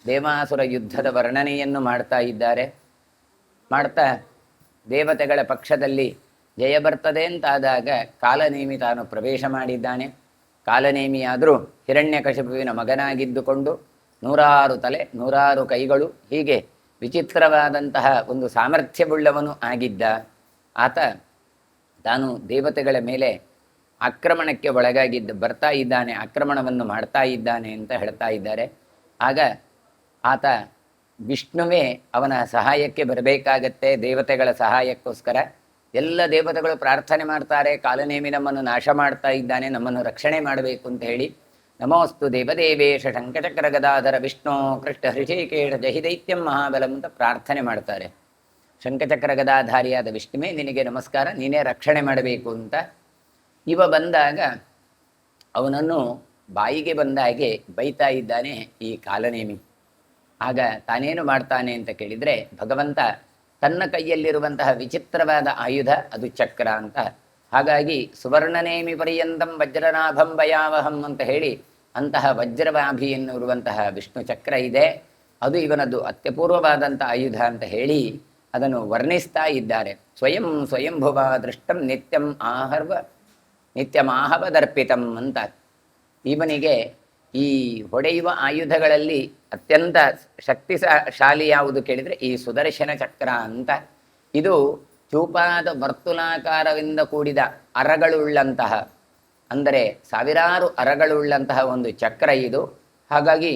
ದೇವಾಸುರ ಯುದ್ಧದ ವರ್ಣನೆಯನ್ನು ಮಾಡ್ತಾ ಇದ್ದಾರೆ. ಮಾಡ್ತಾ ದೇವತೆಗಳ ಪಕ್ಷದಲ್ಲಿ ಜಯ ಬರ್ತದೆ ಅಂತಾದಾಗ ಕಾಲನೇಮಿ ತಾನು ಪ್ರವೇಶ ಮಾಡಿದ್ದಾನೆ. ಕಾಲನೇಮಿಯಾದರೂ ಹಿರಣ್ಯಕಶಿಪುವಿನ ಮಗನಾಗಿದ್ದುಕೊಂಡು 100 ತಲೆ 100 ಕೈಗಳು ಹೀಗೆ ವಿಚಿತ್ರವಾದಂತಹ ಒಂದು ಸಾಮರ್ಥ್ಯವುಳ್ಳವನು ಆಗಿದ್ದ ಆತ ತಾನು ದೇವತೆಗಳ ಮೇಲೆ ಆಕ್ರಮಣಕ್ಕೆ ಬರ್ತಾ ಇದ್ದಾನೆ, ಆಕ್ರಮಣವನ್ನು ಮಾಡ್ತಾ ಇದ್ದಾನೆ ಅಂತ ಹೇಳ್ತಾ ಇದ್ದಾರೆ. ಆಗ ಆತ ವಿಷ್ಣುವೇ ಅವನ ಸಹಾಯಕ್ಕೆ ಬರಬೇಕಾಗತ್ತೆ. ದೇವತೆಗಳ ಸಹಾಯಕ್ಕೋಸ್ಕರ ಎಲ್ಲ ದೇವತೆಗಳು ಪ್ರಾರ್ಥನೆ ಮಾಡ್ತಾರೆ, ಕಾಲನೇಮಿ ನಮ್ಮನ್ನು ನಾಶ ಮಾಡ್ತಾ ಇದ್ದಾನೆ, ನಮ್ಮನ್ನು ರಕ್ಷಣೆ ಮಾಡಬೇಕು ಅಂತ ಹೇಳಿ. ನಮೋಸ್ತು ದೇವದೇವೇಶ ಶಂಖಚಕ್ರ ಗದಾಧರ ವಿಷ್ಣು ಕೃಷ್ಣ ಹೃಷಿಕೇಶ ಜಹಿ ದೈತ್ಯಂ ಮಹಾಬಲಂ ಅಂತ ಪ್ರಾರ್ಥನೆ ಮಾಡ್ತಾರೆ. ಶಂಖಚಕ್ರ ಗದಾಧಾರಿಯಾದ ವಿಷ್ಣುವೇ ನಿನಗೆ ನಮಸ್ಕಾರ, ನೀನೇ ರಕ್ಷಣೆ ಮಾಡಬೇಕು ಅಂತ. ಇವ ಬಂದಾಗ ಅವನನ್ನು ಬಾಯಿಗೆ ಬಂದ ಹಾಗೆ ಬೈತಾ ಇದ್ದಾನೆ ಈ ಕಾಲನೇಮಿ. ಆಗ ತಾನೇನು ಮಾಡ್ತಾನೆ ಅಂತ ಕೇಳಿದರೆ, ಭಗವಂತ ತನ್ನ ಕೈಯಲ್ಲಿರುವಂತಹ ವಿಚಿತ್ರವಾದ ಆಯುಧ ಅದು ಚಕ್ರ ಅಂತ. ಹಾಗಾಗಿ ಸುವರ್ಣನೇಮಿ ಪರ್ಯಂತಂ ವಜ್ರನಾಭಂ ಭಯಾವಹಂ ಅಂತ ಹೇಳಿ ಅಂತಹ ವಜ್ರವಾಭಿ ಎನ್ನುವಂತಹ ವಿಷ್ಣು ಚಕ್ರ ಇದೆ, ಅದು ಇವನದ್ದು ಅತ್ಯಪೂರ್ವವಾದಂಥ ಆಯುಧ ಅಂತ ಹೇಳಿ ಅದನ್ನು ವರ್ಣಿಸ್ತಾ ಇದ್ದಾರೆ. ಸ್ವಯಂ ಸ್ವಯಂಭುವ ದೃಷ್ಟಂ ನಿತ್ಯಮಾಹವದರ್ಪಿತಂ ಅಂತ. ಇವನಿಗೆ ಈ ಹೊಡೆಯುವ ಆಯುಧಗಳಲ್ಲಿ ಅತ್ಯಂತ ಶಕ್ತಿಶಾಲಿ ಯಾವುದು ಕೇಳಿದರೆ ಈ ಸುದರ್ಶನ ಚಕ್ರ ಅಂತ. ಇದು ಚೂಪಾದ ವರ್ತುಲಾಕಾರದಿಂದ ಕೂಡಿದ ಅರಗಳುಳ್ಳಂತಹ, ಅಂದರೆ ಸಾವಿರಾರು ಅರಗಳುಳ್ಳಂತಹ ಒಂದು ಚಕ್ರ ಇದು. ಹಾಗಾಗಿ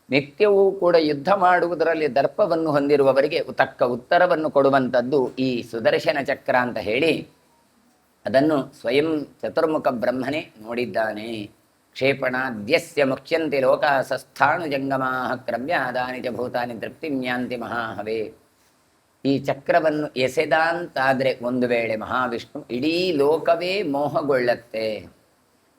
ನಿತ್ಯವೂ ಕೂಡ ಯುದ್ಧ ಮಾಡುವುದರಲ್ಲಿ ದರ್ಪವನ್ನು ಹೊಂದಿರುವವರಿಗೆ ತಕ್ಕ ಉತ್ತರವನ್ನು ಕೊಡುವಂಥದ್ದು ಈ ಸುದರ್ಶನ ಚಕ್ರ ಅಂತ ಹೇಳಿ ಅದನ್ನು ಸ್ವಯಂ ಚತುರ್ಮುಖ ಬ್ರಹ್ಮನೇ ನೋಡಿದ್ದಾನೆ. ಕ್ಷೇಪಣಾದ್ಯಸ್ಯ ಮುಖ್ಯಂತಿ ಲೋಕಾಸಸ್ಥಾಣು ಜಂಗಮಾ ಕ್ರಮ್ಯಾದಾನಿ ಚ ಭೂತಾನಿ ತೃಪ್ತಿಮ್ಯಾಂತಿ ಮಹಾಹವೇ. ಈ ಚಕ್ರವನ್ನು ಎಸೆದಂತಾದರೆ ಒಂದು ವೇಳೆ ಮಹಾವಿಷ್ಣು ಇಡೀ ಲೋಕವೇ ಮೋಹಗೊಳ್ಳುತ್ತೆ.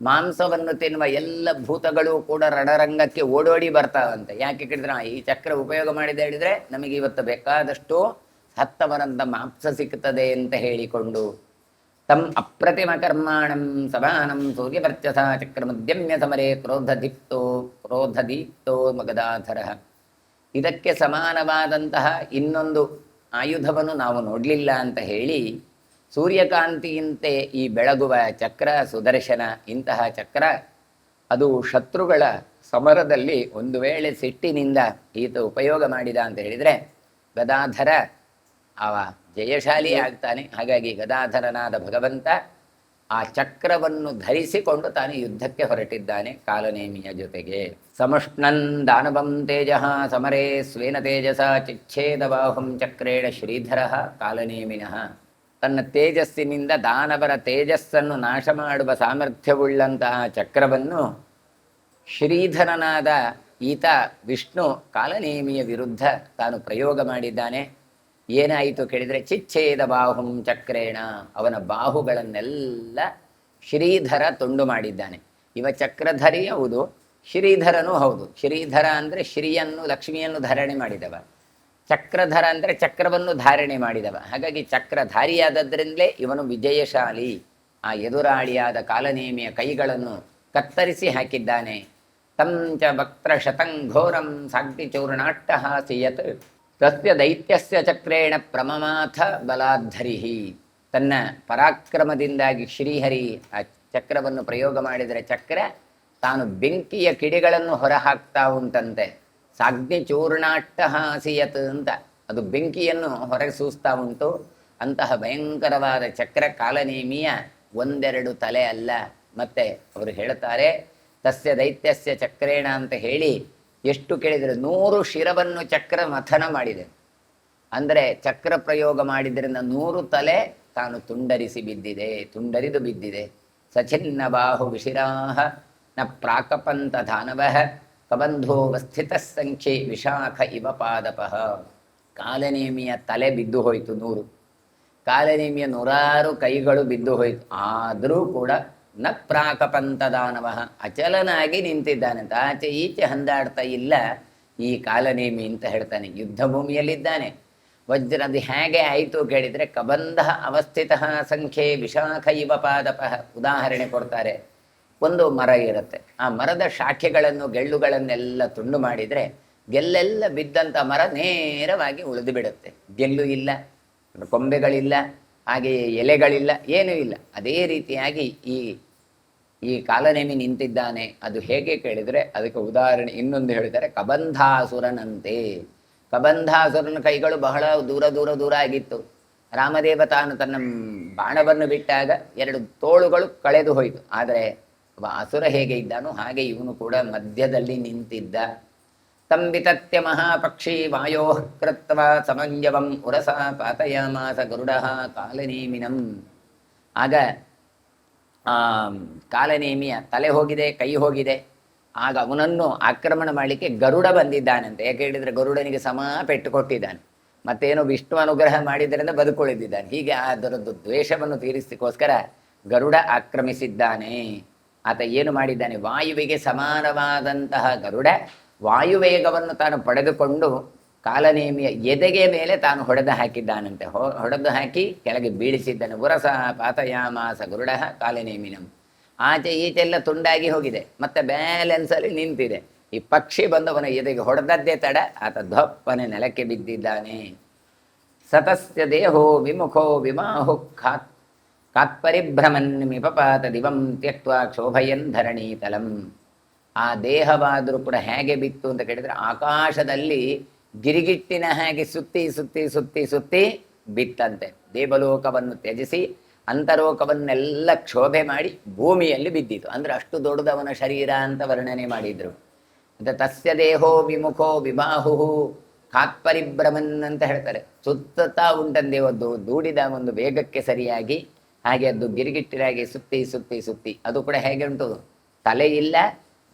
ಮಾಂಸವನ್ನು ತಿನ್ನುವ ಎಲ್ಲ ಭೂತಗಳು ಕೂಡ ರಣರಂಗಕ್ಕೆ ಓಡೋಡಿ ಬರ್ತಾವಂತೆ. ಯಾಕೆ ಕೇಳಿದ್ರೆ ಈ ಚಕ್ರ ಉಪಯೋಗ ಮಾಡಿದೆ ಹೇಳಿದರೆ ನಮಗೆ ಇವತ್ತು ಬೇಕಾದಷ್ಟು ಸತ್ತವರಂತ ಮಾಂಸ ಸಿಗ್ತದೆ ಅಂತ ಹೇಳಿಕೊಂಡು ತಮ್ ಅಪ್ರತಿಮ ಕರ್ಮಾಣಂ ಸಮಾನಂ ಸೂರ್ಯವರ್ಚಸ ಚಕ್ರಮುದ್ಯಮ್ಯ ಸಮರೇ ಕ್ರೋಧದೀಪ್ತೋ ಗದಾಧರ. ಇದಕ್ಕೆ ಸಮಾನವಾದಂತಹ ಇನ್ನೊಂದು ಆಯುಧವನ್ನು ನಾವು ನೋಡಲಿಲ್ಲ ಅಂತ ಹೇಳಿ ಸೂರ್ಯಕಾಂತಿಯಂತೆ ಈ ಬೆಳಗುವ ಚಕ್ರ ಸುದರ್ಶನ. ಇಂತಹ ಚಕ್ರ ಅದು ಶತ್ರುಗಳ ಸಮರದಲ್ಲಿ ಒಂದು ವೇಳೆ ಸಿಟ್ಟಿನಿಂದ ಈತ ಉಪಯೋಗ ಮಾಡಿದ ಅಂತ ಹೇಳಿದರೆ ಗದಾಧರ ಅವ ಜಯಶಾಲಿ ಆಗ್ತಾನೆ. ಹಾಗಾಗಿ ಗದಾಧರನಾದ ಭಗವಂತ ಆ ಚಕ್ರವನ್ನು ಧರಿಸಿಕೊಂಡು ತಾನು ಯುದ್ಧಕ್ಕೆ ಹೊರಟಿದ್ದಾನೆ ಕಾಲನೇಮಿಯ ಜೊತೆಗೆ. ಸಮುಷ್ಣನ್ ದಾನವಂ ತೇಜ ಸಮರೇ ಸ್ವೇನ ತೇಜಸ ಚಿಚ್ಛೇದ ಬಾಹುಂ ಚಕ್ರೇಣ ಶ್ರೀಧರ ಕಾಲನೇಮಿನಃ. ತನ್ನ ತೇಜಸ್ಸಿನಿಂದ ದಾನವರ ತೇಜಸ್ಸನ್ನು ನಾಶ ಮಾಡುವ ಸಾಮರ್ಥ್ಯವುಳ್ಳಂತಹ ಚಕ್ರವನ್ನು ಶ್ರೀಧರನಾದ ಈತ ವಿಷ್ಣು ಕಾಲನೇಮಿಯ ವಿರುದ್ಧ ತಾನು ಪ್ರಯೋಗ ಮಾಡಿದ್ದಾನೆ. ಏನಾಯಿತು ಕೇಳಿದರೆ ಚಿಚ್ಛೇದ ಬಾಹುಂ ಚಕ್ರೇಣ, ಅವನ ಬಾಹುಗಳನ್ನೆಲ್ಲ ಶ್ರೀಧರ ತುಂಡು ಮಾಡಿದ್ದಾನೆ. ಇವ ಚಕ್ರಧರಿ ಹೌದು, ಶ್ರೀಧರನೂ ಹೌದು. ಶ್ರೀಧರ ಅಂದರೆ ಶ್ರೀಯನ್ನು ಲಕ್ಷ್ಮಿಯನ್ನು ಧಾರಣೆ ಮಾಡಿದವ, ಚಕ್ರಧರ ಅಂದರೆ ಚಕ್ರವನ್ನು ಧಾರಣೆ ಮಾಡಿದವ. ಹಾಗಾಗಿ ಚಕ್ರಧಾರಿಯಾದದ್ರಿಂದಲೇ ಇವನು ವಿಜಯಶಾಲಿ. ಆ ಎದುರಾಳಿಯಾದ ಕಾಲನೇಮಿಯ ಕೈಗಳನ್ನು ಕತ್ತರಿಸಿ ಹಾಕಿದ್ದಾನೆ. ತಂಚ ವಕ್ತ್ರ ಶತಂಘೋರಂ ಸಾಗ್ತಿ ಚೂರ್ಣಾಟ್ಟಹಾಸಿಯತ್ ತಸ್ಯ ದೈತ್ಯಸ್ಯ ಚಕ್ರೇಣ ಪ್ರಮಮಾಥ ಬಲಾಧರಿಹಿ. ತನ್ನ ಪರಾಕ್ರಮದಿಂದಾಗಿ ಶ್ರೀಹರಿ ಆ ಚಕ್ರವನ್ನು ಪ್ರಯೋಗ ಮಾಡಿದರೆ ಚಕ್ರ ತಾನು ಬೆಂಕಿಯ ಕಿಡಿಗಳನ್ನು ಹೊರಹಾಕ್ತಾ ಉಂಟಂತೆ. ಸಾಗ್ನಿ ಚೂರ್ಣಾಟ್ಟಹಾಸಿಯತ್ ಅಂತ ಅದು ಬೆಂಕಿಯನ್ನು ಹೊರಗೆ ಸೂಸ್ತಾ ಉಂಟು. ಅಂತಹ ಭಯಂಕರವಾದ ಚಕ್ರ ಕಾಲನೇಮಿಯ ಒಂದೆರಡು ತಲೆ ಅಲ್ಲ. ಮತ್ತೆ ಅವರು ಹೇಳ್ತಾರೆ ತಸ್ಯ ದೈತ್ಯಸ್ಯ ಚಕ್ರೇಣ ಅಂತ ಹೇಳಿ ಎಷ್ಟು ಕೇಳಿದರೆ 100 ಶಿರವನ್ನು ಚಕ್ರ ಮಥನ ಮಾಡಿದೆ. ಅಂದರೆ ಚಕ್ರ ಪ್ರಯೋಗ ಮಾಡಿದ್ರಿಂದ 100 ತಲೆ ತಾನು ತುಂಡರಿದು ಬಿದ್ದಿದೆ. ಸಚಿನ್ನ ಬಾಹು ವಿಶಿರಾಹ ನ ಪ್ರಾಕಪಂತ ದಾನವಃ ಕಬಂಧೋವಸ್ಥಿತ ಸಂಖ್ಯೆ ವಿಶಾಖ ಇವ ಪಾದಪಃ. ಕಾಲನೇಮಿಯ ತಲೆ ಬಿದ್ದು ಹೋಯಿತು 100, ಕಾಲನೇಮಿಯ 100 ಕೈಗಳು ಬಿದ್ದು ಹೋಯಿತು. ಆದರೂ ಕೂಡ ನ ಪ್ರಾಕಪಂತ ದಾನವ, ಅಚಲನಾಗಿ ನಿಂತಿದ್ದಾನಂತ, ಆಚೆ ಈಚೆ ಹಂದಾಡ್ತಾ ಇಲ್ಲ ಈ ಕಾಲನೇಮಿ ಅಂತ ಹೇಳ್ತಾನೆ. ಯುದ್ಧ ಭೂಮಿಯಲ್ಲಿದ್ದಾನೆ. ವಜ್ರದು ಹೇಗೆ ಆಯಿತು ಕೇಳಿದರೆ ಕಬಂಧ ಅವಸ್ಥಿತ ಸಂಖ್ಯೆ ವಿಶಾಖ ಇವ ಪಾದಪಃ. ಉದಾಹರಣೆ ಕೊಡ್ತಾರೆ, ಒಂದು ಮರ ಇರುತ್ತೆ, ಆ ಮರದ ಶಾಖೆಗಳನ್ನು ಗೆಳ್ಳುಗಳನ್ನೆಲ್ಲ ತುಂಡು ಮಾಡಿದರೆ ಗೆಲ್ಲೆಲ್ಲ ಬಿದ್ದಂಥ ಮರ ನೇರವಾಗಿ ಉಳಿದು ಬಿಡುತ್ತೆ. ಗೆಲ್ಲು ಇಲ್ಲ, ಕೊಂಬೆಗಳಿಲ್ಲ, ಹಾಗೆಯೇ ಎಲೆಗಳಿಲ್ಲ, ಏನೂ ಇಲ್ಲ. ಅದೇ ರೀತಿಯಾಗಿ ಈ ಕಾಲನೇಮಿ ನಿಂತಿದ್ದಾನೆ. ಅದು ಹೇಗೆ ಕೇಳಿದರೆ ಅದಕ್ಕೆ ಉದಾಹರಣೆ ಇನ್ನೊಂದು ಹೇಳಿದರೆ, ಕಬಂಧಾಸುರನಂತೆ. ಕಬಂಧಾಸುರನ ಕೈಗಳು ಬಹಳ ದೂರ ದೂರ ದೂರ ಆಗಿತ್ತು. ರಾಮದೇವ ತಾನು ತನ್ನ ಬಾಣವನ್ನು ಬಿಟ್ಟಾಗ 2 ತೋಳುಗಳು ಕಳೆದು ಹೋಯಿತು. ಆದರೆ ಅಸುರ ಹೇಗೆ ಇದ್ದಾನೋ ಹಾಗೆ ಇವನು ಕೂಡ ಮಧ್ಯದಲ್ಲಿ ನಿಂತಿದ್ದ. ತಂಬಿತತ್ಯ ಮಹಾಪಕ್ಷಿ ವಾಯೋ ಕೃತ್ವ ಸಮಂಜವಂ ಉರಸ ಪಾತಯಾಮಾಸ ಗರುಡ ಕಾಲನೇಮಿನಂ. ಆಗ ಆ ಕಾಲನೇಮಿಯ ತಲೆ ಹೋಗಿದೆ, ಕೈ ಹೋಗಿದೆ. ಆಗ ಅವನನ್ನು ಆಕ್ರಮಣ ಮಾಡಲಿಕ್ಕೆ ಗರುಡ ಬಂದಿದ್ದಾನಂತೆ. ಯಾಕೆ ಹೇಳಿದರೆ ಗರುಡನಿಗೆ ಸಮ ಪೆಟ್ಟು ಕೊಟ್ಟಿದ್ದಾನೆ. ಮತ್ತೇನೋ ವಿಷ್ಣು ಅನುಗ್ರಹ ಮಾಡಿದ್ದರಿಂದ ಬದುಕುಳಿದಿದ್ದಾನೆ. ಹೀಗೆ ಅದರದ್ದು ದ್ವೇಷವನ್ನು ತೀರಿಸಲಿಕ್ಕೋಸ್ಕರ ಗರುಡ ಆಕ್ರಮಿಸಿದ್ದಾನೆ. ಆತ ಏನು ಮಾಡಿದ್ದಾನೆ, ವಾಯುವಿಗೆ ಸಮಾನವಾದಂತಹ ಗರುಡ ವಾಯುವೇಗವನ್ನು ತಾನು ಪಡೆದುಕೊಂಡು ಕಾಲನೇಮಿಯ ಎದೆಗೆ ಮೇಲೆ ತಾನು ಹೊಡೆದು ಹಾಕಿದ್ದಾನಂತೆ. ಹೊಡೆದು ಹಾಕಿ ಕೆಳಗೆ ಬೀಳಿಸಿದ್ದಾನೆ. ಉರಸ ಪಾತಯಾಮಾಸ ಗರುಡ ಕಾಲನೇಮಿನಂ. ಆಚೆ ಈಚೆಲ್ಲ ತುಂಡಾಗಿ ಹೋಗಿದೆ, ಮತ್ತೆ ಬ್ಯಾಲೆನ್ಸಲ್ಲಿ ನಿಂತಿದೆ. ಈ ಪಕ್ಷಿ ಬಂದವನ ಎದೆಗೆ ಹೊಡೆದದ್ದೇ ತಡ, ಆತ ಧಪ್ಪನೆ ನೆಲಕ್ಕೆ ಬಿದ್ದಿದ್ದಾನೆ. ಸತಸ್ಯ ದೇಹೋ ವಿಮುಖೋ ವಿಮಾಹು ಕಾತ್ಪರಿಭ್ರಮನ್ ಮಿಪಪಾತ ದಿವಂ ತ್ಯಕ್ತ್ವ ಕ್ಷೋಭಯನ್ ಧರಣೀತಲಂ. ಆ ದೇಹವಾದರೂ ಕೂಡ ಹೇಗೆ ಬಿತ್ತು ಅಂತ ಕೇಳಿದರೆ, ಆಕಾಶದಲ್ಲಿ ಗಿರಿಗಿಟ್ಟಿನ ಹಾಗೆ ಸುತ್ತಿ ಸುತ್ತಿ ಸುತ್ತಿ ಸುತ್ತಿ ಬಿತ್ತಂತೆ. ದೇವಲೋಕವನ್ನು ತ್ಯಜಿಸಿ ಅಂತರೋಕವನ್ನೆಲ್ಲ ಕ್ಷೋಭೆ ಮಾಡಿ ಭೂಮಿಯಲ್ಲಿ ಬಿದ್ದಿತು. ಅಂದರೆ ಅಷ್ಟು ದೊಡ್ಡದವನ ಶರೀರ ಅಂತ ವರ್ಣನೆ ಮಾಡಿದ್ರು. ಅಂತ ತಸ್ಯ ದೇಹೋ ವಿಮುಖೋ ವಿಬಾಹು ಕಾತ್ಪರಿಭ್ರಮನ್ ಅಂತ ಹೇಳ್ತಾರೆ. ಸುತ್ತತಾ ಉಂಟಂದೇ ದೂಡಿದ ಒಂದು ವೇಗಕ್ಕೆ ಸರಿಯಾಗಿ ಹಾಗೆ ಅದು ಗಿರಿಗಿಟ್ಟಿರಾಗಿ ಸುತ್ತಿ ಸುತ್ತಿ ಸುತ್ತಿ. ಅದು ಕೂಡ ಹೇಗೆ ಉಂಟು, ತಲೆ ಇಲ್ಲ,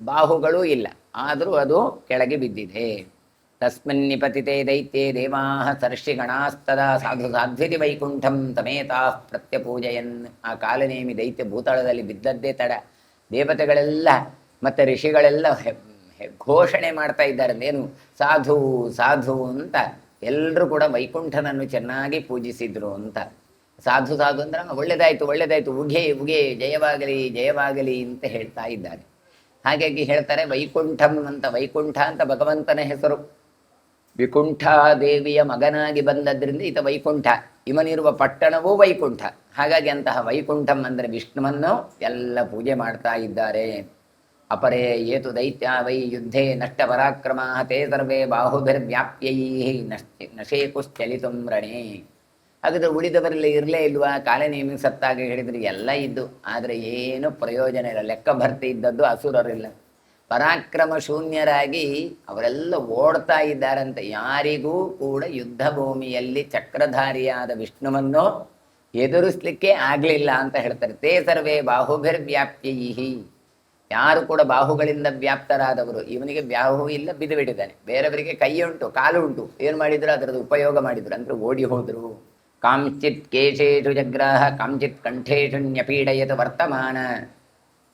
ಬಾಹುಗಳೂ ಇಲ್ಲ, ಆದರೂ ಅದು ಕೆಳಗೆ ಬಿದ್ದಿದೆ. ತಸ್ಮಿನ್ ನಿಪತಿತೆ ದೈತ್ಯೇ ದೇವಾಃ ಸರ್ಷಿಗಣಾಸ್ತದಾ ಸಾಧು ಸಾಧ್ವಿತಿ ವೈಕುಂಠಂ ತಮೇತಾ ಪ್ರತ್ಯಪೂಜಯನ್. ಆ ಕಾಲನೇಮಿ ದೈತ್ಯ ಭೂತಳದಲ್ಲಿ ಬಿದ್ದದ್ದೇ ತಡ. ದೇವತೆಗಳೆಲ್ಲ ಮತ್ತು ಋಷಿಗಳೆಲ್ಲ ಘೋಷಣೆ ಮಾಡ್ತಾ ಇದ್ದಾರೆ, ಏನು ಸಾಧು ಸಾಧು ಅಂತ. ಎಲ್ಲರೂ ಕೂಡ ವೈಕುಂಠನನ್ನು ಚೆನ್ನಾಗಿ ಪೂಜಿಸಿದ್ರು ಅಂತ. ಸಾಧು ಸಾಧು ಅಂದ್ರೆ ಒಳ್ಳೆದಾಯ್ತು ಒಳ್ಳೆದಾಯ್ತು, ಉಘೆ ಉಘೆ, ಜಯವಾಗಲಿ ಜಯವಾಗಲಿ ಅಂತ ಹೇಳ್ತಾ ಇದ್ದಾರೆ. ಹಾಗಾಗಿ ಹೇಳ್ತಾರೆ ವೈಕುಂಠಂ ಅಂತ. ವೈಕುಂಠ ಅಂತ ಭಗವಂತನ ಹೆಸರು. ವಿಕುಂಠಾದೇವಿಯ ಮಗನಾಗಿ ಬಂದದ್ರಿಂದ ಈತ ವೈಕುಂಠ. ಇವನಿರುವ ಪಟ್ಟಣವೂ ವೈಕುಂಠ. ಹಾಗಾಗಿ ಅಂತಹ ವೈಕುಂಠಂ ಅಂದರೆ ವಿಷ್ಣುವನ್ನು ಎಲ್ಲ ಪೂಜೆ ಮಾಡ್ತಾ ಇದ್ದಾರೆ. ಅಪರೇ ಏತು ದೈತ್ಯ ವೈ ಯುದ್ಧೇ ನಷ್ಟ ಪರಾಕ್ರಮ ತೇ ಸರ್ವೇ ಬಾಹುಭಿರ್ವ್ಯಾಪ್ಯೈ ನಶೇಕುಶ್ಚಲಿತುಂ ರಣೇ. ಹಾಗಾದ್ರೆ ಉಳಿದವರಲ್ಲಿ ಇರಲೇ ಇಲ್ವಾ? ಕಾಲನೇಮಿ ಸತ್ತಾಗ ಹೇಳಿದ್ರೆ ಎಲ್ಲ ಇದ್ದು, ಆದರೆ ಏನು ಪ್ರಯೋಜನ ಇಲ್ಲ. ಲೆಕ್ಕ ಭರ್ತಿ ಇದ್ದದ್ದು ಅಸುರರಿಲ್ಲ. ಪರಾಕ್ರಮ ಶೂನ್ಯರಾಗಿ ಅವರೆಲ್ಲ ಓಡ್ತಾ ಇದ್ದಾರಂತೆ. ಯಾರಿಗೂ ಕೂಡ ಯುದ್ಧ ಭೂಮಿಯಲ್ಲಿ ಚಕ್ರಧಾರಿಯಾದ ವಿಷ್ಣುವನ್ನು ಎದುರಿಸಲಿಕ್ಕೆ ಆಗಲಿಲ್ಲ ಅಂತ ಹೇಳ್ತಾರೆ. ತೇ ಸರ್ವೇ ಬಾಹುಭಿರ್ವ್ಯಾಪ್ಯೈ. ಯಾರು ಕೂಡ ಬಾಹುಗಳಿಂದ ವ್ಯಾಪ್ತರಾದವರು. ಇವನಿಗೆ ಬಾಹು ಇಲ್ಲ, ಬಿದ್ದು ಬಿಟ್ಟಿದ್ದಾನೆ. ಬೇರೆಯವರಿಗೆ ಕೈ ಉಂಟು, ಕಾಲು ಉಂಟು, ಏನು ಮಾಡಿದ್ರು ಅದರದ್ದು ಉಪಯೋಗ ಮಾಡಿದ್ರು, ಅಂದ್ರೆ ಓಡಿ ಹೋದ್ರು. ಕಾಂಚಿತ್ ಕೇಶೇಷು ಜಗ್ರಾಹ ಕಾಂಚಿತ್ ಕಂಠೇಶು ನ್ಯಪೀಡಯತ್ ವರ್ತಮಾನ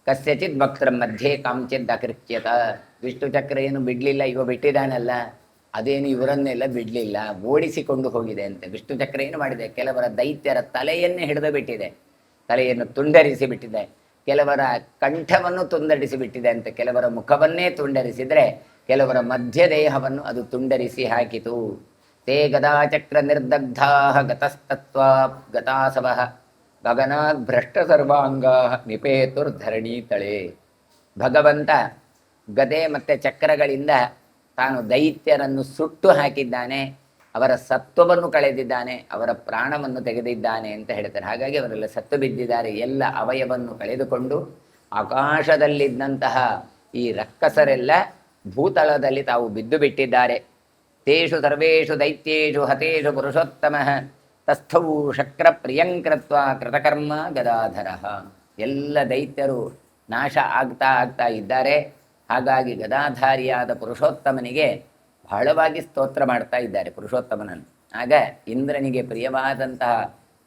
ಕಸ್ಯಚಿತ್ ಭಕ್ತರ ಮಧ್ಯೆ ಕಾಂಚಿತ್ ಅಕೃತ್ಯತ. ವಿಷ್ಣು ಚಕ್ರ ಏನು ಬಿಡಲಿಲ್ಲ, ಇವ ಬಿಟ್ಟಿದ್ದಾನಲ್ಲ, ಅದೇನು ಇವರನ್ನೆಲ್ಲ ಬಿಡಲಿಲ್ಲ, ಓಡಿಸಿಕೊಂಡು ಹೋಗಿದೆ ಅಂತೆ. ವಿಷ್ಣು ಚಕ್ರ ಏನು ಮಾಡಿದೆ, ಕೆಲವರ ದೈತ್ಯರ ತಲೆಯನ್ನೇ ಹಿಡಿದು ಬಿಟ್ಟಿದೆ, ತಲೆಯನ್ನು ತುಂಡರಿಸಿ ಬಿಟ್ಟಿದೆ. ಕೆಲವರ ಕಂಠವನ್ನು ತುಂಡರಿಸಿ ಬಿಟ್ಟಿದೆ ಅಂತೆ. ಕೆಲವರ ಮುಖವನ್ನೇ ತುಂಡರಿಸಿದರೆ ಕೆಲವರ ಮಧ್ಯ ದೇಹವನ್ನು ಅದು ತುಂಡರಿಸಿ ಹಾಕಿತು. ತೇ ಗದಾಚಕ್ರ ನಿರ್ದಗ್ಧಾ ಗತಸ್ತತ್ವ ಗತಾಸವಃ ಗಗನಾತ್ ಭ್ರಷ್ಟ ಸರ್ವಾಂಗಾ ನಿಪೇತುರ್ಧರಣಿ ತಳೆ. ಭಗವಂತ ಗದೆ ಮತ್ತು ಚಕ್ರಗಳಿಂದ ತಾನು ದೈತ್ಯರನ್ನು ಸುಟ್ಟು ಹಾಕಿದ್ದಾನೆ, ಅವರ ಸತ್ವವನ್ನು ಕಳೆದಿದ್ದಾನೆ, ಅವರ ಪ್ರಾಣವನ್ನು ತೆಗೆದಿದ್ದಾನೆ ಅಂತ ಹೇಳ್ತಾರೆ. ಹಾಗಾಗಿ ಅವರೆಲ್ಲ ಸತ್ತು ಬಿದ್ದಿದ್ದಾರೆ. ಎಲ್ಲ ಅವಯವನ್ನು ಕಳೆದುಕೊಂಡು ಆಕಾಶದಲ್ಲಿದ್ದಂತಹ ಈ ರಕ್ಕಸರೆಲ್ಲ ಭೂತಳದಲ್ಲಿ ತಾವು ಬಿದ್ದು ಬಿಟ್ಟಿದ್ದಾರೆ. ತೇಷು ಸರ್ವೇಷು ದೈತ್ಯೇಷು ಹತೇಷು ಪುರುಷೋತ್ತಮಃ ತಸ್ಥೌ ಶಕ್ರ ಪ್ರಿಯಂಕೃತ್ವ ಕೃತಕರ್ಮ ಗದಾಧರ. ಎಲ್ಲ ದೈತ್ಯರು ನಾಶ ಆಗ್ತಾ ಆಗ್ತಾ ಇದ್ದಾರೆ. ಹಾಗಾಗಿ ಗದಾಧಾರಿಯಾದ ಪುರುಷೋತ್ತಮನಿಗೆ ಬಹಳವಾಗಿ ಸ್ತೋತ್ರ ಮಾಡ್ತಾ ಇದ್ದಾರೆ ಪುರುಷೋತ್ತಮನನ್ನು. ಆಗ ಇಂದ್ರನಿಗೆ ಪ್ರಿಯವಾದಂತಹ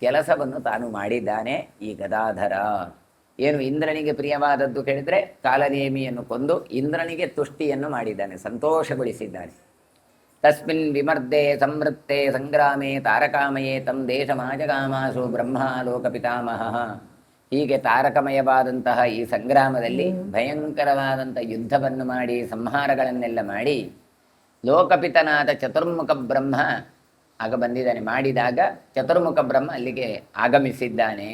ಕೆಲಸವನ್ನು ತಾನು ಮಾಡಿದ್ದಾನೆ ಈ ಗದಾಧರ. ಏನು ಇಂದ್ರನಿಗೆ ಪ್ರಿಯವಾದದ್ದು ಕೇಳಿದರೆ, ಕಾಲನೇಮಿಯನ್ನು ಕೊಂದು ಇಂದ್ರನಿಗೆ ತುಷ್ಟಿಯನ್ನು ಮಾಡಿದ್ದಾನೆ, ಸಂತೋಷಗೊಳಿಸಿದ್ದಾನೆ. ತಸ್ಮಿನ್ ವಿಮರ್ದೆ ಸಂವೃತ್ತೆ ಸಂಗ್ರಾಮೇ ತಾರಕಾಮಯೇ ತಂ ದೇಶಮಾಜಗಾಮಾಸು ಬ್ರಹ್ಮ ಲೋಕ ಪಿತಾಮಹ. ಹೀಗೆ ತಾರಕಮಯವಾದಂತಹ ಈ ಸಂಗ್ರಾಮದಲ್ಲಿ ಭಯಂಕರವಾದಂಥ ಯುದ್ಧವನ್ನು ಮಾಡಿ ಸಂಹಾರಗಳನ್ನೆಲ್ಲ ಮಾಡಿ ಲೋಕಪಿತನಾದ ಚತುರ್ಮುಖ ಬ್ರಹ್ಮ ಆಗ ಬಂದಿದ್ದಾನೆ. ಮಾಡಿದಾಗ ಚತುರ್ಮುಖ ಬ್ರಹ್ಮ ಅಲ್ಲಿಗೆ ಆಗಮಿಸಿದ್ದಾನೆ.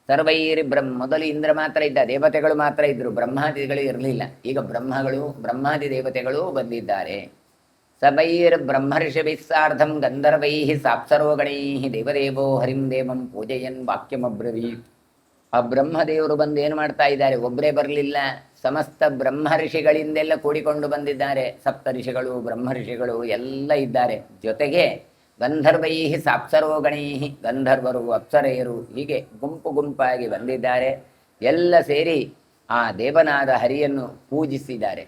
ಸರ್ವೈರಿ ಮೊದಲು ಇಂದ್ರ ಮಾತ್ರ ಇದ್ದ, ದೇವತೆಗಳು ಮಾತ್ರ ಇದ್ರು, ಬ್ರಹ್ಮಾದಿಗಳು ಇರಲಿಲ್ಲ. ಈಗ ಬ್ರಹ್ಮಾದಿ ದೇವತೆಗಳು ಬಂದಿದ್ದಾರೆ. ಸಭೈರ್ ಬ್ರಹ್ಮರ್ಷಿಭಿಸ್ಸಾರ್ಧಂ ಗಂಧರ್ವೈ ಸಾಪ್ಸರೋಗಣೈ ದೇವದೇವೋ ಹರಿಂ ದೇವಂ ಪೂಜೆಯನ್ ವಾಕ್ಯಮಬ್ರವೀತ್. ಆ ಬ್ರಹ್ಮದೇವರು ಬಂದು ಏನು ಮಾಡ್ತಾ ಇದ್ದಾರೆ? ಒಬ್ಬರೇ ಬರಲಿಲ್ಲ, ಸಮಸ್ತ ಬ್ರಹ್ಮರ್ಷಿಗಳಿಂದೆಲ್ಲ ಕೂಡಿಕೊಂಡು ಬಂದಿದ್ದಾರೆ. ಸಪ್ತ ಋಷಿಗಳು, ಬ್ರಹ್ಮರ್ಷಿಗಳು ಎಲ್ಲ ಇದ್ದಾರೆ. ಜೊತೆಗೆ ಗಂಧರ್ವೈ ಸಾಪ್ಸರೋಗಣೈ, ಗಂಧರ್ವರು, ಅಪ್ಸರೆಯರು, ಹೀಗೆ ಗುಂಪು ಗುಂಪಾಗಿ ಬಂದಿದ್ದಾರೆ. ಎಲ್ಲ ಸೇರಿ ಆ ದೇವನಾದ ಹರಿಯನ್ನು ಪೂಜಿಸಿದ್ದಾರೆ,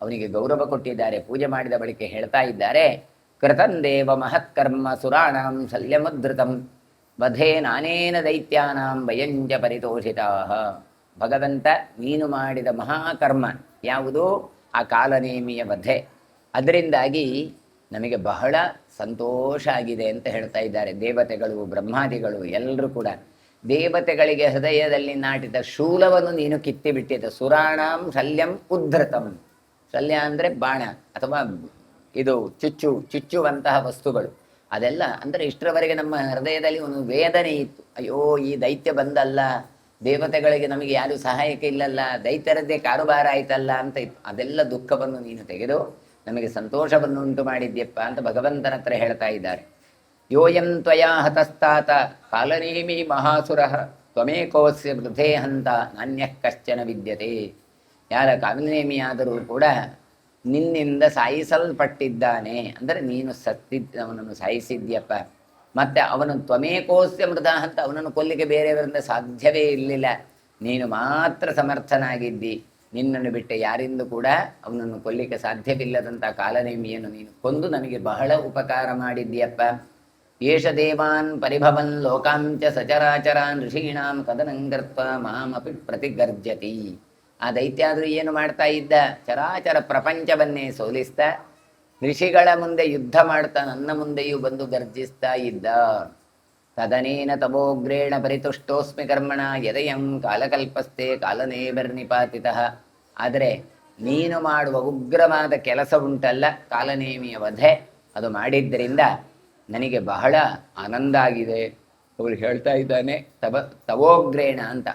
ಅವನಿಗೆ ಗೌರವ ಕೊಟ್ಟಿದ್ದಾರೆ. ಪೂಜೆ ಮಾಡಿದ ಬಳಿಕ ಹೇಳ್ತಾ ಇದ್ದಾರೆ, ಕೃತಂ ದೇವ ಮಹತ್ಕರ್ಮ ಸುರಾಣಾಂ ಶಲ್ಯಮುದ್ಧೃತಂ ವಧೇ ನಾನೇನ ದೈತ್ಯಾನಾಂ ವಯಂಜ ಪರಿತೋಷಿತಾ. ಭಗವಂತ, ನೀನು ಮಾಡಿದ ಮಹಾಕರ್ಮ ಯಾವುದು? ಆ ಕಾಲನೇಮಿಯ ವಧೆ. ಅದರಿಂದಾಗಿ ನಮಗೆ ಬಹಳ ಸಂತೋಷ ಆಗಿದೆ ಅಂತ ಹೇಳ್ತಾ ಇದ್ದಾರೆ. ದೇವತೆಗಳು, ಬ್ರಹ್ಮಾದಿಗಳು ಎಲ್ಲರೂ ಕೂಡ ದೇವತೆಗಳಿಗೆ ಹೃದಯದಲ್ಲಿ ನಾಟಿದ ಶೂಲವನ್ನು ನೀನು ಕಿತ್ತಿಬಿಟ್ಟಿದ್ದ. ಸುರಾಣಾಂ ಶಲ್ಯಂ ಉದ್ಧೃತಂ. ಶಲ್ಯ ಅಂದರೆ ಬಾಣ ಅಥವಾ ಇದು ಚುಚ್ಚುವಂತಹ ವಸ್ತುಗಳು. ಅದೆಲ್ಲ ಅಂದರೆ ಇಷ್ಟರವರೆಗೆ ನಮ್ಮ ಹೃದಯದಲ್ಲಿ ಒಂದು ವೇದನೆ ಇತ್ತು. ಅಯ್ಯೋ, ಈ ದೈತ್ಯ ಬಂದಲ್ಲ, ದೇವತೆಗಳಿಗೆ ನಮಗೆ ಯಾರು ಸಹಾಯಕ ಇಲ್ಲಲ್ಲ, ದೈತ್ಯರದ್ದೇ ಕಾರುಬಾರ ಆಯ್ತಲ್ಲ ಅಂತ ಇತ್ತು. ಅದೆಲ್ಲ ದುಃಖವನ್ನು ನೀನು ತೆಗೆದು ನಮಗೆ ಸಂತೋಷವನ್ನು ಉಂಟು ಮಾಡಿದ್ಯಪ್ಪ ಅಂತ ಭಗವಂತನ ಹತ್ರ ಹೇಳ್ತಾ ಇದ್ದಾರೆ. ಯೋಯಂ ತ್ವಯಾ ಹತಸ್ತಾತ ಕಾಲನೇಮಿ ಮಹಾಸುರ ತ್ವಮೇಕೋಸ್ಯ ವೃಥೇ ಹಂತ ನಾನ್ಯಃ ಕಶ್ಚನ ವಿದ್ಯತೆ. ಯಾರ ಕಾಲನೇಮಿಯಾದರೂ ಕೂಡ ನಿನ್ನಿಂದ ಸಾಯಿಸಲ್ಪಟ್ಟಿದ್ದಾನೆ, ಅಂದರೆ ನೀನು ಅವನನ್ನು ಸಾಯಿಸಿದ್ಯಪ್ಪ. ಮತ್ತೆ ಅವನು ತ್ವಮೇಕೋಸ್ಯ ಮೃತ ಅಂತ, ಅವನನ್ನು ಕೊಲ್ಲಿಕ್ಕೆ ಬೇರೆಯವರಿಂದ ಸಾಧ್ಯವೇ ಇರಲಿಲ್ಲ. ನೀನು ಮಾತ್ರ ಸಮರ್ಥನಾಗಿದ್ದಿ. ನಿನ್ನನ್ನು ಬಿಟ್ಟು ಯಾರಿಂದೂ ಕೂಡ ಅವನನ್ನು ಕೊಲ್ಲಿಕ್ಕೆ ಸಾಧ್ಯವಿಲ್ಲದಂಥ ಕಾಲನೇಮಿಯನ್ನು ನೀನು ಕೊಂದು ನಮಗೆ ಬಹಳ ಉಪಕಾರ ಮಾಡಿದ್ಯಪ್ಪ. ಏಷ ದೇವಾನ್ ಪರಿಭವನ್ ಲೋಕಾಂಚ ಸಚರಾಚರಾನ್ ಋಷೀಣಾಂ ಕದನಂಗರ್ತ್ವ ಮಾಮಪಿ ಪ್ರತಿಗರ್ಜತಿ. ಆ ದೈತ್ಯ ಆದರೂ ಏನು ಮಾಡ್ತಾ ಇದ್ದ? ಚರಾಚರ ಪ್ರಪಂಚವನ್ನೇ ಸೋಲಿಸ್ತಾ ಋಷಿಗಳ ಮುಂದೆ ಯುದ್ಧ ಮಾಡ್ತಾ ನನ್ನ ಮುಂದೆಯೂ ಬಂದು ಗರ್ಜಿಸ್ತಾ ಇದ್ದ. ತದನೇನ ತಮೋಗ್ರೇಣ ಪರಿತುಷ್ಟೋಸ್ಮಿ ಕರ್ಮಣ ಯದಯಂ ಕಾಲಕಲ್ಪಸ್ತೆ ಕಾಲನೇಮಿರ್ನಿಪಾತಿತಃ. ಆದರೆ ನೀನು ಮಾಡುವ ಉಗ್ರವಾದ ಕೆಲಸ ಉಂಟಲ್ಲ, ಕಾಲನೇಮಿಯ ವಧೆ, ಅದು ಮಾಡಿದ್ದರಿಂದ ನನಗೆ ಬಹಳ ಆನಂದ ಆಗಿದೆ. ಅವಳು ಹೇಳ್ತಾ ಇದ್ದಾನೆ, ತವೋಗ್ರೇಣ ಅಂತ.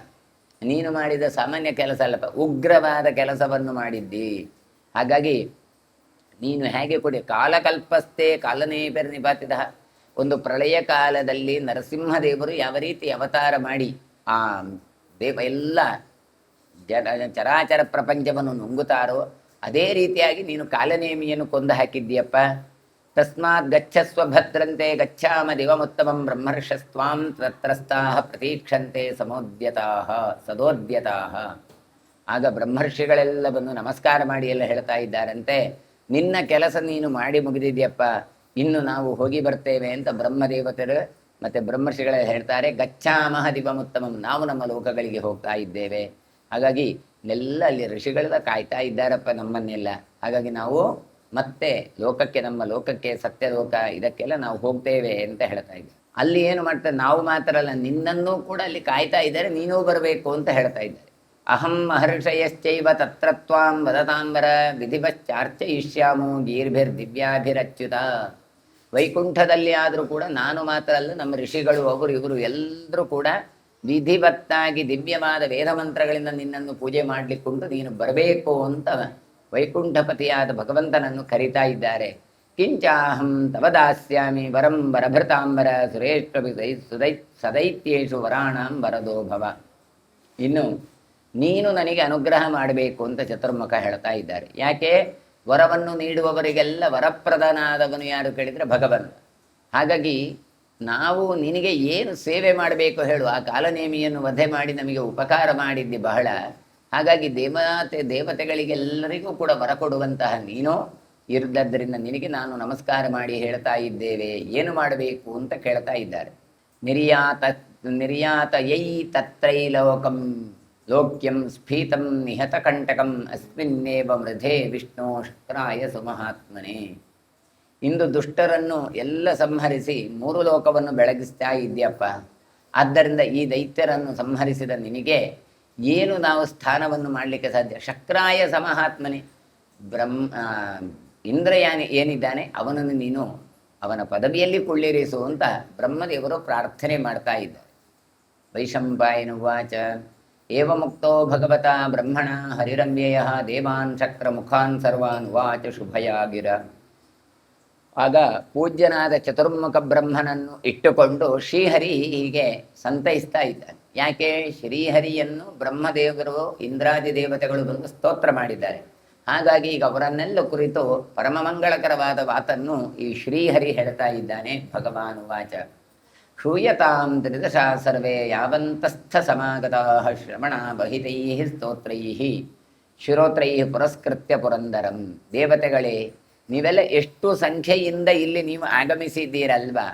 ನೀನು ಮಾಡಿದ ಸಾಮಾನ್ಯ ಕೆಲಸ ಅಲ್ಲಪ್ಪ, ಉಗ್ರವಾದ ಕೆಲಸವನ್ನು ಮಾಡಿದ್ದಿ. ಹಾಗಾಗಿ ನೀನು ಹೇಗೆ ಕೊಡಿ ಕಾಲಕಲ್ಪಸ್ತೆ ಕಾಲನೇಮಿರ್ನಿಪಾತಿತ. ಒಂದು ಪ್ರಳಯ ಕಾಲದಲ್ಲಿ ನರಸಿಂಹದೇವರು ಯಾವ ರೀತಿ ಅವತಾರ ಮಾಡಿ ಆ ಎಲ್ಲ ಚರಾಚರ ಪ್ರಪಂಚವನ್ನು ನುಂಗುತ್ತಾರೋ ಅದೇ ರೀತಿಯಾಗಿ ನೀನು ಕಾಲನೇಮಿಯನ್ನು ಕೊಂದು ಹಾಕಿದ್ದೀಯಪ್ಪ. ತಸ್ಮಾತ್ ಗಚ್ಚಸ್ವ ಭದ್ರಂತೆ ಗಚ್ಚಾಮ ದಿವಮುತ್ತಮಂ ಬ್ರಹ್ಮರ್ಷಸ್ತ್ವಾಂ ತತ್ರಸ್ಥಾಃ ಪ್ರತೀಕ್ಷಂತೆ ಸದೋದ್ಯತಾಃ. ಆಗ ಬ್ರಹ್ಮರ್ಷಿಗಳೆಲ್ಲ ಬಂದು ನಮಸ್ಕಾರ ಮಾಡಿ ಎಲ್ಲ ಹೇಳ್ತಾ ಇದ್ದಾರಂತೆ, ನಿನ್ನ ಕೆಲಸ ನೀನು ಮಾಡಿ ಮುಗಿದಿದ್ಯಪ್ಪ, ಇನ್ನು ನಾವು ಹೋಗಿ ಬರ್ತೇವೆ ಅಂತ ಬ್ರಹ್ಮದೇವತರು ಮತ್ತು ಬ್ರಹ್ಮರ್ಷಿಗಳೆಲ್ಲ ಹೇಳ್ತಾರೆ. ಗಚ್ಚಾಮಹ ದಿವಮುತ್ತಮಂ, ನಾವು ನಮ್ಮ ಲೋಕಗಳಿಗೆ ಹೋಗ್ತಾ ಇದ್ದೇವೆ. ಹಾಗಾಗಿ ಎಲ್ಲ ಅಲ್ಲಿ ಋಷಿಗಳೆಲ್ಲ ಕಾಯ್ತಾ ಇದ್ದಾರಪ್ಪ ನಮ್ಮನ್ನೆಲ್ಲ. ಹಾಗಾಗಿ ನಾವು ಮತ್ತೆ ನಮ್ಮ ಲೋಕಕ್ಕೆ ಸತ್ಯಲೋಕ ಇದಕ್ಕೆಲ್ಲ ನಾವು ಹೋಗ್ತೇವೆ ಅಂತ ಹೇಳ್ತಾ ಇದ್ದಾರೆ. ಅಲ್ಲಿ ಏನು ಮಾಡ್ತಾರೆ, ನಾವು ಮಾತ್ರ ಅಲ್ಲ, ನಿನ್ನನ್ನೂ ಕೂಡ ಅಲ್ಲಿ ಕಾಯ್ತಾ ಇದ್ದಾರೆ, ನೀನೂ ಬರಬೇಕು ಅಂತ ಹೇಳ್ತಾ ಇದ್ದಾರೆ. ಅಹಂ ಮಹರ್ಷಯಶ್ಚೈವ ತತ್ರ ತ್ವಾಂ ವದತಾಂಬರ ವಿಧಿವಶ್ಚಾರ್ಚಯಿಷ್ಯಾಮೋ ಗೀರ್ಭಿರ್ದಿವ್ಯಾಭಿರಚ್ಯುತ. ವೈಕುಂಠದಲ್ಲಿ ಆದರೂ ಕೂಡ ನಾನು ಮಾತ್ರ ಅಲ್ಲ, ನಮ್ಮ ಋಷಿಗಳು ಅವರು ಇವರು ಎಲ್ಲರೂ ಕೂಡ ವಿಧಿವತ್ತಾಗಿ ದಿವ್ಯವಾದ ವೇದ ಮಂತ್ರಗಳಿಂದ ನಿನ್ನನ್ನು ಪೂಜೆ ಮಾಡಲಿಕ್ಕುಂಟು, ನೀನು ಬರಬೇಕು ಅಂತ ವೈಕುಂಠಪತಿಯಾದ ಭಗವಂತನನ್ನು ಕರೀತಾ ಇದ್ದಾರೆ. ಕಿಂಚಾಹಂ ತವ ದಾಸ್ಯಾಮಿ ವರಂ ವರಭೃತಾಂಬರ ಸುರೇಶ್ವರಿ ಸದೈತ್ಯೇಷು ವರಾಣಾಂ ವರದೋ ಭವ. ಇನ್ನು ನೀನು ನನಗೆ ಅನುಗ್ರಹ ಮಾಡಬೇಕು ಅಂತ ಚತುರ್ಮುಖ ಹೇಳ್ತಾ ಇದ್ದಾರೆ. ಯಾಕೆ? ವರವನ್ನು ನೀಡುವವರಿಗೆಲ್ಲ ವರಪ್ರಧಾನಾದವನು ಯಾರು ಕೇಳಿದರೆ ಭಗವಂತ. ಹಾಗಾಗಿ ನಾವು ನಿನಗೆ ಏನು ಸೇವೆ ಮಾಡಬೇಕು ಹೇಳು. ಆ ಕಾಲನೇಮಿಯನ್ನು ವಧೆ ಮಾಡಿ ನಮಗೆ ಉಪಕಾರ ಮಾಡಿದ್ದಿ ಬಹಳ. ಹಾಗಾಗಿ ದೇವತೆಗಳಿಗೆಲ್ಲರಿಗೂ ಕೂಡ ವರ ಕೊಡುವಂತಹ ನೀನು ಇರದ್ದರಿಂದ ನಿನಗೆ ನಾನು ನಮಸ್ಕಾರ ಮಾಡಿ ಹೇಳ್ತಾ ಇದ್ದೇವೆ, ಏನು ಮಾಡಬೇಕು ಅಂತ ಕೇಳ್ತಾ ಇದ್ದಾರೆ. ನಿರ್ಯಾತ ಯೈ ತತ್ರೈಲೋಕಂ ಲೋಕ್ಯಂ ಸ್ಫೀತಂ ನಿಹತ ಕಂಟಕಂ ಅಸ್ಮಿನ್ನೇವ ಮೃಧೆ ವಿಷ್ಣು ಶಕ್ರಾಯ ಸುಮಹಾತ್ಮನೆ. ಇಂದು ದುಷ್ಟರನ್ನು ಎಲ್ಲ ಸಂಹರಿಸಿ 3 ಲೋಕವನ್ನು ಬೆಳಗಿಸ್ತಾ ಇದ್ಯಪ್ಪ. ಆದ್ದರಿಂದ ಈ ದೈತ್ಯರನ್ನು ಸಂಹರಿಸಿದ ನಿನಗೆ ಏನು ನಾವು ಸ್ಥಾನವನ್ನು ಮಾಡಲಿಕ್ಕೆ ಸಾಧ್ಯ? ಶಕ್ರಾಯ ಸಮಹಾತ್ಮನೆ, ಏನಿದ್ದಾನೆ ಅವನನ್ನು ನೀನು ಅವನ ಪದವಿಯಲ್ಲಿ ಕುಳ್ಳಿರಿಸು ಅಂತ ಬ್ರಹ್ಮದೇವರು ಪ್ರಾರ್ಥನೆ ಮಾಡ್ತಾ ಇದ್ದಾರೆ. ವೈಶಂಪಾಯನುವಾಚ ಏವ ಮುಕ್ತೋ ಭಗವತ ಬ್ರಹ್ಮಣ ಹರಿರಮ್ಯಯ ದೇವಾನ್ ಚಕ್ರ ಮುಖಾನ್ ಸರ್ವಾನ್ ವಾಚ ಶುಭಯಾಗಿರ. ಆಗ ಪೂಜ್ಯನಾದ ಚತುರ್ಮುಖ ಬ್ರಹ್ಮನನ್ನು ಇಟ್ಟುಕೊಂಡು ಶ್ರೀಹರಿ ಹೀಗೆ ಸಂತೈಸ್ತಾ ಇದ್ದಾನೆ. ಯಾಕೆ? ಶ್ರೀಹರಿಯನ್ನು ಬ್ರಹ್ಮದೇವರು ಇಂದ್ರಾದಿ ದೇವತೆಗಳು ಬಂದು ಸ್ತೋತ್ರ ಮಾಡಿದ್ದಾರೆ. ಹಾಗಾಗಿ ಈಗ ಅವರನ್ನೆಲ್ಲ ಕುರಿತು ಪರಮಮಂಗಳಕರವಾದ ಮಾತನ್ನು ಈ ಶ್ರೀಹರಿ ಹೇಳ್ತಾ ಇದ್ದಾನೆ. ಭಗವಾನ್ ವಾಚ ಶ್ರೂಯತಾಂ ತ್ರಿದಶಾ ಸರ್ವೇ ಯಾವಂತಸ್ಥ ಸಮಾಗತಾ ಶ್ರವಣ ಬಹಿತೈ ಸ್ತೋತ್ರೈ ಶಿರೋತ್ರೈ ಪುರಸ್ಕೃತ್ಯ ಪುರಂದರಂ. ದೇವತೆಗಳೇ, ನೀವೆಲ್ಲ ಎಷ್ಟು ಸಂಖ್ಯೆಯಿಂದ ಇಲ್ಲಿ ನೀವು ಆಗಮಿಸಿದ್ದೀರಲ್ವಾ,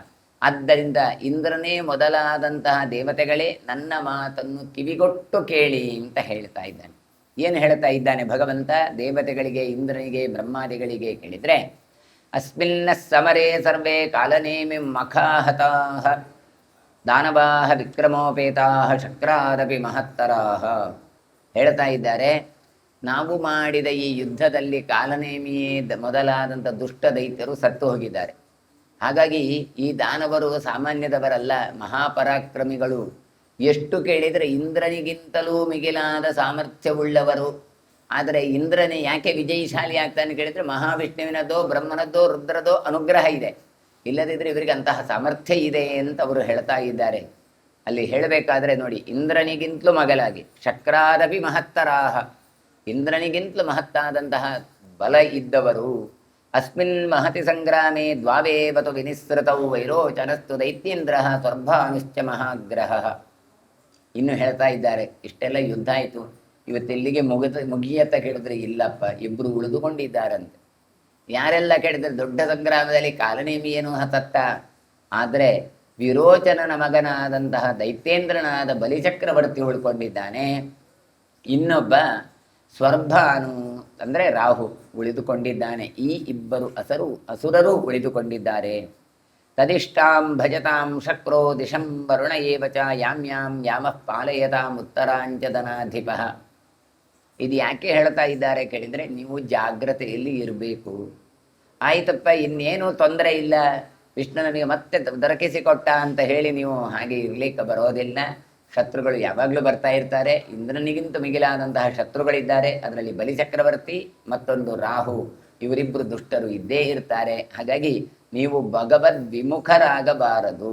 ಆದ್ದರಿಂದ ಇಂದ್ರನೇ ಮೊದಲಾದಂತಹ ದೇವತೆಗಳೇ ನನ್ನ ಮಾತನ್ನು ಕಿವಿಗೊಟ್ಟು ಕೇಳಿ ಅಂತ ಹೇಳ್ತಾ ಇದ್ದಾನೆ. ಏನು ಹೇಳ್ತಾ ಇದ್ದಾನೆ ಭಗವಂತ ದೇವತೆಗಳಿಗೆ, ಇಂದ್ರನಿಗೆ, ಬ್ರಹ್ಮಾದಿಗಳಿಗೆ ಕೇಳಿದ್ರೆ, ಅಸ್ಮಿನ್ನ ಸಮರೇ ಸರ್ವೇ ಕಾಲನೇಮಿ ಮಖಾಹತಾಃ ದಾನವಾಹ ವಿಕ್ರಮೋಪೇತಾಃ ಶಕ್ರಾದಪಿ ಮಹತ್ತರಾಹ. ಹೇಳ್ತಾ ಇದ್ದಾರೆ, ನಾವು ಮಾಡಿದ ಈ ಯುದ್ಧದಲ್ಲಿ ಕಾಲನೇಮಿಯೇ ಮೊದಲಾದಂಥ ದುಷ್ಟ ದೈತ್ಯರು ಸತ್ತು ಹೋಗಿದ್ದಾರೆ. ಹಾಗಾಗಿ ಈ ದಾನವರು ಸಾಮಾನ್ಯದವರಲ್ಲ, ಮಹಾಪರಾಕ್ರಮಿಗಳು. ಎಷ್ಟು ಕೇಳಿದರೆ ಇಂದ್ರನಿಗಿಂತಲೂ ಮಿಗಿಲಾದ ಸಾಮರ್ಥ್ಯವುಳ್ಳವರು. ಆದರೆ ಇಂದ್ರನೇ ಯಾಕೆ ವಿಜಯಶಾಲಿ ಆಗ್ತಾನೆ ಕೇಳಿದರೆ, ಮಹಾವಿಷ್ಣುವಿನದ್ದೋ ಬ್ರಹ್ಮನದ್ದೋ ರುದ್ರದೋ ಅನುಗ್ರಹ ಇದೆ. ಇಲ್ಲದಿದ್ದರೆ ಇವರಿಗೆ ಅಂತಹ ಸಾಮರ್ಥ್ಯ ಇದೆ ಅಂತ ಅವರು ಹೇಳ್ತಾ ಇದ್ದಾರೆ. ಅಲ್ಲಿ ಹೇಳಬೇಕಾದ್ರೆ ನೋಡಿ, ಇಂದ್ರನಿಗಿಂತಲೂ ಮಗಲಾಗಿ ಶಕ್ರಾದಪಿ ಮಹತ್ತರಾಹ, ಇಂದ್ರನಿಗಿಂತಲೂ ಮಹತ್ತಾದಂತಹ ಬಲ ಇದ್ದವರು. ಅಸ್ಮಿನ್ ಮಹತಿ ಸಂಗ್ರಾಮೇ ದ್ವಾವೇವತು ವಿನಿಸೃತೌ ವೈರೋಚನಸ್ತು ದೈತ್ಯೇಂದ್ರ ಸ್ವರ್ಭಾನುಶ್ಚ ಮಹಾಗ್ರಹ. ಇನ್ನು ಹೇಳ್ತಾ ಇದ್ದಾರೆ, ಇಷ್ಟೆಲ್ಲ ಯುದ್ಧ ಆಯಿತು, ಇವತ್ತಿಲ್ಲಿಗೆ ಮುಗಿಯತ್ತ ಕೇಳಿದ್ರೆ ಇಲ್ಲಪ್ಪ, ಇಬ್ಬರು ಉಳಿದುಕೊಂಡಿದ್ದಾರಂತೆ. ಯಾರೆಲ್ಲ ಕೇಳಿದ್ರೆ ದೊಡ್ಡ ಸಂಗ್ರಾಮದಲ್ಲಿ ಕಾಲನೇಮಿಯೇನು ಹತತ್ತ, ಆದರೆ ವಿರೋಚನನ ಮಗನಾದಂತಹ ದೈತ್ಯೇಂದ್ರನಾದ ಬಲಿಚಕ್ರವರ್ತಿ ಉಳ್ಕೊಂಡಿದ್ದಾನೆ. ಇನ್ನೊಬ್ಬ ಸ್ವರ್ಭಾನು ಅಂದರೆ ರಾಹು ಉಳಿದುಕೊಂಡಿದ್ದಾನೆ. ಈ ಇಬ್ಬರು ಅಸುರರು ಉಳಿದುಕೊಂಡಿದ್ದಾರೆ. ತದಿಷ್ಟಾಂ ಭಜತಾಂ ಶಕ್ರೋ ದಿಶಂ ವರುಣ ಏವ ಚ ಯಾಮ್ಯಾಂ ಯಾಮಃ ಪಾಲಯತಾಂ ಉತ್ತರಾಂಚದನಾಧಿಪ. ಇದು ಯಾಕೆ ಹೇಳ್ತಾ ಇದ್ದಾರೆ ಕೇಳಿದರೆ, ನೀವು ಜಾಗ್ರತೆಯಲ್ಲಿ ಇರಬೇಕು. ಆಯ್ತಪ್ಪ, ಇನ್ನೇನು ತೊಂದರೆ ಇಲ್ಲ, ವಿಷ್ಣು ನಮಗೆ ಮತ್ತೆ ದೊರಕಿಸಿಕೊಟ್ಟ ಅಂತ ಹೇಳಿ ನೀವು ಹಾಗೆ ಇರ್ಲಿಕ್ಕೆ ಬರೋದಿಲ್ಲ. ಶತ್ರುಗಳು ಯಾವಾಗಲೂ ಬರ್ತಾ ಇರ್ತಾರೆ. ಇಂದ್ರನಿಗಿಂತ ಮಿಗಿಲಾದಂತಹ ಶತ್ರುಗಳಿದ್ದಾರೆ. ಅದರಲ್ಲಿ ಬಲಿಚಕ್ರವರ್ತಿ ಮತ್ತೊಂದು ರಾಹು, ಇವರಿಬ್ಬರು ದುಷ್ಟರು ಇದ್ದೇ ಇರ್ತಾರೆ. ಹಾಗಾಗಿ ನೀವು ಭಗವದ್ ವಿಮುಖರಾಗಬಾರದು.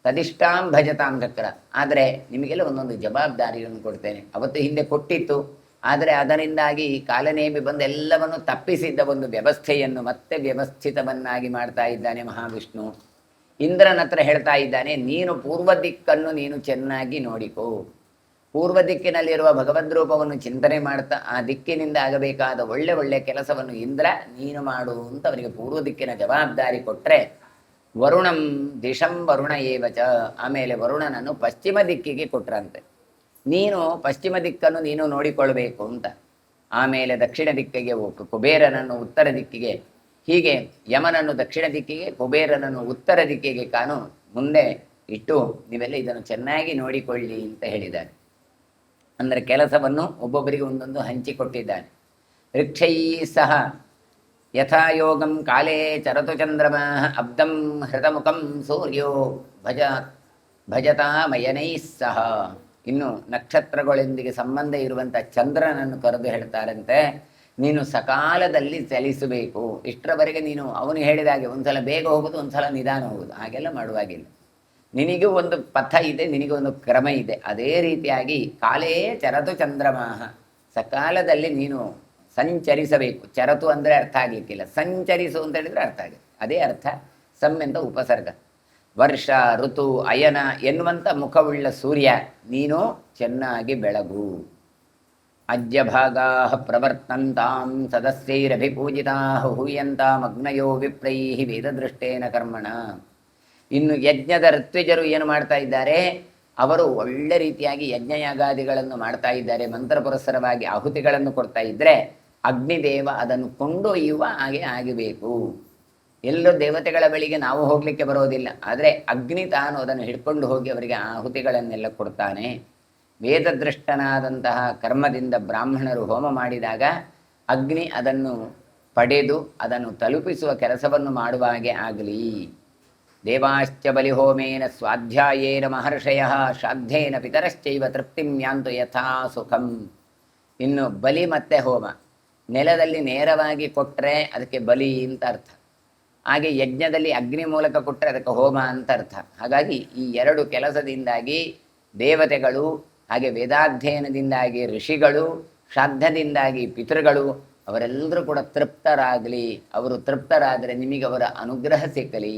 ತದಿಷ್ಟಾಂ ಭಜತಾಂ ಚಕ್ರ. ಆದರೆ ನಿಮಗೆಲ್ಲ ಒಂದೊಂದು ಜವಾಬ್ದಾರಿಯನ್ನು ಕೊಡ್ತೇನೆ. ಅವತ್ತು ಹಿಂದೆ ಕೊಟ್ಟಿತ್ತು, ಆದರೆ ಅದರಿಂದಾಗಿ ಕಾಲನೇಮಿ ಬಂದು ಎಲ್ಲವನ್ನು ತಪ್ಪಿಸಿದ್ದ ಒಂದು ವ್ಯವಸ್ಥೆಯನ್ನು ಮತ್ತೆ ವ್ಯವಸ್ಥಿತವನ್ನಾಗಿ ಮಾಡ್ತಾ ಇದ್ದಾನೆ ಮಹಾವಿಷ್ಣು. ಇಂದ್ರನ ಹತ್ರ ಹೇಳ್ತಾ ಇದ್ದಾನೆ, ನೀನು ಪೂರ್ವ ದಿಕ್ಕನ್ನು ನೀನು ಚೆನ್ನಾಗಿ ನೋಡಿಕೋ. ಪೂರ್ವ ದಿಕ್ಕಿನಲ್ಲಿರುವ ಭಗವದ್ರೂಪವನ್ನು ಚಿಂತನೆ ಮಾಡ್ತಾ ಆ ದಿಕ್ಕಿನಿಂದ ಆಗಬೇಕಾದ ಒಳ್ಳೆ ಒಳ್ಳೆ ಕೆಲಸವನ್ನು ಇಂದ್ರ ನೀನು ಮಾಡು ಅಂತ ಅವರಿಗೆ ಪೂರ್ವ ದಿಕ್ಕಿನ ಜವಾಬ್ದಾರಿ ಕೊಟ್ಟರೆ, ವರುಣಂ ದಿಶಂ ವರುಣ ಏವಚ, ಆಮೇಲೆ ವರುಣನನ್ನು ಪಶ್ಚಿಮ ದಿಕ್ಕಿಗೆ ಕೊಟ್ರಂತೆ. ನೀನು ಪಶ್ಚಿಮ ದಿಕ್ಕನ್ನು ನೀನು ನೋಡಿಕೊಳ್ಬೇಕು ಅಂತ. ಆಮೇಲೆ ದಕ್ಷಿಣ ದಿಕ್ಕಿಗೆ ಕುಬೇರನನ್ನು ಉತ್ತರ ದಿಕ್ಕಿಗೆ, ಹೀಗೆ ಯಮನನ್ನು ದಕ್ಷಿಣ ದಿಕ್ಕಿಗೆ, ಕುಬೇರನನ್ನು ಉತ್ತರ ದಿಕ್ಕಿಗೆ ಕಾನು ಮುಂದೆ ಇಟ್ಟು ನೀವೆಲ್ಲ ಇದನ್ನು ಚೆನ್ನಾಗಿ ನೋಡಿಕೊಳ್ಳಿ ಅಂತ ಹೇಳಿದ್ದಾನೆ. ಅಂದರೆ ಕೆಲಸವನ್ನು ಒಬ್ಬೊಬ್ಬರಿಗೆ ಒಂದೊಂದು ಹಂಚಿಕೊಟ್ಟಿದ್ದಾನೆ. ಋಕ್ಷೈ ಸಹ ಯಥಾಯೋಗಂ ಕಾಲೇ ಚರತು ಚಂದ್ರಮ ಅಬ್ದಂ ಹೃತಮುಖಂ ಸೂರ್ಯೋ ಭಜತಾ ಮಯನೈ ಸಹ. ಇನ್ನು ನಕ್ಷತ್ರಗಳೊಂದಿಗೆ ಸಂಬಂಧ ಇರುವಂಥ ಚಂದ್ರನನ್ನು ಕರೆದು ಹೇಳ್ತಾರಂತೆ, ನೀನು ಸಕಾಲದಲ್ಲಿ ಚಲಿಸಬೇಕು. ಇಷ್ಟರವರೆಗೆ ನೀನು ಅವನು ಹೇಳಿದಾಗೆ ಒಂದ್ಸಲ ಬೇಗ ಹೋಗೋದು, ಒಂದ್ಸಲ ನಿಧಾನ ಹೋಗೋದು, ಹಾಗೆಲ್ಲ ಮಾಡುವಾಗಿಲ್ಲ. ನಿನಗೂ ಒಂದು ಪಥ ಇದೆ, ನಿನಗೂ ಒಂದು ಕ್ರಮ ಇದೆ. ಅದೇ ರೀತಿಯಾಗಿ ಕಾಲೇ ಚರತು ಚಂದ್ರಮಾಹ, ಸಕಾಲದಲ್ಲಿ ನೀನು ಸಂಚರಿಸಬೇಕು. ಚರತು ಅಂದರೆ ಅರ್ಥ ಆಗಲಿಕ್ಕಿಲ್ಲ, ಸಂಚರಿಸು ಅಂತ ಹೇಳಿದರೆ ಅರ್ಥ ಆಗುತ್ತೆ. ಅದೇ ಅರ್ಥ. ಸಮ್ ಎಂತ ಉಪಸರ್ಗ. ವರ್ಷ ಋತು ಅಯನ ಎನ್ನುವಂಥ ಮುಖವುಳ್ಳ ಸೂರ್ಯ ನೀನು ಚೆನ್ನಾಗಿ ಬೆಳಗು. ಅಜ್ಯಭಾಗಾ ಪ್ರವರ್ತಂತಾಂ ಸದಸ್ಯೈರಭಿಪೂಜಿತಾ ಹೂಯಂತಾಂ ಅಗ್ನಯೋ ವಿಪ್ರೈ ವೇದದೃಷ್ಟೇನ ಕರ್ಮಣ. ಇನ್ನು ಯಜ್ಞದ ಋತ್ವಿಜರು ಏನು ಮಾಡ್ತಾ ಇದ್ದಾರೆ, ಅವರು ಒಳ್ಳೆ ರೀತಿಯಾಗಿ ಯಜ್ಞಯಾಗಾದಿಗಳನ್ನು ಮಾಡ್ತಾ ಇದ್ದಾರೆ. ಮಂತ್ರ ಪುರಸ್ಸರವಾಗಿ ಆಹುತಿಗಳನ್ನು ಕೊಡ್ತಾ ಇದ್ದರೆ ಅಗ್ನಿದೇವ ಅದನ್ನು ಕೊಂಡೊಯ್ಯುವ ಹಾಗೆ ಆಗಬೇಕು. ಎಲ್ಲೋ ದೇವತೆಗಳ ಬಳಿಗೆ ನಾವು ಹೋಗಲಿಕ್ಕೆ ಬರೋದಿಲ್ಲ, ಆದರೆ ಅಗ್ನಿ ತಾನು ಅದನ್ನು ಹಿಡ್ಕೊಂಡು ಹೋಗಿ ಅವರಿಗೆ ಆಹುತಿಗಳನ್ನೆಲ್ಲ ಕೊಡ್ತಾನೆ. ವೇದದೃಷ್ಟನಾದಂತಹ ಕರ್ಮದಿಂದ ಬ್ರಾಹ್ಮಣರು ಹೋಮ ಮಾಡಿದಾಗ ಅಗ್ನಿ ಅದನ್ನು ಪಡೆದು ಅದನ್ನು ತಲುಪಿಸುವ ಕೆಲಸವನ್ನು ಮಾಡುವ ಹಾಗೆ ಆಗಲಿ. ದೇವಾಶ್ಚ ಬಲಿಹೋಮೇನ ಸ್ವಾಧ್ಯಾಯೇನ ಮಹರ್ಷಯ ಶ್ರಾದ್ದೇನ ಪಿತರಶ್ಚೈವ ತೃಪ್ತಿಂ ಯಾಂತು ಯಥಾ ಸುಖಂ. ಇನ್ನು ಬಲಿ ಮತ್ತೆ ಹೋಮ, ನೆಲದಲ್ಲಿ ನೇರವಾಗಿ ಕೊಟ್ಟರೆ ಅದಕ್ಕೆ ಬಲಿ ಅಂತ ಅರ್ಥ, ಹಾಗೆ ಯಜ್ಞದಲ್ಲಿ ಅಗ್ನಿ ಮೂಲಕ ಕೊಟ್ಟರೆ ಅದಕ್ಕೆ ಹೋಮ ಅಂತ ಅರ್ಥ. ಹಾಗಾಗಿ ಈ ಎರಡು ಕೆಲಸದಿಂದಾಗಿ ದೇವತೆಗಳು, ಹಾಗೆ ವೇದಾಧ್ಯಯನದಿಂದಾಗಿ ಋಷಿಗಳು, ಶ್ರಾದ್ದದಿಂದಾಗಿ ಪಿತೃಗಳು ಅವರೆಲ್ಲರೂ ಕೂಡ ತೃಪ್ತರಾಗಲಿ. ಅವರು ತೃಪ್ತರಾದರೆ ನಿಮಗೆ ಅವರ ಅನುಗ್ರಹ ಸಿಕ್ಕಲಿ.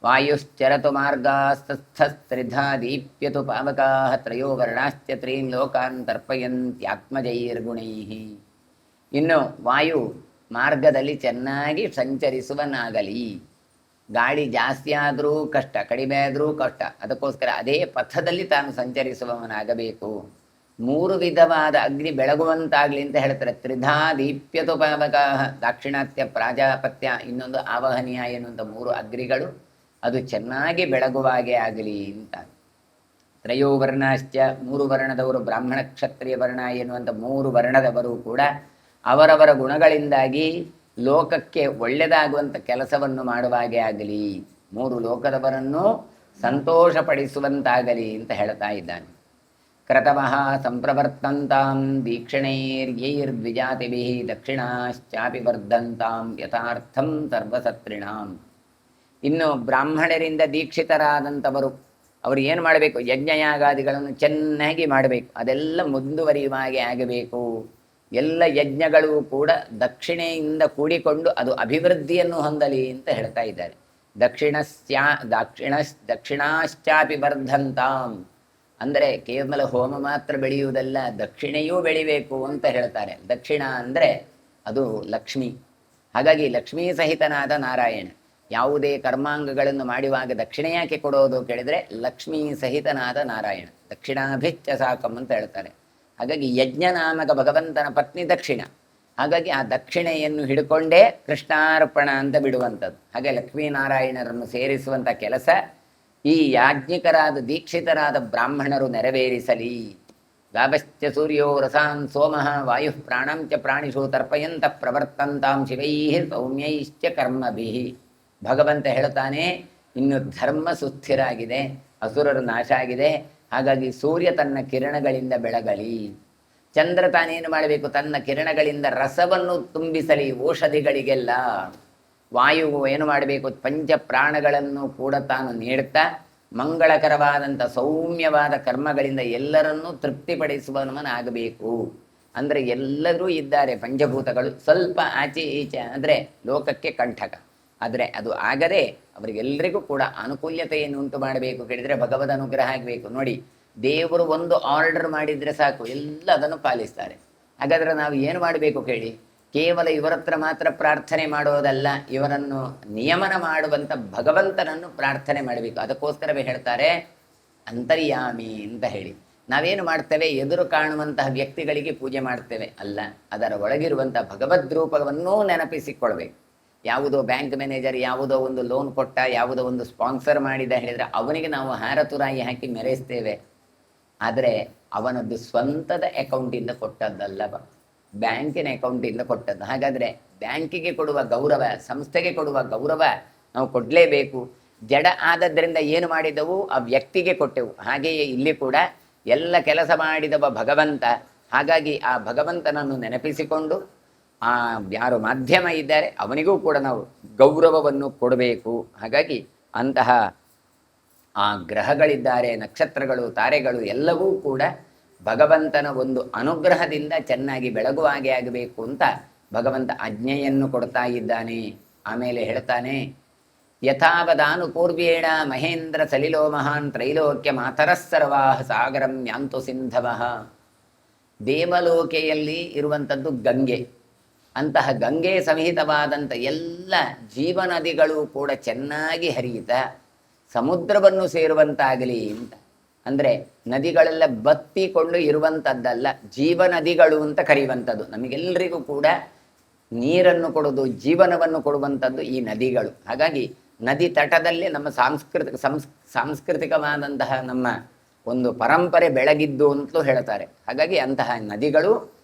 ವಾಯುಶ್ಚರತು ಮಾರ್ಗಾಸ್ತಸ್ಥಸ್ತ್ರಿಧಾ ದೀಪ್ಯತು ಪಾವಕಾ ತ್ರಯೋ ವರ್ಣಾಶ್ಚ ತ್ರೀನ್ ಲೋಕಾನ್ ತರ್ಪಯಂತ್ಯಾತ್ಮಜೈರ್ಗುಣೈ. ಇನ್ನು ವಾಯು ಮಾರ್ಗದಲ್ಲಿ ಚೆನ್ನಾಗಿ ಸಂಚರಿಸುವನಾಗಲಿ. ಗಾಳಿ ಜಾಸ್ತಿ ಆದರೂ ಕಷ್ಟ, ಕಡಿಮೆ ಆದರೂ ಕಷ್ಟ, ಅದಕ್ಕೋಸ್ಕರ ಅದೇ ಪಥದಲ್ಲಿ ತಾನು ಸಂಚರಿಸುವವನಾಗಬೇಕು. 3 ವಿಧವಾದ ಅಗ್ನಿ ಬೆಳಗುವಂತಾಗಲಿ ಅಂತ ಹೇಳ್ತಾರೆ. ತ್ರಿಧಾ ದೀಪ್ಯತು ಪಾವಕಾ, ದಾಕ್ಷಿಣಾತ್ಯ, ಪ್ರಾಜಾಪತ್ಯ, ಇನ್ನೊಂದು ಆವಹನೀಯ ಎನ್ನುವಂಥ 3 ಅಗ್ನಿಗಳು ಅದು ಚೆನ್ನಾಗಿ ಬೆಳಗುವಾಗೆ ಆಗಲಿ ಅಂತ. ತ್ರಯೋ ವರ್ಣಾಶ್ಚ, 3 ವರ್ಣದವರು, ಬ್ರಾಹ್ಮಣ ಕ್ಷತ್ರಿಯ ವರ್ಣ ಎನ್ನುವಂಥ 3 ವರ್ಣದವರು ಕೂಡ ಅವರವರ ಗುಣಗಳಿಂದಾಗಿ ಲೋಕಕ್ಕೆ ಒಳ್ಳೆಯದಾಗುವಂಥ ಕೆಲಸವನ್ನು ಮಾಡುವಾಗೆ ಆಗಲಿ. 3 ಲೋಕದವರನ್ನು ಸಂತೋಷಪಡಿಸುವಂತಾಗಲಿ ಅಂತ ಹೇಳ್ತಾ ಇದ್ದಾನೆ. ಕ್ರತವಃ ಸಂಪ್ರವರ್ತಂತಾಂ ದೀಕ್ಷಣೈರ್ಯೈರ್ದ್ವಿಜಾತಿಭಿ ದಕ್ಷಿಣಾಶ್ಚಾಪಿ ವರ್ಧಂತಾಂ ಯಥಾರ್ಥಂ ಸರ್ವಸತ್ರಿಣಾಂ. ಇನ್ನು ಬ್ರಾಹ್ಮಣರಿಂದ ದೀಕ್ಷಿತರಾದಂಥವರು ಅವರು ಏನು ಮಾಡಬೇಕು? ಯಜ್ಞಯಾಗಾದಿಗಳನ್ನು ಚೆನ್ನಾಗಿ ಮಾಡಬೇಕು. ಅದೆಲ್ಲ ಮುಂದುವರಿಯುವ ಹಾಗೆ ಆಗಬೇಕು. ಎಲ್ಲ ಯಜ್ಞಗಳು ಕೂಡ ದಕ್ಷಿಣೆಯಿಂದ ಕೂಡಿಕೊಂಡು ಅದು ಅಭಿವೃದ್ಧಿಯನ್ನು ಹೊಂದಲಿ ಅಂತ ಹೇಳ್ತಾ ಇದ್ದಾರೆ. ದಕ್ಷಿಣಾಶ್ಚಾಪಿ ವರ್ಧಂತಾಂ ಅಂದರೆ ಕೇವಲ ಹೋಮ ಮಾತ್ರ ಬೆಳೆಯುವುದಲ್ಲ, ದಕ್ಷಿಣೆಯೂ ಬೆಳಿಬೇಕು ಅಂತ ಹೇಳ್ತಾರೆ. ದಕ್ಷಿಣ ಅಂದರೆ ಅದು ಲಕ್ಷ್ಮಿ. ಹಾಗಾಗಿ ಲಕ್ಷ್ಮೀ ಸಹಿತನಾದ ನಾರಾಯಣ. ಯಾವುದೇ ಕರ್ಮಾಂಗಗಳನ್ನು ಮಾಡುವಾಗ ದಕ್ಷಿಣೆ ಯಾಕೆ ಕೊಡೋದು ಕೇಳಿದರೆ ಲಕ್ಷ್ಮೀ ಸಹಿತನಾದ ನಾರಾಯಣ. ದಕ್ಷಿಣಾಭಿಚ್ಚ ಸಾಕಂ ಅಂತ ಹೇಳ್ತಾರೆ. ಹಾಗಾಗಿ ಯಜ್ಞ ನಾಮಕ ಭಗವಂತನ ಪತ್ನಿ ದಕ್ಷಿಣ. ಹಾಗಾಗಿ ಆ ದಕ್ಷಿಣೆಯನ್ನು ಹಿಡ್ಕೊಂಡೇ ಕೃಷ್ಣಾರ್ಪಣ ಅಂತ ಬಿಡುವಂಥದ್ದು. ಹಾಗೆ ಲಕ್ಷ್ಮೀನಾರಾಯಣರನ್ನು ಸೇರಿಸುವಂಥ ಕೆಲಸ ಈ ಯಾಜ್ಞಿಕರಾದ ದೀಕ್ಷಿತರಾದ ಬ್ರಾಹ್ಮಣರು ನೆರವೇರಿಸಲಿ. ಗಾಭಶ್ಚ ಸೂರ್ಯೋ ರಸಾನ್ ಸೋಮಃ ವಾಯು ಪ್ರಾಣಂಚ ಪ್ರಾಣಿಷು ತರ್ಪಯಂತ ಪ್ರವರ್ತಂತಾಂ ಶಿವೈ ಸೌಮ್ಯೈಶ್ಚ ಕರ್ಮಭಿಃ. ಭಗವಂತ ಹೇಳ್ತಾನೆ, ಇನ್ನು ಧರ್ಮ ಸುಸ್ಥಿರಾಗಿದೆ, ಅಸುರರು ನಾಶ ಆಗಿದೆ. ಹಾಗಾಗಿ ಸೂರ್ಯ ತನ್ನ ಕಿರಣಗಳಿಂದ ಬೆಳಗಲಿ. ಚಂದ್ರ ತಾನೇನು ಮಾಡಬೇಕು? ತನ್ನ ಕಿರಣಗಳಿಂದ ರಸವನ್ನು ತುಂಬಿಸಲಿ ಔಷಧಿಗಳಿಗೆಲ್ಲ. ವಾಯುವು ಏನು ಮಾಡಬೇಕು? ಪಂಚ ಪ್ರಾಣಗಳನ್ನು ಕೂಡ ತಾನು ನೀಡುತ್ತಾ ಮಂಗಳಕರವಾದಂಥ ಸೌಮ್ಯವಾದ ಕರ್ಮಗಳಿಂದ ಎಲ್ಲರನ್ನೂ ತೃಪ್ತಿಪಡಿಸುವವನಾಗಬೇಕು. ಅಂದರೆ ಎಲ್ಲರೂ ಇದ್ದಾರೆ ಪಂಚಭೂತಗಳು, ಸ್ವಲ್ಪ ಆಚೆ ಈಚೆ ಅಂದರೆ ಲೋಕಕ್ಕೆ ಕಂಠಕ. ಆದರೆ ಅದು ಆಗದೆ ಅವರಿಗೆಲ್ಲರಿಗೂ ಕೂಡ ಅನುಕೂಲ್ಯತೆಯನ್ನು ಉಂಟು ಮಾಡಬೇಕು. ಕೇಳಿದರೆ ಭಗವದ್ ಅನುಗ್ರಹ ಆಗಬೇಕು. ನೋಡಿ, ದೇವರು ಒಂದು ಆರ್ಡರ್ ಮಾಡಿದರೆ ಸಾಕು, ಎಲ್ಲ ಅದನ್ನು ಪಾಲಿಸ್ತಾರೆ. ಹಾಗಾದರೆ ನಾವು ಏನು ಮಾಡಬೇಕು ಕೇಳಿ? ಕೇವಲ ಇವರ ಹತ್ರ ಮಾತ್ರ ಪ್ರಾರ್ಥನೆ ಮಾಡೋದಲ್ಲ, ಇವರನ್ನು ನಿಯಮನ ಮಾಡುವಂಥ ಭಗವಂತನನ್ನು ಪ್ರಾರ್ಥನೆ ಮಾಡಬೇಕು. ಅದಕ್ಕೋಸ್ಕರವೇ ಹೇಳ್ತಾರೆ ಅಂತರ್ಯಾಮಿ ಅಂತ ಹೇಳಿ. ನಾವೇನು ಮಾಡ್ತೇವೆ? ಎದುರು ಕಾಣುವಂತಹ ವ್ಯಕ್ತಿಗಳಿಗೆ ಪೂಜೆ ಮಾಡ್ತೇವೆ ಅಲ್ಲ, ಅದರ ಒಳಗಿರುವಂಥ ಭಗವದ್ ರೂಪವನ್ನೂ ನೆನಪಿಸಿಕೊಳ್ಬೇಕು. ಯಾವುದೋ ಬ್ಯಾಂಕ್ ಮ್ಯಾನೇಜರ್ ಯಾವುದೋ ಒಂದು ಲೋನ್ ಕೊಟ್ಟ, ಯಾವುದೋ ಒಂದು ಸ್ಪಾನ್ಸರ್ ಮಾಡಿದ ಹೇಳಿದರೆ ಅವನಿಗೆ ನಾವು ಹಾರ ತುರಾಯಿ ಹಾಕಿ ಮೆರೆಸ್ತೇವೆ. ಆದರೆ ಅವನದ್ದು ಸ್ವಂತದ ಅಕೌಂಟಿಂದ ಕೊಟ್ಟದ್ದಲ್ಲ, ಬ್ಯಾಂಕಿನ ಅಕೌಂಟಿಂದ ಕೊಟ್ಟದ್ದು. ಹಾಗಾದರೆ ಬ್ಯಾಂಕಿಗೆ ಕೊಡುವ ಗೌರವ, ಸಂಸ್ಥೆಗೆ ಕೊಡುವ ಗೌರವ ನಾವು ಕೊಡಲೇಬೇಕು. ಜಡ ಆದದ್ದರಿಂದ ಏನು ಮಾಡಿದೆವು? ಆ ವ್ಯಕ್ತಿಗೆ ಕೊಟ್ಟೆವು. ಹಾಗೆಯೇ ಇಲ್ಲಿ ಕೂಡ ಎಲ್ಲ ಕೆಲಸ ಮಾಡಿದವ ಭಗವಂತ. ಹಾಗಾಗಿ ಆ ಭಗವಂತನನ್ನು ನೆನಪಿಸಿಕೊಂಡು ಆ ಯಾರು ಮಾಧ್ಯಮ ಇದ್ದಾರೆ ಅವನಿಗೂ ಕೂಡ ನಾವು ಗೌರವವನ್ನು ಕೊಡಬೇಕು. ಹಾಗಾಗಿ ಅಂತಹ ಆ ಗ್ರಹಗಳಿದ್ದಾರೆ, ನಕ್ಷತ್ರಗಳು, ತಾರೆಗಳು ಎಲ್ಲವೂ ಕೂಡ ಭಗವಂತನ ಒಂದು ಅನುಗ್ರಹದಿಂದ ಚೆನ್ನಾಗಿ ಬೆಳಗುವ ಹಾಗೆ ಆಗಬೇಕು ಅಂತ ಭಗವಂತ ಆಜ್ಞೆಯನ್ನು ಕೊಡ್ತಾ ಇದ್ದಾನೆ. ಆಮೇಲೆ ಹೇಳ್ತಾನೆ, ಯಥಾವದಾನುಪೂರ್ವೇಣ ಮಹೇಂದ್ರ ಸಲಿಲೋ ಮಹಾನ್ ತ್ರೈಲೋಕ್ಯ ಮಾತರಃ ಸರ್ವಾಃ ಸಾಗರಂ ಯಾಂತು ಸಿಂಧವಃ. ದೇವಲೋಕೆಯಲ್ಲಿ ಇರುವಂಥದ್ದು ಗಂಗೆ. ಅಂತಹ ಗಂಗೆ ಸಮೇತವಾದಂಥ ಎಲ್ಲ ಜೀವನದಿಗಳು ಕೂಡ ಚೆನ್ನಾಗಿ ಹರಿಯುತ್ತಾ ಸಮುದ್ರವನ್ನು ಸೇರುವಂತಾಗಲಿ ಅಂತ. ಅಂದರೆ ನದಿಗಳೆಲ್ಲ ಬತ್ತಿಕೊಂಡು ಇರುವಂಥದ್ದಲ್ಲ, ಜೀವನದಿಗಳು ಅಂತ ಕರೆಯುವಂಥದ್ದು. ನಮಗೆಲ್ಲರಿಗೂ ಕೂಡ ನೀರನ್ನು ಕೊಡೋದು, ಜೀವನವನ್ನು ಕೊಡುವಂಥದ್ದು ಈ ನದಿಗಳು. ಹಾಗಾಗಿ ನದಿ ತಟದಲ್ಲಿ ನಮ್ಮ ಸಾಂಸ್ಕೃತಿಕವಾದಂತಹ ನಮ್ಮ ಒಂದು ಪರಂಪರೆ ಬೆಳಗಿದ್ದು ಅಂತಲೂ ಹೇಳ್ತಾರೆ. ಹಾಗಾಗಿ ಅಂತಹ ನದಿಗಳು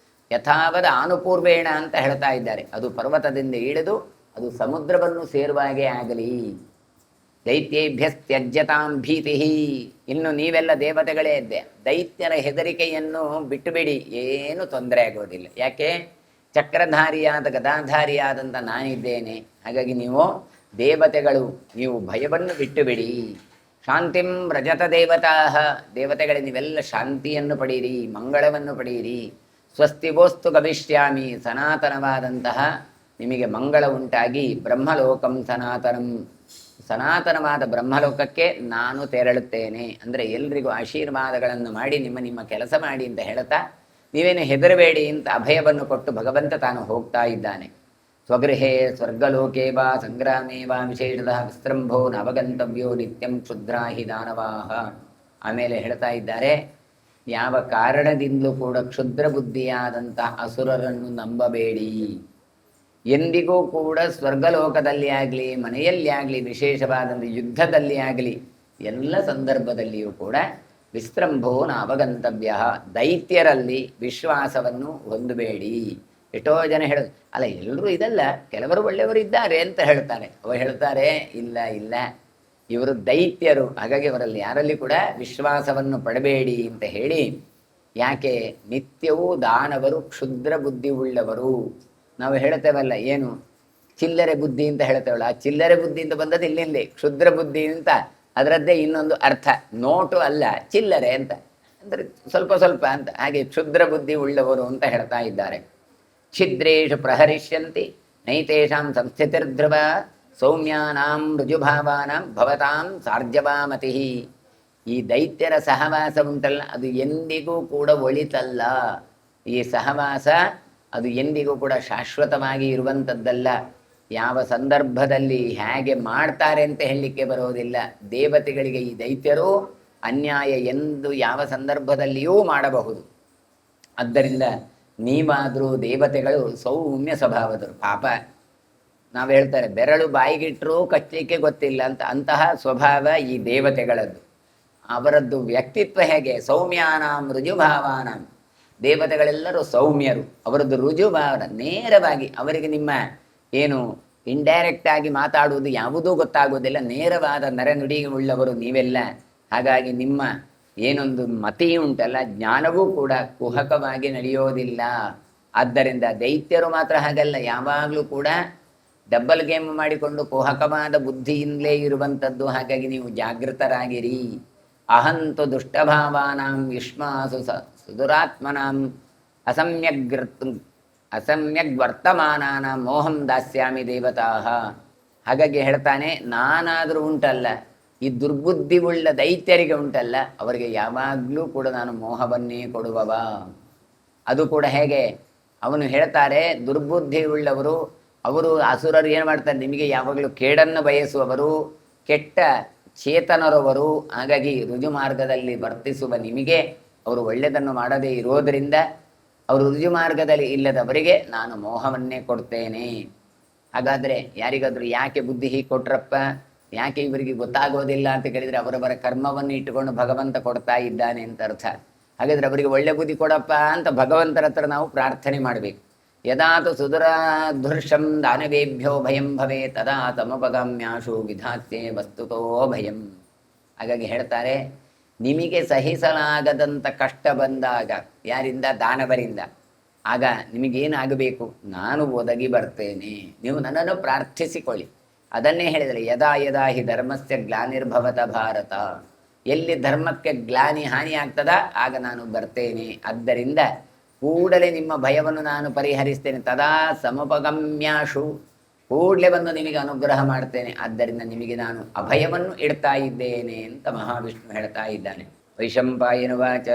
ಯಥಾವದ ಆನುಪೂರ್ವೇಣ ಅಂತ ಹೇಳ್ತಾ ಇದ್ದಾರೆ. ಅದು ಪರ್ವತದಿಂದ ಇಳಿದು ಅದು ಸಮುದ್ರವನ್ನು ಸೇರುವಾಗೆ ಆಗಲಿ. ದೈತ್ಯೇಭ್ಯಸ್ತ್ಯಜ್ಯತಾಂ ಭೀತಿ. ಇನ್ನು ನೀವೆಲ್ಲ ದೇವತೆಗಳೇ ಇದ್ದೆ, ದೈತ್ಯರ ಹೆದರಿಕೆಯನ್ನು ಬಿಟ್ಟುಬಿಡಿ, ಏನು ತೊಂದರೆ ಆಗೋದಿಲ್ಲ. ಯಾಕೆ? ಚಕ್ರಧಾರಿಯಾದ ಗದಾಧಾರಿಯಾದಂಥ ನಾನಿದ್ದೇನೆ. ಹಾಗಾಗಿ ನೀವು ದೇವತೆಗಳು, ನೀವು ಭಯವನ್ನು ಬಿಟ್ಟುಬಿಡಿ. ಶಾಂತಿಂ ವ್ರಜತ ದೇವತಾ. ದೇವತೆಗಳೇ ನೀವೆಲ್ಲ ಶಾಂತಿಯನ್ನು ಪಡೆಯಿರಿ, ಮಂಗಳವನ್ನು ಪಡೆಯಿರಿ. ಸ್ವಸ್ತಿಗೋಸ್ತು ಗಮಿಷ್ಯಾಮಿ. ಸನಾತನವಾದಂತಹ ನಿಮಗೆ ಮಂಗಳ ಉಂಟಾಗಿ ಬ್ರಹ್ಮಲೋಕಂ ಸನಾತನಂ, ಸನಾತನವಾದ ಬ್ರಹ್ಮಲೋಕಕ್ಕೆ ನಾನು ತೆರಳುತ್ತೇನೆ. ಅಂದರೆ ಎಲ್ರಿಗೂ ಆಶೀರ್ವಾದಗಳನ್ನು ಮಾಡಿ ನಿಮ್ಮ ಕೆಲಸ ಮಾಡಿ ಅಂತ ಹೇಳ್ತಾ, ನೀವೇನು ಹೆದರಬೇಡಿ ಅಂತ ಅಭಯವನ್ನು ಕೊಟ್ಟು ಭಗವಂತ ತಾನು ಹೋಗ್ತಾ ಇದ್ದಾನೆ. ಸ್ವಗೃಹೇ ಸ್ವರ್ಗಲೋಕೇ ವಾ ಸಂಗ್ರಾಮೇ ವಾ ವಿಶೇಷತಃ ವಿಸ್ರಂಭೋ ನವಗಂತವ್ಯೋ ನಿತ್ಯಂ ಕ್ಷುದ್ರಾಹಿ ದಾನವಾಹ. ಆಮೇಲೆ ಹೇಳ್ತಾ ಇದ್ದಾರೆ, ಯಾವ ಕಾರಣದಿಂದಲೂ ಕೂಡ ಕ್ಷುದ್ರ ಬುದ್ಧಿಯಾದಂಥ ಅಸುರರನ್ನು ನಂಬಬೇಡಿ. ಎಂದಿಗೂ ಕೂಡ ಸ್ವರ್ಗಲೋಕದಲ್ಲಿ ಆಗಲಿ, ಮನೆಯಲ್ಲಿ ಆಗಲಿ, ವಿಶೇಷವಾದಂಥ ಯುದ್ಧದಲ್ಲಿ ಆಗಲಿ, ಎಲ್ಲ ಸಂದರ್ಭದಲ್ಲಿಯೂ ಕೂಡ ವಿಸ್ರಂಭೋ ನಾವಗಂತವ್ಯ. ದೈತ್ಯರಲ್ಲಿ ವಿಶ್ವಾಸವನ್ನು ಹೊಂದಬೇಡಿ. ಎಷ್ಟೋ ಜನ ಹೇಳೋದು, ಅಲ್ಲ ಎಲ್ಲರೂ ಇದಲ್ಲ, ಕೆಲವರು ಒಳ್ಳೆಯವರು ಇದ್ದಾರೆ ಅಂತ ಹೇಳ್ತಾರೆ. ಅವರು ಹೇಳ್ತಾರೆ, ಇಲ್ಲ ಇಲ್ಲ, ಇವರು ದೈತ್ಯರು, ಹಾಗಾಗಿ ಅವರಲ್ಲಿ ಯಾರಲ್ಲಿ ಕೂಡ ವಿಶ್ವಾಸವನ್ನು ಪಡಬೇಡಿ ಅಂತ ಹೇಳಿ. ಯಾಕೆ? ನಿತ್ಯವೂ ದಾನವರು ಕ್ಷುದ್ರ ಬುದ್ಧಿ ಉಳ್ಳವರು. ನಾವು ಹೇಳ್ತೇವಲ್ಲ, ಏನು ಚಿಲ್ಲರೆ ಬುದ್ಧಿ ಅಂತ ಹೇಳ್ತೇವಲ್ಲ, ಆ ಚಿಲ್ಲರೆ ಬುದ್ಧಿ ಅಂತ ಬಂದದ್ದು ಇಲ್ಲಿಂದೇ. ಕ್ಷುದ್ರ ಬುದ್ಧಿ ಅಂತ ಅದರದ್ದೇ ಇನ್ನೊಂದು ಅರ್ಥ. ನೋಟು ಅಲ್ಲ, ಚಿಲ್ಲರೆ ಅಂತ ಅಂದರೆ ಸ್ವಲ್ಪ ಸ್ವಲ್ಪ ಅಂತ. ಹಾಗೆ ಕ್ಷುದ್ರ ಬುದ್ಧಿ ಉಳ್ಳವರು ಅಂತ ಹೇಳ್ತಾ ಇದ್ದಾರೆ. ಛಿದ್ರೇಷು ಪ್ರಹರಿಷ್ಯಂತಿ ನೈತೇಷಾಂ ಸಂಸ್ಥಿತಿರ್ಧ್ರುವ ಸೌಮ್ಯಾನಾಂ ರುಜುಭಾವಾನಾಂ ಭವತಾಂ ಸಾರ್ಜವಾಮತಿ. ಈ ದೈತ್ಯರ ಸಹವಾಸ ಉಂಟಲ್ಲ, ಅದು ಎಂದಿಗೂ ಕೂಡ ಒಳಿತಲ್ಲ. ಈ ಸಹವಾಸ ಅದು ಎಂದಿಗೂ ಕೂಡ ಶಾಶ್ವತವಾಗಿ ಇರುವಂಥದ್ದಲ್ಲ. ಯಾವ ಸಂದರ್ಭದಲ್ಲಿ ಹೇಗೆ ಮಾಡ್ತಾರೆ ಅಂತ ಹೇಳಲಿಕ್ಕೆ ಬರೋದಿಲ್ಲ. ದೇವತೆಗಳಿಗೆ ಈ ದೈತ್ಯರು ಅನ್ಯಾಯ ಎಂದು ಯಾವ ಸಂದರ್ಭದಲ್ಲಿಯೂ ಮಾಡಬಹುದು. ಆದ್ದರಿಂದ ನೀವಾದರೂ ದೇವತೆಗಳು ಸೌಮ್ಯ ಸ್ವಭಾವದರು. ಪಾಪ ನಾವು ಹೇಳ್ತಾರೆ, ಬೆರಳು ಬಾಯಿಗಿಟ್ಟರೂ ಕಚ್ಚಲಿಕ್ಕೆ ಗೊತ್ತಿಲ್ಲ ಅಂತ. ಅಂತಹ ಸ್ವಭಾವ ಈ ದೇವತೆಗಳದ್ದು. ಅವರದ್ದು ವ್ಯಕ್ತಿತ್ವ ಹೇಗೆ? ಸೌಮ್ಯಾನಾಂ ರುಜುಭಾವಾನಾಂ. ದೇವತೆಗಳೆಲ್ಲರೂ ಸೌಮ್ಯರು. ಅವರದ್ದು ರುಜುಭಾವನ ನೇರವಾಗಿ, ಅವರಿಗೆ ನಿಮ್ಮ ಏನು ಇಂಡೈರೆಕ್ಟ್ ಆಗಿ ಮಾತಾಡುವುದು ಯಾವುದೂ ಗೊತ್ತಾಗುವುದಿಲ್ಲ. ನೇರವಾದ ನರನುಡಿ ಉಳ್ಳವರು ನೀವೆಲ್ಲ. ಹಾಗಾಗಿ ನಿಮ್ಮ ಏನೊಂದು ಮತಿ ಉಂಟಲ್ಲ, ಜ್ಞಾನವೂ ಕೂಡ ಕುಹಕವಾಗಿ ನಡೆಯೋದಿಲ್ಲ. ಆದ್ದರಿಂದ ದೈತ್ಯರು ಮಾತ್ರ ಹಾಗಲ್ಲ, ಯಾವಾಗಲೂ ಕೂಡ ಡಬ್ಬಲ್ ಗೇಮ್ ಮಾಡಿಕೊಂಡು ಕುಹಕವಾದ ಬುದ್ಧಿಯಿಂದಲೇ ಇರುವಂಥದ್ದು. ಹಾಗಾಗಿ ನೀವು ಜಾಗೃತರಾಗಿರಿ. ಅಹಂತು ದುಷ್ಟಭಾವಾನಾಂ ಯುಷ್ಮಾಸು ಸುದುರಾತ್ಮನಾಂ ಅಸಮ್ಯಗ್ ವರ್ತಮಾನಾನಾಂ ಮೋಹಂ ದಾಸ್ಯಾಮಿ ದೇವತಾ. ಹಾಗಾಗಿ ಹೇಳ್ತಾನೆ, ನಾನಾದರೂ ಉಂಟಲ್ಲ, ಈ ದುರ್ಬುದ್ಧಿ ಉಳ್ಳ ದೈತ್ಯರಿಗೆ ಉಂಟಲ್ಲ, ಅವರಿಗೆ ಯಾವಾಗಲೂ ಕೂಡ ನಾನು ಮೋಹವನ್ನೇ ಕೊಡುವವ. ಅದು ಕೂಡ ಹೇಗೆ? ಅವನು ಹೇಳ್ತಾರೆ, ದುರ್ಬುದ್ಧಿ ಉಳ್ಳವರು ಅವರು ಅಸುರರು ಏನು ಮಾಡ್ತಾರೆ, ನಿಮಗೆ ಯಾವಾಗಲೂ ಕೇಡನ್ನು ಬಯಸುವವರು, ಕೆಟ್ಟ ಚೇತನರವರು. ಹಾಗಾಗಿ ರುಜು ಮಾರ್ಗದಲ್ಲಿ ವರ್ತಿಸುವ ನಿಮಗೆ ಅವರು ಒಳ್ಳೆಯದನ್ನು ಮಾಡದೇ ಇರೋದರಿಂದ, ಅವರು ರುಜು ಮಾರ್ಗದಲ್ಲಿ ಇಲ್ಲದವರಿಗೆ ನಾನು ಮೋಹವನ್ನೇ ಕೊಡ್ತೇನೆ. ಹಾಗಾದರೆ ಯಾರಿಗಾದರೂ ಯಾಕೆ ಬುದ್ಧಿ ಹೀಗೆ ಕೊಟ್ರಪ್ಪ, ಯಾಕೆ ಇವರಿಗೆ ಗೊತ್ತಾಗೋದಿಲ್ಲ ಅಂತ ಕೇಳಿದರೆ, ಅವರವರ ಕರ್ಮವನ್ನು ಇಟ್ಟುಕೊಂಡು ಭಗವಂತ ಕೊಡ್ತಾ ಇದ್ದಾನೆ ಅಂತ ಅರ್ಥ. ಹಾಗಾದರೆ ಅವರಿಗೆ ಒಳ್ಳೆ ಬುದ್ಧಿ ಕೊಡಪ್ಪ ಅಂತ ಭಗವಂತರ ಹತ್ರ ನಾವು ಪ್ರಾರ್ಥನೆ ಮಾಡಬೇಕು. ಯದಾತು ಸುದುರಾಧೃಷಂ ದಾನವೇಭ್ಯೋ ಭಯಂ ಭವೇ ತದಾ ತಮಪಗಾಮ್ಯಾಶು ವಿಧಾತ್ಯೆ ವಸ್ತುತೋ ಭಯಂ. ಹಾಗಾಗಿ ಹೇಳ್ತಾರೆ, ನಿಮಗೆ ಸಹಿಸಲಾಗದಂಥ ಕಷ್ಟ ಬಂದಾಗ ಯಾರಿಂದ? ದಾನವರಿಂದ. ಆಗ ನಿಮಗೇನಾಗಬೇಕು? ನಾನು ಒದಗಿ ಬರ್ತೇನೆ, ನೀವು ನನ್ನನ್ನು ಪ್ರಾರ್ಥಿಸಿಕೊಳ್ಳಿ. ಅದನ್ನೇ ಹೇಳಿದರೆ, ಯದಾ ಯದಾ ಹಿ ಧರ್ಮಸ್ಯ ಗ್ಲಾನಿರ್ಭವತ ಭಾರತ. ಎಲ್ಲಿ ಧರ್ಮಕ್ಕೆ ಗ್ಲಾನಿ ಹಾನಿ ಆಗ್ತದ ಆಗ ನಾನು ಬರ್ತೇನೆ. ಆದ್ದರಿಂದ ಕೂಡಲೇ ನಿಮ್ಮ ಭಯವನ್ನು ನಾನು ಪರಿಹರಿಸ್ತೇನೆ. ತದಾ ಸಮಪಗಮ್ಯಾಶು, ಕೂಡಲೇ ಬಂದು ನಿಮಗೆ ಅನುಗ್ರಹ ಮಾಡ್ತೇನೆ. ಆದ್ದರಿಂದ ನಿಮಗೆ ನಾನು ಅಭಯವನ್ನು ಇಡ್ತಾ ಇದ್ದೇನೆ ಅಂತ ಮಹಾವಿಷ್ಣು ಹೇಳ್ತಾ ಇದ್ದಾನೆ. ವೈಶಂಪಾಯನುವಾಚ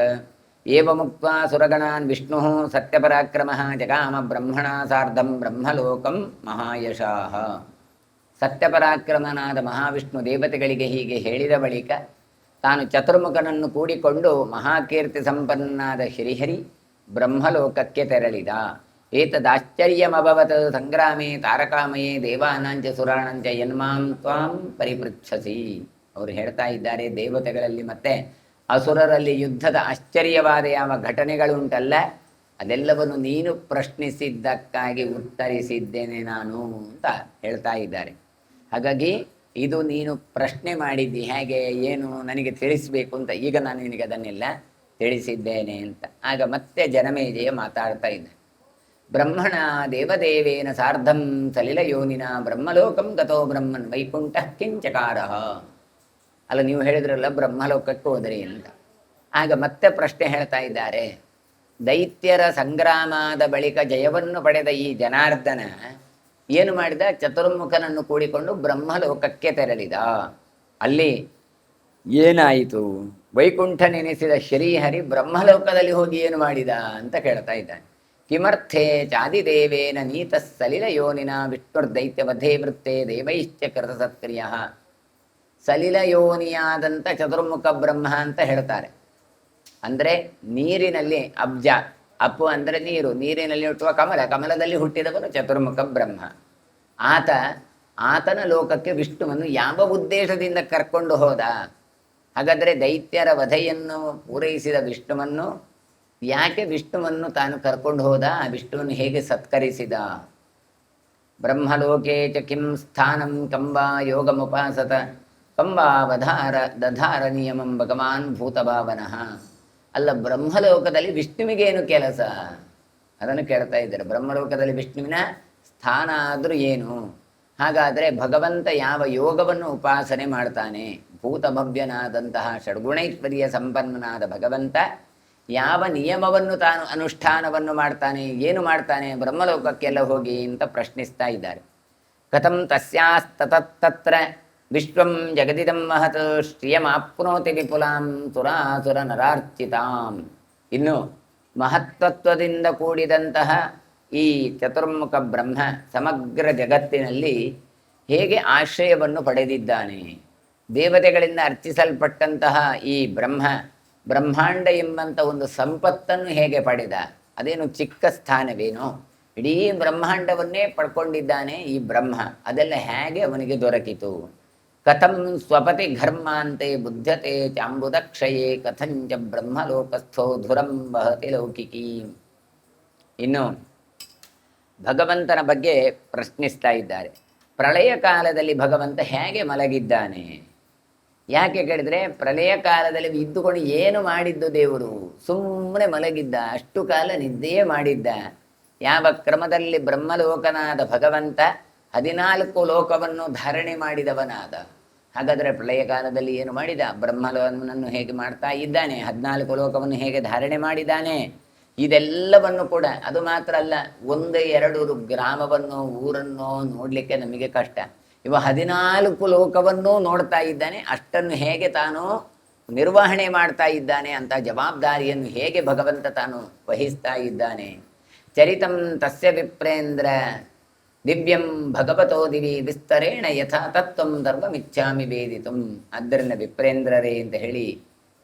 ಏವ ಮುಕ್ತ್ವಾ ಸುರಗಣಾನ್ ವಿಷ್ಣು ಸತ್ಯಪರಾಕ್ರಮಃ ಜಗಾಮ ಬ್ರಹ್ಮಣ ಸಾರ್ಧಂ ಬ್ರಹ್ಮಲೋಕಂ ಮಹಾಯಶಾಃ. ಸತ್ಯಪರಾಕ್ರಮನಾದ ಮಹಾವಿಷ್ಣು ದೇವತೆಗಳಿಗೆ ಹೀಗೆ ಹೇಳಿದ ಬಳಿಕ ತಾನು ಚತುರ್ಮುಖನನ್ನು ಕೂಡಿಕೊಂಡು ಮಹಾಕೀರ್ತಿ ಸಂಪನ್ನನಾದ ಶ್ರೀಹರಿ ಬ್ರಹ್ಮಲೋಕಕ್ಕೆ ತೆರಳಿದ. ಏತದಾಶ್ಚರ್ಯಮಭವತ್ ಸಂಗ್ರಾಮೇ ತಾರಕಾಮಯೇ ದೇವಾನಾಂಚ ಸುರಾಣಂಚ ಯನ್ಮಾಂ ತ್ವಾಂ ಪರಿಪೃಚ್ಛಸಿ. ಅವರು ಹೇಳ್ತಾ ಇದ್ದಾರೆ, ದೇವತೆಗಳಲ್ಲಿ ಮತ್ತೆ ಅಸುರರಲ್ಲಿ ಯುದ್ಧದ ಆಶ್ಚರ್ಯವಾದ ಯಾವ ಘಟನೆಗಳು ಉಂಟಲ್ಲ, ಅದೆಲ್ಲವನ್ನು ನೀನು ಪ್ರಶ್ನಿಸಿದ್ದಕ್ಕಾಗಿ ಉತ್ತರಿಸಿದ್ದೇನೆ ನಾನು ಅಂತ ಹೇಳ್ತಾ ಇದ್ದಾರೆ. ಹಾಗಾಗಿ ಇದು ನೀನು ಪ್ರಶ್ನೆ ಮಾಡಿದ್ದಿ ಹೇಗೆ ಏನು ನನಗೆ ತಿಳಿಸಬೇಕು ಅಂತ, ಈಗ ನಾನು ನಿನಗೆ ಅದನ್ನೆಲ್ಲ ತಿಳಿಸಿದ್ದೇನೆ ಅಂತ. ಆಗ ಮತ್ತೆ ಜನಮೇಜಯ ಮಾತಾಡ್ತಾ ಇದ್ದ. ಬ್ರಹ್ಮಣ ದೇವದೇವೇನ ಸಾರ್ಧಂ ಸಲಿಲ ಯೋನಿನ ಬ್ರಹ್ಮಲೋಕಂ ಗತೋ ಬ್ರಹ್ಮನ್ ವೈಕುಂಠ ಕಿಂಚಕಾರ. ಅಲ್ಲ, ನೀವು ಹೇಳಿದ್ರಲ್ಲ ಬ್ರಹ್ಮಲೋಕಕ್ಕೆ ಹೋದ್ರಿ ಅಂತ. ಆಗ ಮತ್ತೆ ಪ್ರಶ್ನೆ ಹೇಳ್ತಾ ಇದ್ದಾರೆ. ದೈತ್ಯರ ಸಂಗ್ರಾಮದ ಬಳಿಕ ಜಯವನ್ನು ಪಡೆದ ಈ ಜನಾರ್ದನ ಏನು ಮಾಡಿದ? ಚತುರ್ಮುಖನನ್ನು ಕೂಡಿಕೊಂಡು ಬ್ರಹ್ಮಲೋಕಕ್ಕೆ ತೆರಳಿದ. ಅಲ್ಲಿ ಏನಾಯಿತು? ವೈಕುಂಠ ನೆನೆಸಿದ ಶ್ರೀಹರಿ ಬ್ರಹ್ಮಲೋಕದಲ್ಲಿ ಹೋಗಿ ಏನು ಮಾಡಿದ ಅಂತ ಕೇಳ್ತಾ ಇದ್ದಾನೆ. ಕಿಮರ್ಥೇ ಚಾದಿದೇವೇನ ನೀತ ಸಲಿಲ ಯೋನಿನ ವಿಷ್ಣುರ್ದೈತ್ಯವಧೇ ವೃತ್ತೇ ದೇವೈಶ್ಚ ಕೃತ ಸತ್ಕ್ರಿಯ. ಸಲಿಲ ಯೋನಿಯಾದಂಥ ಚತುರ್ಮುಖ ಬ್ರಹ್ಮ ಅಂತ ಹೇಳ್ತಾರೆ. ಅಂದರೆ ನೀರಿನಲ್ಲಿ ಅಬ್ಜ, ಅಪ್ಪು ಅಂದರೆ ನೀರು, ನೀರಿನಲ್ಲಿ ಹುಟ್ಟುವ ಕಮಲ, ಕಮಲದಲ್ಲಿ ಹುಟ್ಟಿದವನು ಚತುರ್ಮುಖ ಬ್ರಹ್ಮ. ಆತನ ಲೋಕಕ್ಕೆ ವಿಷ್ಣುವನ್ನು ಯಾವ ಉದ್ದೇಶದಿಂದ ಕರ್ಕೊಂಡು ಹೋದ? ಹಾಗಾದರೆ ದೈತ್ಯರ ವಧೆಯನ್ನು ಪೂರೈಸಿದ ವಿಷ್ಣುವನ್ನು ಯಾಕೆ ವಿಷ್ಣುವನ್ನು ತಾನು ಕರ್ಕೊಂಡು ಹೋದ? ಆ ವಿಷ್ಣುವನ್ನು ಹೇಗೆ ಸತ್ಕರಿಸಿದ? ಬ್ರಹ್ಮಲೋಕೆ ಚ ಕಿಂ ಸ್ಥಾನಂ ಕಂಬಾ ಯೋಗಮುಪಾಸತ ಕಂಬಾವಧಾರ ದಧಾರ ನಿಯಮಂ ಭಗವಾನ್ ಭೂತಭಾವನಃ. ಅಲ್ಲ, ಬ್ರಹ್ಮಲೋಕದಲ್ಲಿ ವಿಷ್ಣುವಿಗೇನು ಕೆಲಸ? ಅದನ್ನು ಕೇಳ್ತಾ ಇದ್ದಾರೆ. ಬ್ರಹ್ಮಲೋಕದಲ್ಲಿ ವಿಷ್ಣುವಿನ ಸ್ಥಾನ ಆದರೂ ಏನು? ಹಾಗಾದರೆ ಭಗವಂತ ಯಾವ ಯೋಗವನ್ನು ಉಪಾಸನೆ ಮಾಡ್ತಾನೆ? ಭೂತಭವ್ಯನಾದಂತಹ ಷಡ್ಗುಣೈಶ್ವರ್ಯ ಸಂಪನ್ನನಾದ ಭಗವಂತ ಯಾವ ನಿಯಮವನ್ನು ತಾನು ಅನುಷ್ಠಾನವನ್ನು ಮಾಡ್ತಾನೆ, ಏನು ಮಾಡ್ತಾನೆ ಬ್ರಹ್ಮಲೋಕಕ್ಕೆಲ್ಲ ಹೋಗಿ ಅಂತ ಪ್ರಶ್ನಿಸ್ತಾ ಇದ್ದಾರೆ. ಕಥಂ ತಸ್ಯಾಸ್ತತತ್ರ ವಿಶ್ವಂ ಜಗದಿದಂ ಮಹತ್ ಶ್ರಿಯಮಾಪ್ನೋತಿ ವಿಪುಲಾಂ ಸುರಾಸುರ ನರಾರ್ಚಿತಾಂ. ಇನ್ನು ಮಹತ್ತತ್ವದಿಂದ ಕೂಡಿದಂತಹ ಈ ಚತುರ್ಮುಖ ಬ್ರಹ್ಮ ಸಮಗ್ರ ಜಗತ್ತಿನಲ್ಲಿ ಹೇಗೆ ಆಶ್ರಯವನ್ನು ಪಡೆದಿದ್ದಾನೆ? ದೇವತೆಗಳಿಂದ ಅರ್ಚಿಸಲ್ಪಟ್ಟಂತಹ ಈ ಬ್ರಹ್ಮಾಂಡ ಎಂಬಂಥ ಒಂದು ಸಂಪತ್ತನ್ನು ಹೇಗೆ ಪಡೆದ? ಅದೇನು ಚಿಕ್ಕ ಸ್ಥಾನವೇನೋ? ಇಡೀ ಬ್ರಹ್ಮಾಂಡವನ್ನೇ ಪಡ್ಕೊಂಡಿದ್ದಾನೆ ಈ ಬ್ರಹ್ಮ. ಅದೆಲ್ಲ ಹೇಗೆ ಅವನಿಗೆ ದೊರಕಿತು? ಕಥಂ ಸ್ವಪತಿ ಘರ್ಮಾಂತೆ ಬುದ್ಧತೆ ಚಾಂಬುದಕ್ಷಯೇ ಕಥಂಚ ಬ್ರಹ್ಮಲೋಕಸ್ಥೋ ಧುರಂ ವಹತಿ ಲೌಕಿಕೀ. ಇನ್ನು ಭಗವಂತನ ಬಗ್ಗೆ ಪ್ರಶ್ನಿಸ್ತಾ ಇದ್ದಾರೆ. ಪ್ರಳಯ ಕಾಲದಲ್ಲಿ ಭಗವಂತ ಹೇಗೆ ಮಲಗಿದ್ದಾನೆ? ಯಾಕೆ ಕೇಳಿದರೆ, ಪ್ರಳಯ ಕಾಲದಲ್ಲಿ ಇದ್ದುಕೊಂಡು ಏನು ಮಾಡಿದ್ದು ದೇವರು? ಸುಮ್ಮನೆ ಮಲಗಿದ್ದ, ಅಷ್ಟು ಕಾಲ ನಿದ್ದೆಯೇ ಮಾಡಿದ್ದ. ಯಾವ ಕ್ರಮದಲ್ಲಿ ಬ್ರಹ್ಮಲೋಕನಾದ ಭಗವಂತ 14 ಲೋಕವನ್ನು ಧಾರಣೆ ಮಾಡಿದವನಾದ. ಹಾಗಾದರೆ ಪ್ರಳಯ ಕಾಲದಲ್ಲಿ ಏನು ಮಾಡಿದ? ಬ್ರಹ್ಮಲೋಕನನ್ನು ಹೇಗೆ ಮಾಡ್ತಾ ಇದ್ದಾನೆ? 14 ಲೋಕವನ್ನು ಹೇಗೆ ಧಾರಣೆ ಮಾಡಿದ್ದಾನೆ? ಇದೆಲ್ಲವನ್ನು ಕೂಡ, ಅದು ಮಾತ್ರ ಅಲ್ಲ, 1-2 ಗ್ರಾಮವನ್ನು ಊರನ್ನು ನೋಡಲಿಕ್ಕೆ ನಮಗೆ ಕಷ್ಟ. ಇವ 14 ಲೋಕವನ್ನು ನೋಡ್ತಾ ಇದ್ದಾನೆ. ಅಷ್ಟನ್ನು ಹೇಗೆ ತಾನು ನಿರ್ವಹಣೆ ಮಾಡ್ತಾ ಇದ್ದಾನೆ ಅಂತ ಜವಾಬ್ದಾರಿಯನ್ನು ಹೇಗೆ ಭಗವಂತ ತಾನು ವಹಿಸ್ತಾ ಇದ್ದಾನೆ. ಚರಿತಂ ತಸ್ಯ ವಿಪ್ರೇಂದ್ರ ದಿವ್ಯಂ ಭಗವತೋ ದಿವಿ ವಿಸ್ತರೇಣ ಯಥಾ ತತ್ವಂ ಧರ್ಮಮಿಚ್ಛಾಮಿ ವೇದಿತಂ. ಆದ್ದರಿಂದ ವಿಪ್ರೇಂದ್ರರೇ ಅಂತ ಹೇಳಿ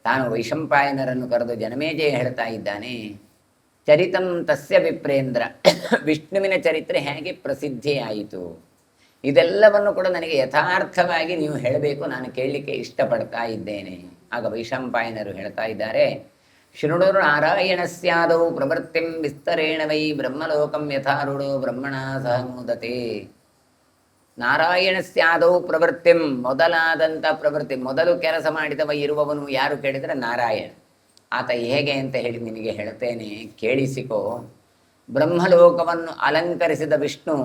ತಾನು ವೈಶಂಪಾಯನರನ್ನು ಕರೆದು ಜನಮೇಜಯ ಹೇಳ್ತಾ ಇದ್ದಾನೆ. ಚರಿತಂ ತಸ್ಯ ವಿಪ್ರೇಂದ್ರ, ವಿಷ್ಣುವಿನ ಚರಿತ್ರೆ ಹೇಗೆ ಪ್ರಸಿದ್ಧಿಯಾಯಿತು? ಇದೆಲ್ಲವನ್ನು ಕೂಡ ನನಗೆ ಯಥಾರ್ಥವಾಗಿ ನೀವು ಹೇಳಬೇಕು, ನಾನು ಕೇಳಲಿಕ್ಕೆ ಇಷ್ಟಪಡ್ತಾ ಇದ್ದೇನೆ. ಆಗ ವೈಶಂಪಾಯನರು ಹೇಳ್ತಾ ಇದ್ದಾರೆ. ಶೃಣುರ್ ನಾರಾಯಣಸ್ಯಾದೌ ಪ್ರವೃತ್ತಿಂ ವಿಸ್ತರೇಣ ವೈ ಬ್ರಹ್ಮಲೋಕಂ ಯಥಾರುಡೋ ಬ್ರಹ್ಮಣ ಸಹ ಮೋದತೆ. ನಾರಾಯಣಸ್ಯಾದೌ ಪ್ರವೃತ್ತಿಂ, ಮೊದಲಾದಂಥ ಪ್ರವೃತ್ತಿ, ಮೊದಲು ಕೆಲಸ ಮಾಡಿದವ ಇರುವವನು ಯಾರು ಕೇಳಿದರೆ ನಾರಾಯಣ. ಆತ ಹೇಗೆ ಅಂತ ಹೇಳಿ ನಿನಗೆ ಹೇಳ್ತೇನೆ, ಕೇಳಿಸಿಕೋ. ಬ್ರಹ್ಮಲೋಕವನ್ನು ಅಲಂಕರಿಸಿದ ವಿಷ್ಣು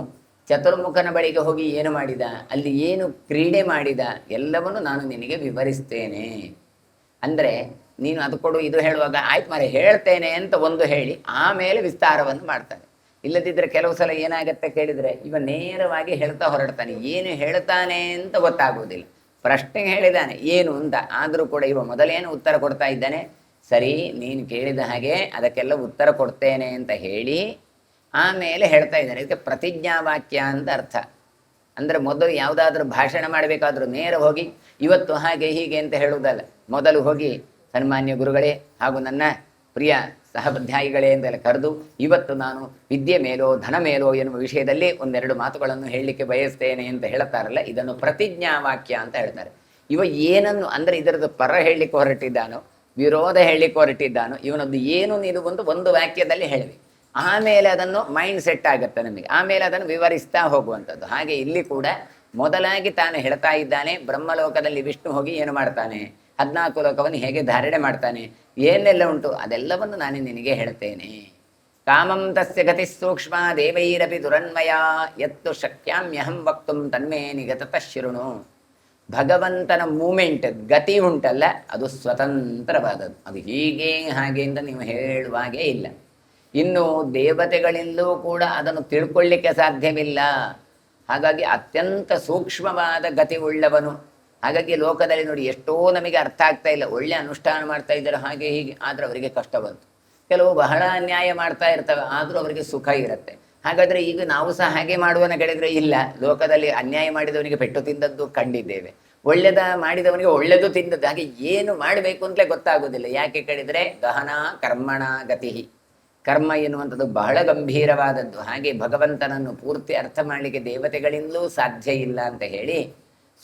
ಚತುರ್ಮುಖನ ಬಳಿಗೆ ಹೋಗಿ ಏನು ಮಾಡಿದ, ಅಲ್ಲಿ ಏನು ಕ್ರೀಡೆ ಮಾಡಿದ, ಎಲ್ಲವನ್ನು ನಾನು ನಿನಗೆ ವಿವರಿಸ್ತೇನೆ. ಅಂದರೆ ನೀನು ಅದು ಕೊಡು ಇದು ಹೇಳುವಾಗ ಆಯ್ತು ಮಾರೆ ಹೇಳ್ತೇನೆ ಅಂತ ಒಂದು ಹೇಳಿ ಆಮೇಲೆ ವಿಸ್ತಾರವನ್ನು ಮಾಡ್ತಾನೆ. ಇಲ್ಲದಿದ್ದರೆ ಕೆಲವು ಸಲ ಏನಾಗತ್ತೆ ಕೇಳಿದರೆ, ಇವ ನೇರವಾಗಿ ಹೇಳ್ತಾ ಹೊರಡ್ತಾನೆ, ಏನು ಹೇಳ್ತಾನೆ ಅಂತ ಗೊತ್ತಾಗುವುದಿಲ್ಲ. ಪ್ರಶ್ನೆ ಹೇಳಿದ್ದಾನೆ ಏನು ಅಂತ, ಆದರೂ ಕೂಡ ಇವ ಮೊದಲೇನು ಉತ್ತರ ಕೊಡ್ತಾ ಇದ್ದಾನೆ, ಸರಿ ನೀನು ಕೇಳಿದ ಹಾಗೆ ಅದಕ್ಕೆಲ್ಲ ಉತ್ತರ ಕೊಡ್ತೇನೆ ಅಂತ ಹೇಳಿ ಆಮೇಲೆ ಹೇಳ್ತಾ ಇದ್ದಾನೆ. ಇದಕ್ಕೆ ಪ್ರತಿಜ್ಞಾವಾಕ್ಯ ಅಂತ ಅರ್ಥ. ಅಂದರೆ ಮೊದಲು ಯಾವುದಾದ್ರೂ ಭಾಷಣ ಮಾಡಬೇಕಾದ್ರೂ ನೇರ ಹೋಗಿ ಇವತ್ತು ಹಾಗೆ ಹೀಗೆ ಅಂತ ಹೇಳುವುದಲ್ಲ. ಮೊದಲು ಹೋಗಿ ಸನ್ಮಾನ್ಯ ಗುರುಗಳೇ ಹಾಗೂ ನನ್ನ ಪ್ರಿಯ ಸಹಪಾಧ್ಯಾಯಿಗಳೇ ಅಂತೆಲ್ಲ ಕರೆದು, ಇವತ್ತು ನಾನು ವಿದ್ಯೆ ಮೇಲೋ ಧನ ಮೇಲೋ ಎನ್ನುವ ವಿಷಯದಲ್ಲಿ 1-2 ಮಾತುಗಳನ್ನು ಹೇಳಲಿಕ್ಕೆ ಬಯಸ್ತೇನೆ ಅಂತ ಹೇಳ್ತಾರಲ್ಲ, ಇದನ್ನು ಪ್ರತಿಜ್ಞಾವಾಕ್ಯ ಅಂತ ಹೇಳ್ತಾರೆ. ಇವ ಏನನ್ನು ಅಂದರೆ ಇದರದ್ದು ಪರ ಹೇಳಲಿಕ್ಕೆ ಹೊರಟಿದ್ದಾನೋ ವಿರೋಧ ಹೇಳಿಕ್ಕೆ ಹೊರಟಿದ್ದಾನೋ ಇವನದ್ದು ಏನು ನೀನು ಒಂದು ವಾಕ್ಯದಲ್ಲಿ ಹೇಳಿ, ಆಮೇಲೆ ಅದನ್ನು ಮೈಂಡ್ ಸೆಟ್ ಆಗುತ್ತೆ ನಮಗೆ, ಆಮೇಲೆ ಅದನ್ನು ವಿವರಿಸ್ತಾ ಹೋಗುವಂಥದ್ದು. ಹಾಗೆ ಇಲ್ಲಿ ಕೂಡ ಮೊದಲಾಗಿ ತಾನು ಹೇಳ್ತಾ ಇದ್ದಾನೆ, ಬ್ರಹ್ಮಲೋಕದಲ್ಲಿ ವಿಷ್ಣು ಹೋಗಿ ಏನು ಮಾಡ್ತಾನೆ, 14 ಲೋಕವನ್ನು ಹೇಗೆ ಧಾರಣೆ ಮಾಡ್ತಾನೆ, ಏನೆಲ್ಲ ಉಂಟು ಅದೆಲ್ಲವನ್ನು ನಾನು ನಿನಗೆ ಹೇಳ್ತೇನೆ. ಕಾಮಂ ತಸ್ಯ ಗತಿ ಸೂಕ್ಷ್ಮ ದೇವೈರಪಿ ದುರನ್ಮಯ ಎತ್ತು ಶಕ್ಯಾಮ್ಯಹಂ ವಕ್ತುಂ ತನ್ಮೇ ನಿಗತತಃ ಶೃಣು. ಭಗವಂತನ ಮೂಮೆಂಟ್ ಗತಿ ಉಂಟಲ್ಲ, ಅದು ಸ್ವತಂತ್ರವಾದದ್ದು, ಅದು ಹೀಗೆ ಹಾಗೆ ಅಂತ ನೀವು ಹೇಳುವಾಗೇ ಇಲ್ಲ. ಇನ್ನು ದೇವತೆಗಳಿಂದಲೂ ಕೂಡ ಅದನ್ನು ತಿಳ್ಕೊಳ್ಳಿಕ್ಕೆ ಸಾಧ್ಯವಿಲ್ಲ. ಹಾಗಾಗಿ ಅತ್ಯಂತ ಸೂಕ್ಷ್ಮವಾದ ಗತಿ ಉಳ್ಳವನು. ಹಾಗಾಗಿ ಲೋಕದಲ್ಲಿ ನೋಡಿ ಎಷ್ಟೋ ನಮಗೆ ಅರ್ಥ ಆಗ್ತಾ ಇಲ್ಲ, ಒಳ್ಳೆ ಅನುಷ್ಠಾನ ಮಾಡ್ತಾ ಇದ್ದಾರೆ ಹಾಗೆ ಹೀಗೆ, ಆದ್ರೆ ಅವರಿಗೆ ಕಷ್ಟ ಬಂತು. ಕೆಲವು ಬಹಳ ಅನ್ಯಾಯ ಮಾಡ್ತಾ ಇರ್ತವೆ, ಆದರೂ ಅವರಿಗೆ ಸುಖ ಇರುತ್ತೆ. ಹಾಗಾದ್ರೆ ಈಗ ನಾವು ಸಹ ಹಾಗೆ ಮಾಡುವನ ಕೇಳಿದ್ರೆ ಇಲ್ಲ, ಲೋಕದಲ್ಲಿ ಅನ್ಯಾಯ ಮಾಡಿದವನಿಗೆ ಪೆಟ್ಟು ತಿಂದದ್ದು ಕಂಡಿದ್ದೇವೆ, ಒಳ್ಳೆದ ಮಾಡಿದವನಿಗೆ ಒಳ್ಳೆದು ತಿಂದದ್ದು. ಹಾಗೆ ಏನು ಮಾಡಬೇಕು ಅಂತಲೇ ಗೊತ್ತಾಗೋದಿಲ್ಲ. ಯಾಕೆ ಕೇಳಿದ್ರೆ ಗಹನ ಕರ್ಮಣ ಗತಿ, ಕರ್ಮ ಎನ್ನುವಂಥದ್ದು ಬಹಳ ಗಂಭೀರವಾದದ್ದು. ಹಾಗೆ ಭಗವಂತನನ್ನು ಪೂರ್ತಿ ಅರ್ಥ ಮಾಡಲಿಕ್ಕೆ ದೇವತೆಗಳಿಂದಲೂ ಸಾಧ್ಯ ಇಲ್ಲ ಅಂತ ಹೇಳಿ,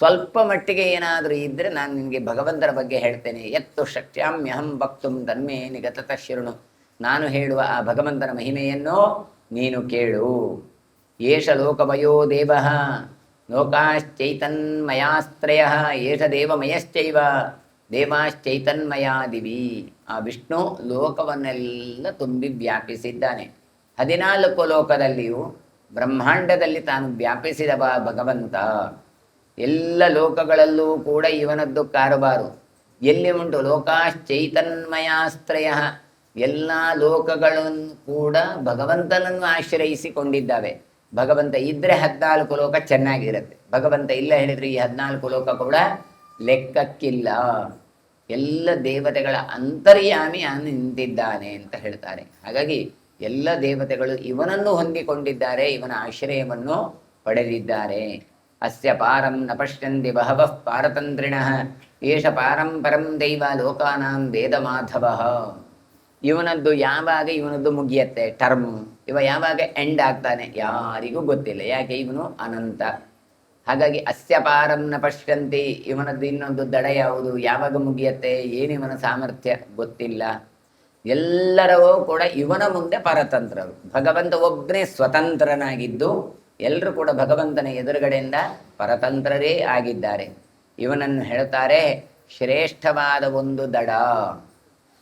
ಸ್ವಲ್ಪ ಮಟ್ಟಿಗೆ ಏನಾದರೂ ಇದ್ದರೆ ನಾನು ನಿನಗೆ ಭಗವಂತನ ಬಗ್ಗೆ ಹೇಳ್ತೇನೆ. ಎತ್ತು ಶಕ್ಯಾಮ್ಯಹಂ ವಕ್ತುಂ ತನ್ಮೇ ನಿಗತತಃ ಶೃಣು. ನಾನು ಹೇಳುವ ಆ ಭಗವಂತನ ಮಹಿಮೆಯನ್ನು ನೀನು ಕೇಳು. ಏಷ ಲೋಕಮಯೋ ದೇವಃ ಲೋಕಾಶ್ಚೈತನ್ಮಯಾಸ್ತ್ರಯ ಏಷ ದೇವಮಯಶ್ಚೈವ ದೇವಾಶ್ಚೈತನ್ಮಯಾ ದಿವಿ. ಆ ವಿಷ್ಣು ಲೋಕವನ್ನೆಲ್ಲ ತುಂಬಿ ವ್ಯಾಪಿಸಿದ್ದಾನೆ. 14 ಲೋಕದಲ್ಲಿಯೂ ಬ್ರಹ್ಮಾಂಡದಲ್ಲಿ ತಾನು ವ್ಯಾಪಿಸಿದವ ಭಗವಂತ. ಎಲ್ಲ ಲೋಕಗಳಲ್ಲೂ ಕೂಡ ಇವನದ್ದು ಕಾರುಬಾರು. ಎಲ್ಲಿ ಉಂಟು ಲೋಕಾಶ್ಚೈತನ್ಮಯಾಸ್ತ್ರಯ, ಎಲ್ಲ ಲೋಕಗಳನ್ನು ಕೂಡ ಭಗವಂತನನ್ನು ಆಶ್ರಯಿಸಿಕೊಂಡಿದ್ದಾವೆ. ಭಗವಂತ ಇದ್ರೆ 14 ಲೋಕ ಚೆನ್ನಾಗಿರುತ್ತೆ, ಭಗವಂತ ಇಲ್ಲ ಹೇಳಿದ್ರೆ ಈ 14 ಲೋಕ ಕೂಡ ಲೆಕ್ಕಕ್ಕಿಲ್ಲ. ಎಲ್ಲ ದೇವತೆಗಳ ಅಂತರ್ಯಾಮಿ ನಿಂತಿದ್ದಾನೆ ಅಂತ ಹೇಳ್ತಾರೆ. ಹಾಗಾಗಿ ಎಲ್ಲ ದೇವತೆಗಳು ಇವನನ್ನು ಹೊಂದಿಕೊಂಡಿದ್ದಾರೆ, ಇವನ ಆಶ್ರಯವನ್ನು ಪಡೆದಿದ್ದಾರೆ. ಅಸ್ಯ ಪಾರಂ ನ ಪಶ್ಯಂತಿ ಬಹವಃ ಪಾರತಂತ್ರಿಣಃ ಏಷ ಪಾರಂ ಪರಂ ದೈವ ಲೋಕಾನಾಂ ವೇದ ಮಾಧವಃ. ಇವನದ್ದು ಯಾವಾಗ ಇವನದ್ದು ಮುಗಿಯತ್ತೆ ಟರ್ಮ್, ಇವ ಯಾವಾಗ ಎಂಡ್ ಆಗ್ತಾನೆ ಯಾರಿಗೂ ಗೊತ್ತಿಲ್ಲ. ಯಾಕೆ ಇವನು ಅನಂತ. ಹಾಗಾಗಿ ಅಸ್ಯ ಪಾರಂ ನ ಪಶ್ಯಂತಿ, ಇವನದ್ದು ಇನ್ನೊಂದು ದಡ ಯಾವುದು, ಯಾವಾಗ ಮುಗಿಯತ್ತೆ, ಏನಿವನ ಸಾಮರ್ಥ್ಯ ಗೊತ್ತಿಲ್ಲ. ಎಲ್ಲರೂ ಕೂಡ ಇವನ ಮುಂದೆ ಪರತಂತ್ರರು. ಭಗವಂತ ಒಬ್ಬನೇ ಸ್ವತಂತ್ರನಾಗಿದ್ದು ಎಲ್ಲರೂ ಕೂಡ ಭಗವಂತನ ಎದುರುಗಡೆಯಿಂದ ಪರತಂತ್ರರೇ ಆಗಿದ್ದಾರೆ. ಇವನನ್ನು ಹೇಳ್ತಾರೆ ಶ್ರೇಷ್ಠವಾದ ಒಂದು ದಡ.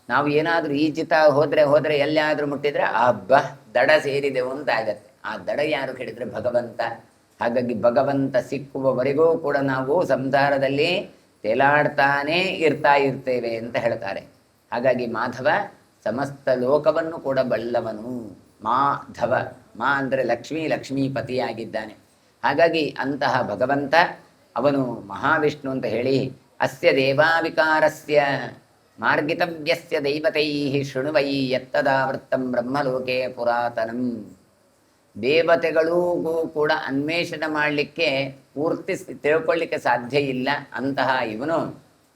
ನಾವು ಏನಾದರೂ ಈಚಿತ ಹೋದ್ರೆ ಎಲ್ಲಿಯಾದರೂ ಮುಟ್ಟಿದ್ರೆ ಹಬ್ಬ ದಡ ಸೇರಿದೆವು ಅಂತ ಆಗತ್ತೆ. ಆ ದಡ ಯಾರು ಕೇಳಿದ್ರೆ ಭಗವಂತ. ಹಾಗಾಗಿ ಭಗವಂತ ಸಿಕ್ಕುವವರೆಗೂ ಕೂಡ ನಾವು ಸಂಸಾರದಲ್ಲಿ ತೇಲಾಡ್ತಾನೇ ಇರ್ತೇವೆ ಅಂತ ಹೇಳ್ತಾರೆ. ಹಾಗಾಗಿ ಮಾಧವ ಸಮಸ್ತ ಲೋಕವನ್ನು ಕೂಡ ಬಲ್ಲವನು. ಮಾಧವ, ಮಾ ಅಂದರೆ ಲಕ್ಷ್ಮೀ, ಲಕ್ಷ್ಮೀಪತಿಯಾಗಿದ್ದಾನೆ. ಹಾಗಾಗಿ ಅಂತಹ ಭಗವಂತ ಅವನು ಮಹಾವಿಷ್ಣು ಅಂತ ಹೇಳಿ, ಅಸ್ಯ ದೇವಾವಿಕಾರಸ್ಯ ಮಾರ್ಗಿತವ್ಯಸ್ಯ ದೈವತೈ ಶೃಣುವೈ ಯತ್ತದಾವೃತ್ತಂ ಬ್ರಹ್ಮಲೋಕೆ ಪುರಾತನಂ. ದೇವತೆಗಳಿಗೂ ಕೂಡ ಅನ್ವೇಷಣೆ ಮಾಡಲಿಕ್ಕೆ ಪೂರ್ತಿ ತಿಳ್ಕೊಳ್ಳಿಕ್ಕೆ ಸಾಧ್ಯ ಇಲ್ಲ. ಅಂತಹ ಇವನು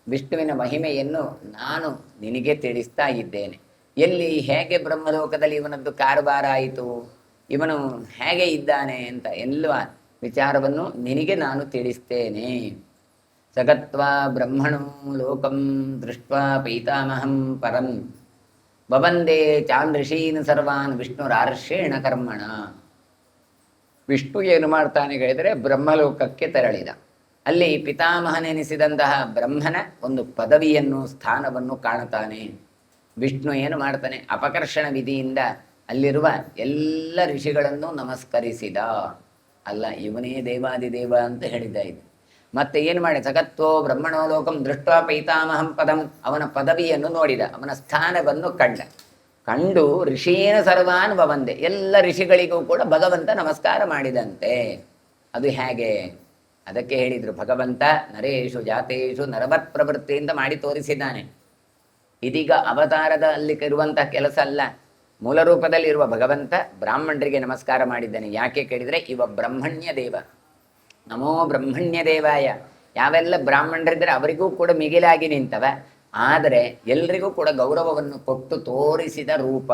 ವಿಷ್ಣುವಿನ ಮಹಿಮೆಯನ್ನು ನಾನು ನಿನಗೆ ತಿಳಿಸ್ತಾ ಇದ್ದೇನೆ. ಎಲ್ಲಿ ಹೇಗೆ ಬ್ರಹ್ಮಲೋಕದಲ್ಲಿ ಇವನದ್ದು ಕಾರುಬಾರ ಆಯಿತು, ಇವನು ಹೇಗೆ ಇದ್ದಾನೆ ಅಂತ ಎಲ್ಲ ವಿಚಾರವನ್ನು ನಿನಗೆ ನಾನು ತಿಳಿಸ್ತೇನೆ. ಸಗತ್ವಾ ಬ್ರಹ್ಮಣೋ ಲೋಕಂ ದೃಷ್ಟ್ವಾ ಪೈತಾಮಹಂ ಪರಂ ಬವಂದೇ ಚಾಂದ್ರಿಷೀನ್ ಸರ್ವಾನ್ ವಿಷ್ಣುರಾರ್ಷೇಣ ಕರ್ಮಣ. ವಿಷ್ಣು ಏನು ಮಾಡ್ತಾನೆ ಹೇಳಿದರೆ ಬ್ರಹ್ಮಲೋಕಕ್ಕೆ ತೆರಳಿದ. ಅಲ್ಲಿ ಪಿತಾಮಹನೆನಿಸಿದಂತಹ ಬ್ರಹ್ಮನ ಒಂದು ಪದವಿಯನ್ನು, ಸ್ಥಾನವನ್ನು ಕಾಣುತ್ತಾನೆ. ವಿಷ್ಣು ಏನು ಮಾಡ್ತಾನೆ, ಅಪಕರ್ಷಣ ವಿಧಿಯಿಂದ ಅಲ್ಲಿರುವ ಎಲ್ಲ ಋಷಿಗಳನ್ನು ನಮಸ್ಕರಿಸಿದ. ಅಲ್ಲ, ಇವನೇ ದೇವಾದಿದೇವ ಅಂತ ಹೇಳಿದ್ದ. ಇದು ಮತ್ತೆ ಏನು ಮಾಡಿ, ಸಗತ್ವೋ ಬ್ರಹ್ಮಣೋ ಲೋಕಂ ದೃಷ್ಟ ಪೈತಾಮಹಂ ಪದಂ, ಅವನ ಪದವಿಯನ್ನು ನೋಡಿದ, ಅವನ ಸ್ಥಾನವನ್ನು ಕಂಡು ಋಷೀನ ಸರ್ವಾನ್ ಭವಂದೆ, ಎಲ್ಲ ಋಷಿಗಳಿಗೂ ಕೂಡ ಭಗವಂತ ನಮಸ್ಕಾರ ಮಾಡಿದಂತೆ. ಅದು ಹೇಗೆ ಅದಕ್ಕೆ ಹೇಳಿದ್ರು, ಭಗವಂತ ನರೇಶು ಜಾತೇಶು ನರವತ್ ಪ್ರವೃತ್ತಿಯಿಂದ ಮಾಡಿ ತೋರಿಸಿದ್ದಾನೆ. ಇದೀಗ ಅವತಾರದ ಅಲ್ಲಿ ಇರುವಂತಹ ಕೆಲಸ ಅಲ್ಲ, ಮೂಲ ರೂಪದಲ್ಲಿ ಇರುವ ಭಗವಂತ ಬ್ರಾಹ್ಮಣರಿಗೆ ನಮಸ್ಕಾರ ಮಾಡಿದ್ದಾನೆ. ಯಾಕೆ ಕೇಳಿದರೆ ಇವ ಬ್ರಹ್ಮಣ್ಯ ದೇವ, ನಮೋ ಬ್ರಹ್ಮಣ್ಯ ದೇವಾಯ. ಯಾವೆಲ್ಲ ಬ್ರಾಹ್ಮಣರಿದ್ದರೆ ಅವರಿಗೂ ಕೂಡ ಮಿಗಿಲಾಗಿ ನಿಂತವ, ಆದರೆ ಎಲ್ರಿಗೂ ಕೂಡ ಗೌರವವನ್ನು ಕೊಟ್ಟು ತೋರಿಸಿದ ರೂಪ.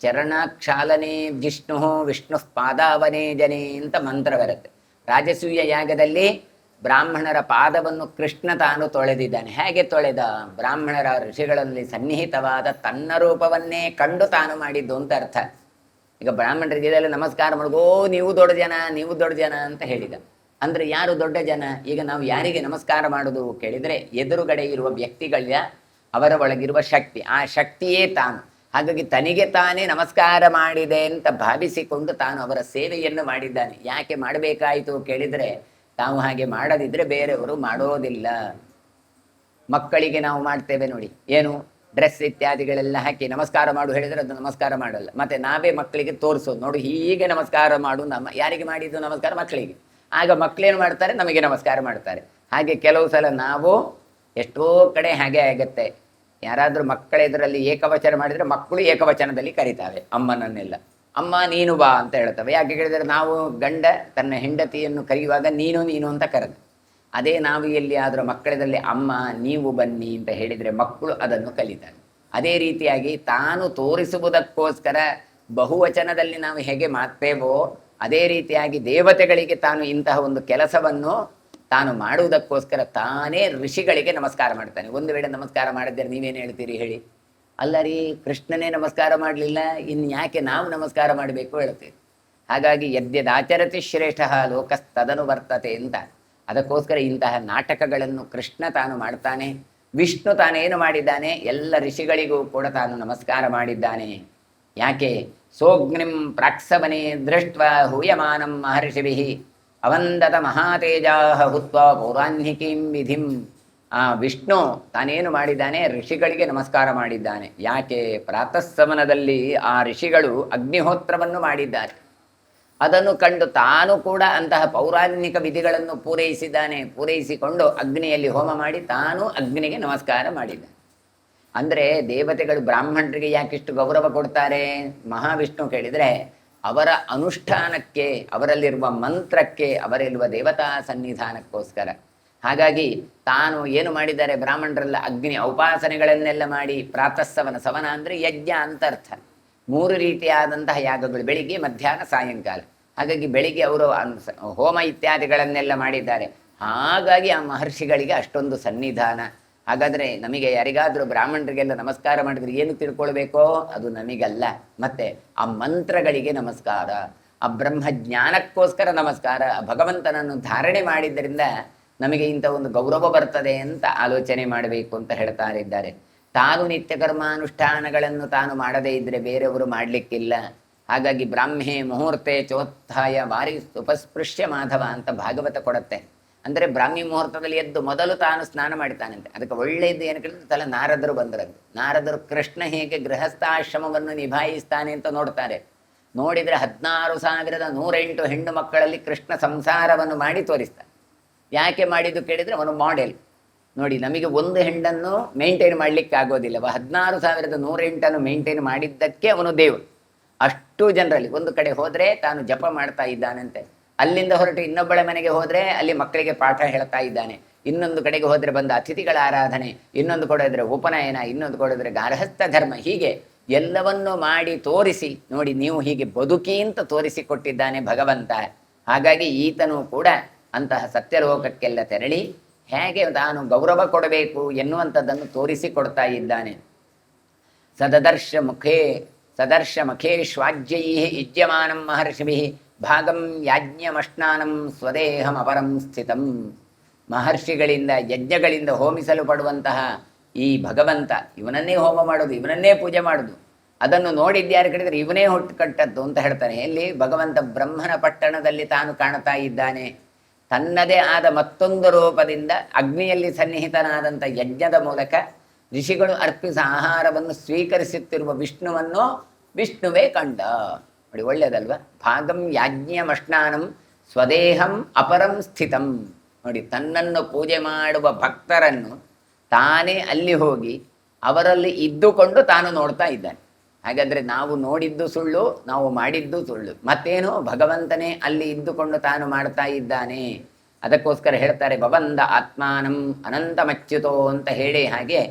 ಚರಣಕ್ಷಾಲನೆ ವಿಷ್ಣು ವಿಷ್ಣು ಪಾದಾವನೇ ಜನೆ ಅಂತ ಮಂತ್ರ ಬರುತ್ತೆ. ರಾಜಸೂಯ ಯಾಗದಲ್ಲಿ ಬ್ರಾಹ್ಮಣರ ಪಾದವನ್ನು ಕೃಷ್ಣ ತಾನು ತೊಳೆದಿದ್ದಾನೆ. ಹೇಗೆ ತೊಳೆದ? ಬ್ರಾಹ್ಮಣರ ಋಷಿಗಳಲ್ಲಿ ಸನ್ನಿಹಿತವಾದ ತನ್ನ ರೂಪವನ್ನೇ ಕಂಡು ತಾನು ಮಾಡಿದ್ದು ಅಂತ ಅರ್ಥ. ಈಗ ಬ್ರಾಹ್ಮಣರಿಗೆ ಇದೆಲ್ಲ ನಮಸ್ಕಾರ ಮಾಡೋದು, ಓ ನೀವು ದೊಡ್ಡ ಜನ, ನೀವು ದೊಡ್ಡ ಜನ ಅಂತ ಹೇಳಿದ. ಅಂದ್ರೆ ಯಾರು ದೊಡ್ಡ ಜನ? ಈಗ ನಾವು ಯಾರಿಗೆ ನಮಸ್ಕಾರ ಮಾಡೋದು ಕೇಳಿದರೆ, ಎದುರುಗಡೆ ಇರುವ ವ್ಯಕ್ತಿಗಳ ಅವರ ಒಳಗಿರುವ ಶಕ್ತಿ, ಆ ಶಕ್ತಿಯೇ ತಾನು. ಹಾಗಾಗಿ ತನಗೆ ತಾನೇ ನಮಸ್ಕಾರ ಮಾಡಿದೆ ಅಂತ ಭಾವಿಸಿಕೊಂಡು ತಾನು ಅವರ ಸೇವೆಯನ್ನು ಮಾಡಿದ್ದಾನೆ. ಯಾಕೆ ಮಾಡಬೇಕಾಯಿತು ಕೇಳಿದರೆ, ತಾವು ಹಾಗೆ ಮಾಡದಿದ್ರೆ ಬೇರೆಯವರು ಮಾಡೋದಿಲ್ಲ. ಮಕ್ಕಳಿಗೆ ನಾವು ಮಾಡ್ತೇವೆ ನೋಡಿ, ಏನು ಡ್ರೆಸ್ ಇತ್ಯಾದಿಗಳೆಲ್ಲ ಹಾಕಿ ನಮಸ್ಕಾರ ಮಾಡು ಹೇಳಿದರೆ ಅದು ನಮಸ್ಕಾರ ಮಾಡಲ್ಲ. ಮತ್ತೆ ನಾವೇ ಮಕ್ಕಳಿಗೆ ತೋರಿಸೋದು, ನೋಡು ಹೀಗೆ ನಮಸ್ಕಾರ ಮಾಡು. ಯಾರಿಗೆ ಮಾಡಿದ್ದು ನಮಸ್ಕಾರ? ಮಕ್ಕಳಿಗೆ. ಆಗ ಮಕ್ಕಳೇನು ಮಾಡ್ತಾರೆ? ನಮಗೆ ನಮಸ್ಕಾರ ಮಾಡ್ತಾರೆ. ಹಾಗೆ ಕೆಲವು ಸಲ ನಾವು ಎಷ್ಟೋ ಕಡೆ ಹಾಗೆ ಆಗತ್ತೆ. ಯಾರಾದರೂ ಮಕ್ಕಳ ಎದುರಲ್ಲಿ ಏಕವಚನ ಮಾಡಿದರೆ ಮಕ್ಕಳು ಏಕವಚನದಲ್ಲಿ ಕರೀತಾವೆ ಅಮ್ಮನನ್ನೆಲ್ಲ. ಅಮ್ಮ ನೀನು ಬಾ ಅಂತ ಹೇಳ್ತವೆ. ಯಾಕೆ ಕೇಳಿದರೆ, ನಾವು ಗಂಡ ತನ್ನ ಹೆಂಡತಿಯನ್ನು ಕರೆಯುವಾಗ ನೀನು ನೀನು ಅಂತ ಕರೆದು, ಅದೇ ನಾವು ಎಲ್ಲಿಯಾದರೂ ಮಕ್ಕಳದಲ್ಲಿ ಅಮ್ಮ ನೀವು ಬನ್ನಿ ಅಂತ ಹೇಳಿದರೆ ಮಕ್ಕಳು ಅದನ್ನು ಕಲಿತಾರೆ. ಅದೇ ರೀತಿಯಾಗಿ ತಾನು ತೋರಿಸುವುದಕ್ಕೋಸ್ಕರ ಬಹುವಚನದಲ್ಲಿ ನಾವು ಹೇಗೆ ಮಾಡ್ತೇವೋ, ಅದೇ ರೀತಿಯಾಗಿ ದೇವತೆಗಳಿಗೆ ತಾನು ಇಂತಹ ಒಂದು ಕೆಲಸವನ್ನು ತಾನು ಮಾಡುವುದಕ್ಕೋಸ್ಕರ ತಾನೇ ಋಷಿಗಳಿಗೆ ನಮಸ್ಕಾರ ಮಾಡ್ತಾನೆ. ಒಂದು ವೇಳೆ ನಮಸ್ಕಾರ ಮಾಡಿದರೆ ನೀವೇನು ಹೇಳ್ತೀರಿ ಹೇಳಿ? ಅಲ್ಲ ರೀ, ಕೃಷ್ಣನೇ ನಮಸ್ಕಾರ ಮಾಡಲಿಲ್ಲ, ಇನ್ನು ಯಾಕೆ ನಾವು ನಮಸ್ಕಾರ ಮಾಡಬೇಕು ಹೇಳ್ತೀವಿ. ಹಾಗಾಗಿ ಯದ್ಯದಾಚರತಿ ಶ್ರೇಷ್ಠ ಲೋಕಸ್ತದನು ವರ್ತತೆ ಅಂತ. ಅದಕ್ಕೋಸ್ಕರ ಇಂತಹ ನಾಟಕಗಳನ್ನು ಕೃಷ್ಣ ತಾನು ಮಾಡ್ತಾನೆ. ವಿಷ್ಣು ತಾನೇನು ಮಾಡಿದ್ದಾನೆ? ಎಲ್ಲ ಋಷಿಗಳಿಗೂ ಕೂಡ ತಾನು ನಮಸ್ಕಾರ ಮಾಡಿದ್ದಾನೆ. ಯಾಕೆ? ಸೋಗ್ನಿಂ ಪ್ರಾಕ್ಸವನೆ ದೃಷ್ಟ ಹೂಯಮಾನಂ ಮಹರ್ಷಿಭಿ ಅವಂದತ ಮಹಾತೇಜಾ ಹುತ್ವ ಪೌರಾಹ್ನಿಕೀಂ ವಿಧಿಂ. ಆ ವಿಷ್ಣು ತಾನೇನು ಮಾಡಿದ್ದಾನೆ? ಋಷಿಗಳಿಗೆ ನಮಸ್ಕಾರ ಮಾಡಿದ್ದಾನೆ. ಯಾಕೆ? ಪ್ರಾತಃಸಮನದಲ್ಲಿ ಆ ಋಷಿಗಳು ಅಗ್ನಿಹೋತ್ರವನ್ನು ಮಾಡಿದ್ದಾರೆ. ಅದನ್ನು ಕಂಡು ತಾನು ಕೂಡ ಅಂತಹ ಪೌರಾಣಿಕ ವಿಧಿಗಳನ್ನು ಪೂರೈಸಿಕೊಂಡು ಅಗ್ನಿಯಲ್ಲಿ ಹೋಮ ಮಾಡಿ ತಾನು ಅಗ್ನಿಗೆ ನಮಸ್ಕಾರ ಮಾಡಿದ್ದಾನೆ. ಅಂದರೆ ದೇವತೆಗಳು ಬ್ರಾಹ್ಮಣರಿಗೆ ಯಾಕಿಷ್ಟು ಗೌರವ ಕೊಡ್ತಾರೆ? ಮಹಾವಿಷ್ಣು ಕೇಳಿದರೆ ಅವರ ಅನುಷ್ಠಾನಕ್ಕೆ, ಅವರಲ್ಲಿರುವ ಮಂತ್ರಕ್ಕೆ, ಅವರಲ್ಲಿರುವ ದೇವತಾ ಸನ್ನಿಧಾನಕ್ಕೋಸ್ಕರ. ಹಾಗಾಗಿ ತಾನು ಏನು ಮಾಡಿದ್ದಾರೆ? ಬ್ರಾಹ್ಮಣರೆಲ್ಲ ಅಗ್ನಿ ಉಪಾಸನೆಗಳನ್ನೆಲ್ಲ ಮಾಡಿ ಪ್ರಾತಃಸವನ, ಸವನ ಅಂದರೆ ಯಜ್ಞ ಅಂತ ಅರ್ಥ. 3 ರೀತಿಯಾದಂತಹ ಯಾಗಗಳು, ಬೆಳಿಗ್ಗೆ ಮಧ್ಯಾಹ್ನ ಸಾಯಂಕಾಲ. ಹಾಗಾಗಿ ಬೆಳಿಗ್ಗೆ ಅವರು ಹೋಮ ಇತ್ಯಾದಿಗಳನ್ನೆಲ್ಲ ಮಾಡಿದ್ದಾರೆ. ಹಾಗಾಗಿ ಆ ಮಹರ್ಷಿಗಳಿಗೆ ಅಷ್ಟೊಂದು ಸನ್ನಿಧಾನ. ಹಾಗಾದರೆ ನಮಗೆ ಯಾರಿಗಾದರೂ ಬ್ರಾಹ್ಮಣರಿಗೆಲ್ಲ ನಮಸ್ಕಾರ ಮಾಡಿದ್ರೆ ಏನು ತಿಳ್ಕೊಳ್ಬೇಕೋ? ಅದು ನಮಗಲ್ಲ, ಮತ್ತೆ ಆ ಮಂತ್ರಗಳಿಗೆ ನಮಸ್ಕಾರ, ಆ ಬ್ರಹ್ಮಜ್ಞಾನಕ್ಕೋಸ್ಕರ ನಮಸ್ಕಾರ. ಆ ಭಗವಂತನನ್ನು ಧಾರಣೆ ಮಾಡಿದ್ದರಿಂದ ನಮಗೆ ಇಂಥ ಒಂದು ಗೌರವ ಬರ್ತದೆ ಅಂತ ಆಲೋಚನೆ ಮಾಡಬೇಕು ಅಂತ ಹೇಳ್ತಾ ಇದ್ದಾರೆ. ತಾನು ನಿತ್ಯ ಕರ್ಮಾನುಷ್ಠಾನಗಳನ್ನು ತಾನು ಮಾಡದೇ ಇದ್ದರೆ ಬೇರೆಯವರು ಮಾಡಲಿಕ್ಕಿಲ್ಲ. ಹಾಗಾಗಿ ಬ್ರಾಹ್ಮೆ ಮುಹೂರ್ತೆ ಚೋತ್ಥಾಯ ವಾರಿ ಉಪಸ್ಪೃಶ್ಯ ಮಾಧವ ಅಂತ ಭಾಗವತ ಕೊಡುತ್ತೆ. ಅಂದರೆ ಬ್ರಾಹ್ಮಿ ಮುಹೂರ್ತದಲ್ಲಿ ಎದ್ದು ಮೊದಲು ತಾನು ಸ್ನಾನ ಮಾಡ್ತಾನಂತೆ. ಅದಕ್ಕೆ ಒಳ್ಳೆಯದು ಏನು ಕೇಳಿದ್ರೆ, ತಲೆ ನಾರದರು ಬಂದರಂತೆ. ನಾರದರು ಕೃಷ್ಣ ಹೇಗೆ ಗೃಹಸ್ಥಾಶ್ರಮವನ್ನು ನಿಭಾಯಿಸ್ತಾನೆ ಅಂತ ನೋಡ್ತಾರೆ. ನೋಡಿದರೆ 16,108 ಹೆಣ್ಣು ಮಕ್ಕಳಲ್ಲಿ ಕೃಷ್ಣ ಸಂಸಾರವನ್ನು ಮಾಡಿ ತೋರಿಸ್ತಾನೆ. ಯಾಕೆ ಮಾಡಿದ್ದು ಕೇಳಿದರೆ, ಅವನು ಮಾಡೆಲ್ ನೋಡಿ. ನಮಗೆ ಒಂದು ಹೆಣ್ಣನ್ನು ಮೇಂಟೈನ್ ಮಾಡಲಿಕ್ಕೆ ಆಗೋದಿಲ್ಲ. 16,108 ಮೇಂಟೈನ್ ಮಾಡಿದ್ದಕ್ಕೆ ಅವನು ದೇವರು. ಅಷ್ಟು ಜನರಲ್ಲಿ ಒಂದು ಕಡೆ ಹೋದರೆ ತಾನು ಜಪ ಮಾಡ್ತಾ ಇದ್ದಾನಂತೆ. ಅಲ್ಲಿಂದ ಹೊರಟು ಇನ್ನೊಬ್ಬಳ ಮನೆಗೆ ಹೋದರೆ ಅಲ್ಲಿ ಮಕ್ಕಳಿಗೆ ಪಾಠ ಹೇಳ್ತಾ ಇದ್ದಾನೆ. ಇನ್ನೊಂದು ಕಡೆಗೆ ಹೋದರೆ ಬಂದ ಅತಿಥಿಗಳ ಆರಾಧನೆ, ಇನ್ನೊಂದು ಕಡೆ ಹೋದರೆ ಉಪನಯನ, ಇನ್ನೊಂದು ಕಡೆ ಹೋದರೆ ಗಾರ್ಹಸ್ಥ ಧರ್ಮ. ಹೀಗೆ ಎಲ್ಲವನ್ನು ಮಾಡಿ ತೋರಿಸಿ ನೋಡಿ, ನೀವು ಹೀಗೆ ಬದುಕಿ ಅಂತ ತೋರಿಸಿಕೊಟ್ಟಿದ್ದಾನೆ ಭಗವಂತ. ಹಾಗಾಗಿ ಈತನು ಕೂಡ ಅಂತಹ ಸತ್ಯಲೋಕಕ್ಕೆಲ್ಲ ತೆರಳಿ ಹೇಗೆ ತಾನು ಗೌರವ ಕೊಡಬೇಕು ಎನ್ನುವಂಥದ್ದನ್ನು ತೋರಿಸಿಕೊಡ್ತಾ ಇದ್ದಾನೆ. ಸದರ್ಶ ಮುಖೇಶ್ವಾಜ್ಯೈ ಯುಜ್ಯಮಾನಂ ಮಹರ್ಷಿಭಿ ಭಾಗಂ ಯಾಜ್ಞಮಶ್ನಾನಂ ಸ್ವದೇಹಂ ಅಪರಂ ಸ್ಥಿತಂ. ಮಹರ್ಷಿಗಳಿಂದ ಯಜ್ಞಗಳಿಂದ ಹೋಮಿಸಲು ಪಡುವಂತಹ ಈ ಭಗವಂತ, ಇವನನ್ನೇ ಹೋಮ ಮಾಡೋದು, ಇವನನ್ನೇ ಪೂಜೆ ಮಾಡೋದು, ಅದನ್ನು ನೋಡಿದ್ಯಾರು ಕೇಳಿದರೆ ಇವನೇ ಹುಟ್ಟು ಕಟ್ಟದ್ದು ಅಂತ ಹೇಳ್ತಾನೆ. ಎಲ್ಲಿ? ಭಗವಂತ ಬ್ರಹ್ಮನ ಪಟ್ಟಣದಲ್ಲಿ ತಾನು ಕಾಣ್ತಾ ಇದ್ದಾನೆ. ತನ್ನದೇ ಆದ ಮತ್ತೊಂದು ರೂಪದಿಂದ ಅಗ್ನಿಯಲ್ಲಿ ಸನ್ನಿಹಿತನಾದಂಥ ಯಜ್ಞದ ಮೂಲಕ ಋಷಿಗಳು ಅರ್ಪಿಸ ಆಹಾರವನ್ನು ಸ್ವೀಕರಿಸುತ್ತಿರುವ ವಿಷ್ಣುವನ್ನು ವಿಷ್ಣುವೇ ಕಂಡ. ನೋಡಿ, ಒಳ್ಳೆಯದಲ್ವ? ಭಾಗಂ ಯಾಜ್ಞಮಶ್ನಾನಂ ಸ್ವದೇಹಂ ಅಪರಂ ಸ್ಥಿತಂ. ನೋಡಿ, ತನ್ನನ್ನು ಪೂಜೆ ಮಾಡುವ ಭಕ್ತರನ್ನು ತಾನೇ ಅಲ್ಲಿ ಹೋಗಿ ಅವರಲ್ಲಿ ಇದ್ದುಕೊಂಡು ತಾನು ನೋಡ್ತಾ ಇದ್ದಾನೆ. ಹಾಗಾದರೆ ನಾವು ನೋಡಿದ್ದು ಸುಳ್ಳು, ನಾವು ಮಾಡಿದ್ದು ಸುಳ್ಳು. ಮತ್ತೇನು? ಭಗವಂತನೇ ಅಲ್ಲಿ ಇದ್ದುಕೊಂಡು ತಾನು ಮಾಡ್ತಾ ಇದ್ದಾನೆ. ಅದಕ್ಕೋಸ್ಕರ ಹೇಳ್ತಾರೆ, ಭವಂದ ಆತ್ಮಾನಂ ಅನಂತಮಚ್ಯುತೋ ಅಂತ ಹೇಳಿ, ಹಾಗೆ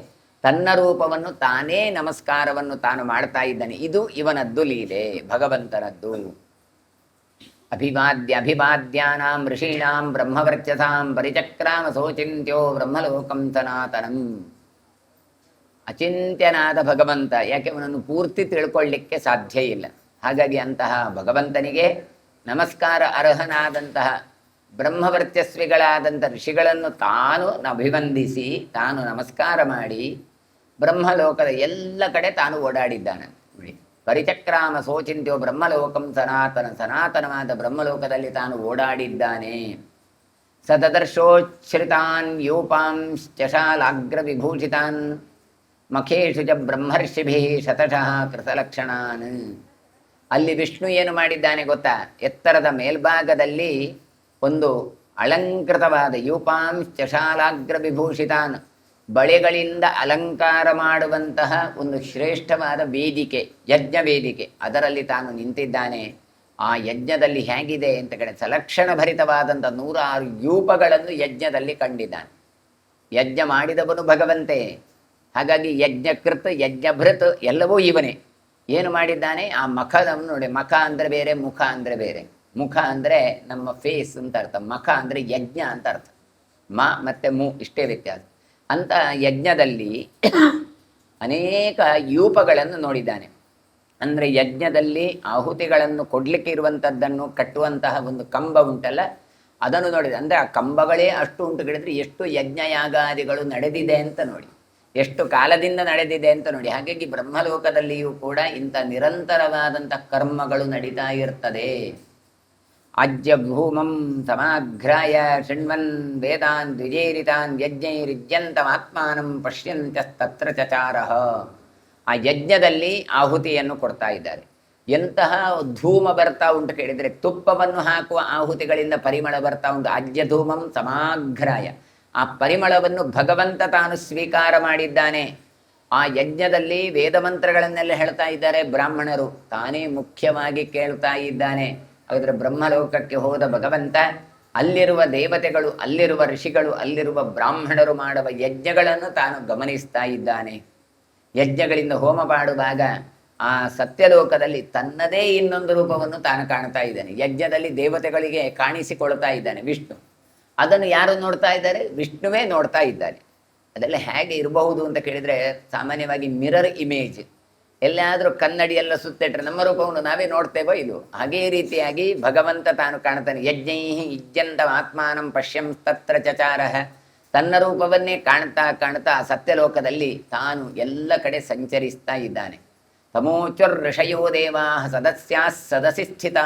ತನ್ನ ರೂಪವನ್ನು ತಾನೇ ನಮಸ್ಕಾರವನ್ನು ತಾನು ಮಾಡ್ತಾ ಇದ್ದಾನೆ. ಇದು ಇವನದ್ದು ಲೀಲೆ, ಭಗವಂತನದ್ದು. ಅಭಿವಾದ್ಯಾನಾಂ ಋಷೀಣಾಂ ಬ್ರಹ್ಮವರ್ಚಸಾಂ ಪರಿಚಕ್ರಾಮ ಸೋಚಿಂತ್ಯೋ ಬ್ರಹ್ಮಲೋಕಂ ಸನಾತನಂ. ಅಚಿಂತ್ಯನಾದ ಭಗವಂತ, ಯಾಕೆ ಅವನನ್ನು ಪೂರ್ತಿ ತಿಳ್ಕೊಳ್ಳಿಕ್ಕೆ ಸಾಧ್ಯ ಇಲ್ಲ. ಹಾಗಾಗಿ ಅಂತಹ ಭಗವಂತನಿಗೆ ನಮಸ್ಕಾರ ಅರ್ಹನಾದಂತಹ ಬ್ರಹ್ಮವರ್ಚಸ್ವಿಗಳಾದಂಥ ಋಷಿಗಳನ್ನು ತಾನು ಅಭಿವಂದಿಸಿ, ತಾನು ನಮಸ್ಕಾರ ಮಾಡಿ ಬ್ರಹ್ಮಲೋಕದ ಎಲ್ಲ ಕಡೆ ತಾನು ಓಡಾಡಿದ್ದಾನೆ. ನೋಡಿ, ಪರಿಚಕ್ರಾಮ ಸೋಚಿಂತ್ಯೋ ಬ್ರಹ್ಮಲೋಕಂ ಸನಾತನ, ಸನಾತನವಾದ ಬ್ರಹ್ಮಲೋಕದಲ್ಲಿ ತಾನು ಓಡಾಡಿದ್ದಾನೆ. ಸದದರ್ಶೋಚ್ಛ್ರಿತಾನ್ ಯೋಪಾಂಶ್ಚಶಾಲಾಗ್ರ ವಿಭೂಷಿತಾನ್ ಮಖೇಶು ಚ ಬ್ರಹ್ಮರ್ಷಿಭಿ ಶತಶಃ ಕೃತಲಕ್ಷಣಾನ್. ಅಲ್ಲಿ ವಿಷ್ಣು ಏನು ಮಾಡಿದ್ದಾನೆ ಗೊತ್ತಾ? ಎತ್ತರದ ಮೇಲ್ಭಾಗದಲ್ಲಿ ಒಂದು ಅಲಂಕೃತವಾದ ಯೂಪಾಂಶ್ಚಶಾಲಾಗ್ರ ವಿಭೂಷಿತಾನ್, ಬಳೆಗಳಿಂದ ಅಲಂಕಾರ ಮಾಡುವಂತಹ ಒಂದು ಶ್ರೇಷ್ಠವಾದ ವೇದಿಕೆ, ಯಜ್ಞ ವೇದಿಕೆ, ಅದರಲ್ಲಿ ತಾನು ನಿಂತಿದ್ದಾನೆ. ಆ ಯಜ್ಞದಲ್ಲಿ ಹೇಗಿದೆ ಅಂತ ಕಡೆ ಸಲಕ್ಷಣ ಭರಿತವಾದಂಥ 106 ಯೂಪಗಳನ್ನು ಯಜ್ಞದಲ್ಲಿ ಕಂಡಿದ್ದಾನೆ. ಯಜ್ಞ ಮಾಡಿದವನು ಭಗವಂತೆ. ಹಾಗಾಗಿ ಯಜ್ಞಕೃತ್ ಯಜ್ಞಭೃತ್ ಎಲ್ಲವೂ ಇವನೇ. ಏನು ಮಾಡಿದ್ದಾನೆ? ಆ ಮಖದವನ್ನು ನೋಡಿ, ಮಖ ಅಂದರೆ ಬೇರೆ, ಮುಖ ಅಂದರೆ ಬೇರೆ. ಮುಖ ಅಂದರೆ ನಮ್ಮ ಫೇಸ್ ಅಂತ ಅರ್ಥ, ಮಖ ಅಂದರೆ ಯಜ್ಞ ಅಂತ ಅರ್ಥ. ಮ ಮತ್ತು ಮು ಇಷ್ಟೇ ವ್ಯತ್ಯಾಸ. ಅಂತ ಯಜ್ಞದಲ್ಲಿ ಅನೇಕ ಯೂಪಗಳನ್ನು ನೋಡಿದ್ದಾನೆ. ಅಂದರೆ ಯಜ್ಞದಲ್ಲಿ ಆಹುತಿಗಳನ್ನು ಕೊಡ್ಲಿಕ್ಕೆ ಇರುವಂಥದ್ದನ್ನು ಕಟ್ಟುವಂತಹ ಒಂದು ಕಂಬ ಉಂಟಲ್ಲ, ಅದನ್ನು ನೋಡಿದೆ. ಅಂದರೆ ಆ ಕಂಬಗಳೇ ಅಷ್ಟು ಉಂಟು ಕೇಳಿದ್ರೆ ಎಷ್ಟು ಯಜ್ಞಯಾಗಾದಿಗಳು ನಡೆದಿದೆ ಅಂತ ನೋಡಿ, ಎಷ್ಟು ಕಾಲದಿಂದ ನಡೆದಿದೆ ಅಂತ ನೋಡಿ. ಹಾಗಾಗಿ ಬ್ರಹ್ಮಲೋಕದಲ್ಲಿಯೂ ಕೂಡ ಇಂಥ ನಿರಂತರವಾದಂಥ ಕರ್ಮಗಳು ನಡೀತಾ ಇರ್ತದೆ. ಆಜ್ಯ ಭೂಮಂ ಸಮಾಘ್ರಾಯ ಶೃಣ್ವನ್ ವೇದಾನ್ ದ್ವಿಜೇರಿತಾನ್ ಯಜ್ಞೈರಿಜ್ಯಂತಮಾತ್ಮಾನಂ ಪಶ್ಯಂತ್ಯಸ್ತತ್ರ ಚಚಾರಃ. ಆ ಯಜ್ಞದಲ್ಲಿ ಆಹುತಿಯನ್ನು ಕೊಡ್ತಾ ಇದ್ದಾರೆ. ಎಂತಹ ಧೂಮ ಬರ್ತಾ ಉಂಟು ಕೇಳಿದರೆ, ತುಪ್ಪವನ್ನು ಹಾಕುವ ಆಹುತಿಗಳಿಂದ ಪರಿಮಳ ಬರ್ತಾ ಉಂಟು. ಆಜ್ಯ ಧೂಮಂ ಸಮಾಘ್ರಾಯ, ಆ ಪರಿಮಳವನ್ನು ಭಗವಂತ ತಾನು ಸ್ವೀಕಾರ ಮಾಡಿದ್ದಾನೆ. ಆ ಯಜ್ಞದಲ್ಲಿ ವೇದ ಮಂತ್ರಗಳನ್ನೆಲ್ಲ ಹೇಳ್ತಾ ಇದ್ದಾರೆ ಬ್ರಾಹ್ಮಣರು, ತಾನೇ ಮುಖ್ಯವಾಗಿ ಕೇಳ್ತಾ ಇದ್ದಾನೆ. ಹಾಗಾದರೆ ಬ್ರಹ್ಮಲೋಕಕ್ಕೆ ಹೋದ ಭಗವಂತ ಅಲ್ಲಿರುವ ದೇವತೆಗಳು, ಅಲ್ಲಿರುವ ಋಷಿಗಳು, ಅಲ್ಲಿರುವ ಬ್ರಾಹ್ಮಣರು ಮಾಡುವ ಯಜ್ಞಗಳನ್ನು ತಾನು ಗಮನಿಸ್ತಾ ಇದ್ದಾನೆ. ಯಜ್ಞಗಳಿಂದ ಹೋಮ ಮಾಡುವಾಗ ಆ ಸತ್ಯಲೋಕದಲ್ಲಿ ತನ್ನದೇ ಇನ್ನೊಂದು ರೂಪವನ್ನು ತಾನು ಕಾಣ್ತಾ ಇದ್ದಾನೆ. ಯಜ್ಞದಲ್ಲಿ ದೇವತೆಗಳಿಗೆ ಕಾಣಿಸಿಕೊಳ್ತಾ ಇದ್ದಾನೆ ವಿಷ್ಣು. ಅದನ್ನು ಯಾರು ನೋಡ್ತಾ ಇದ್ದಾರೆ? ವಿಷ್ಣುವೇ ನೋಡ್ತಾ ಇದ್ದಾರೆ. ಅದೆಲ್ಲ ಹೇಗೆ ಇರಬಹುದು ಅಂತ ಕೇಳಿದರೆ, ಸಾಮಾನ್ಯವಾಗಿ ಮಿರರ್ ಇಮೇಜ್, ಎಲ್ಲಾದರೂ ಕನ್ನಡಿಯೆಲ್ಲ ಸುತ್ತಿಟ್ರೆ ನಮ್ಮ ರೂಪವನ್ನು ನಾವೇ ನೋಡ್ತೇವೋ ಇದು. ಹಾಗೇ ರೀತಿಯಾಗಿ ಭಗವಂತ ತಾನು ಕಾಣ್ತಾನೆ. ಯಜ್ಞೈ ಇಜ್ಯಂತ ಆತ್ಮಾನಂ ಪಶ್ಯಂ ತತ್ರ ಚಚಾರಃ. ತನ್ನ ರೂಪವನ್ನೇ ಕಾಣ್ತಾ ಕಾಣ್ತಾ ಸತ್ಯಲೋಕದಲ್ಲಿ ತಾನು ಎಲ್ಲ ಕಡೆ ಸಂಚರಿಸ್ತಾ ಇದ್ದಾನೆ. ತಮೋಚುರ್ ಋಷಯೋ ದೇವಾ ಸದಸ್ಯಾ ಸದಸಿ ಸ್ಥಿತಾ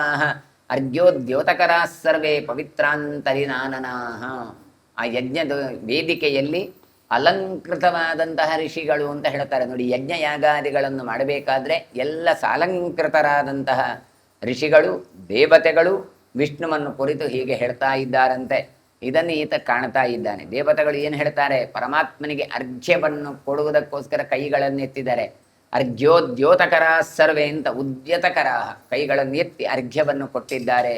ಅರ್ಘ್ಯೋದ್ಯೋತಕರಾ ಸರ್ವೇ ಪವಿತ್ರಾಂತರಿನಾನನಾಹ. ಆ ಯಜ್ಞದ ವೇದಿಕೆಯಲ್ಲಿ ಅಲಂಕೃತವಾದಂತಹ ಋಷಿಗಳು ಅಂತ ಹೇಳ್ತಾರೆ ನೋಡಿ. ಯಜ್ಞಯಾಗಾದಿಗಳನ್ನು ಮಾಡಬೇಕಾದ್ರೆ ಎಲ್ಲ ಸಾಲಂಕೃತರಾದಂತಹ ಋಷಿಗಳು, ದೇವತೆಗಳು ವಿಷ್ಣುವನ್ನು ಕುರಿತು ಹೀಗೆ ಹೇಳ್ತಾ ಇದ್ದಾರಂತೆ. ಇದನ್ನು ಈತ ಕಾಣ್ತಾ ಇದ್ದಾನೆ. ದೇವತೆಗಳು ಏನು ಹೇಳ್ತಾರೆ? ಪರಮಾತ್ಮನಿಗೆ ಅರ್ಘ್ಯವನ್ನು ಕೊಡುವುದಕ್ಕೋಸ್ಕರ ಕೈಗಳನ್ನು ಎತ್ತಿದ್ದಾರೆ. ಅರ್ಘ್ಯೋದ್ಯೋತಕರ ಸರ್ವೇ ಅಂತ ಉದ್ಯತಕರ, ಕೈಗಳನ್ನು ಎತ್ತಿ ಅರ್ಘ್ಯವನ್ನು ಕೊಟ್ಟಿದ್ದಾರೆ.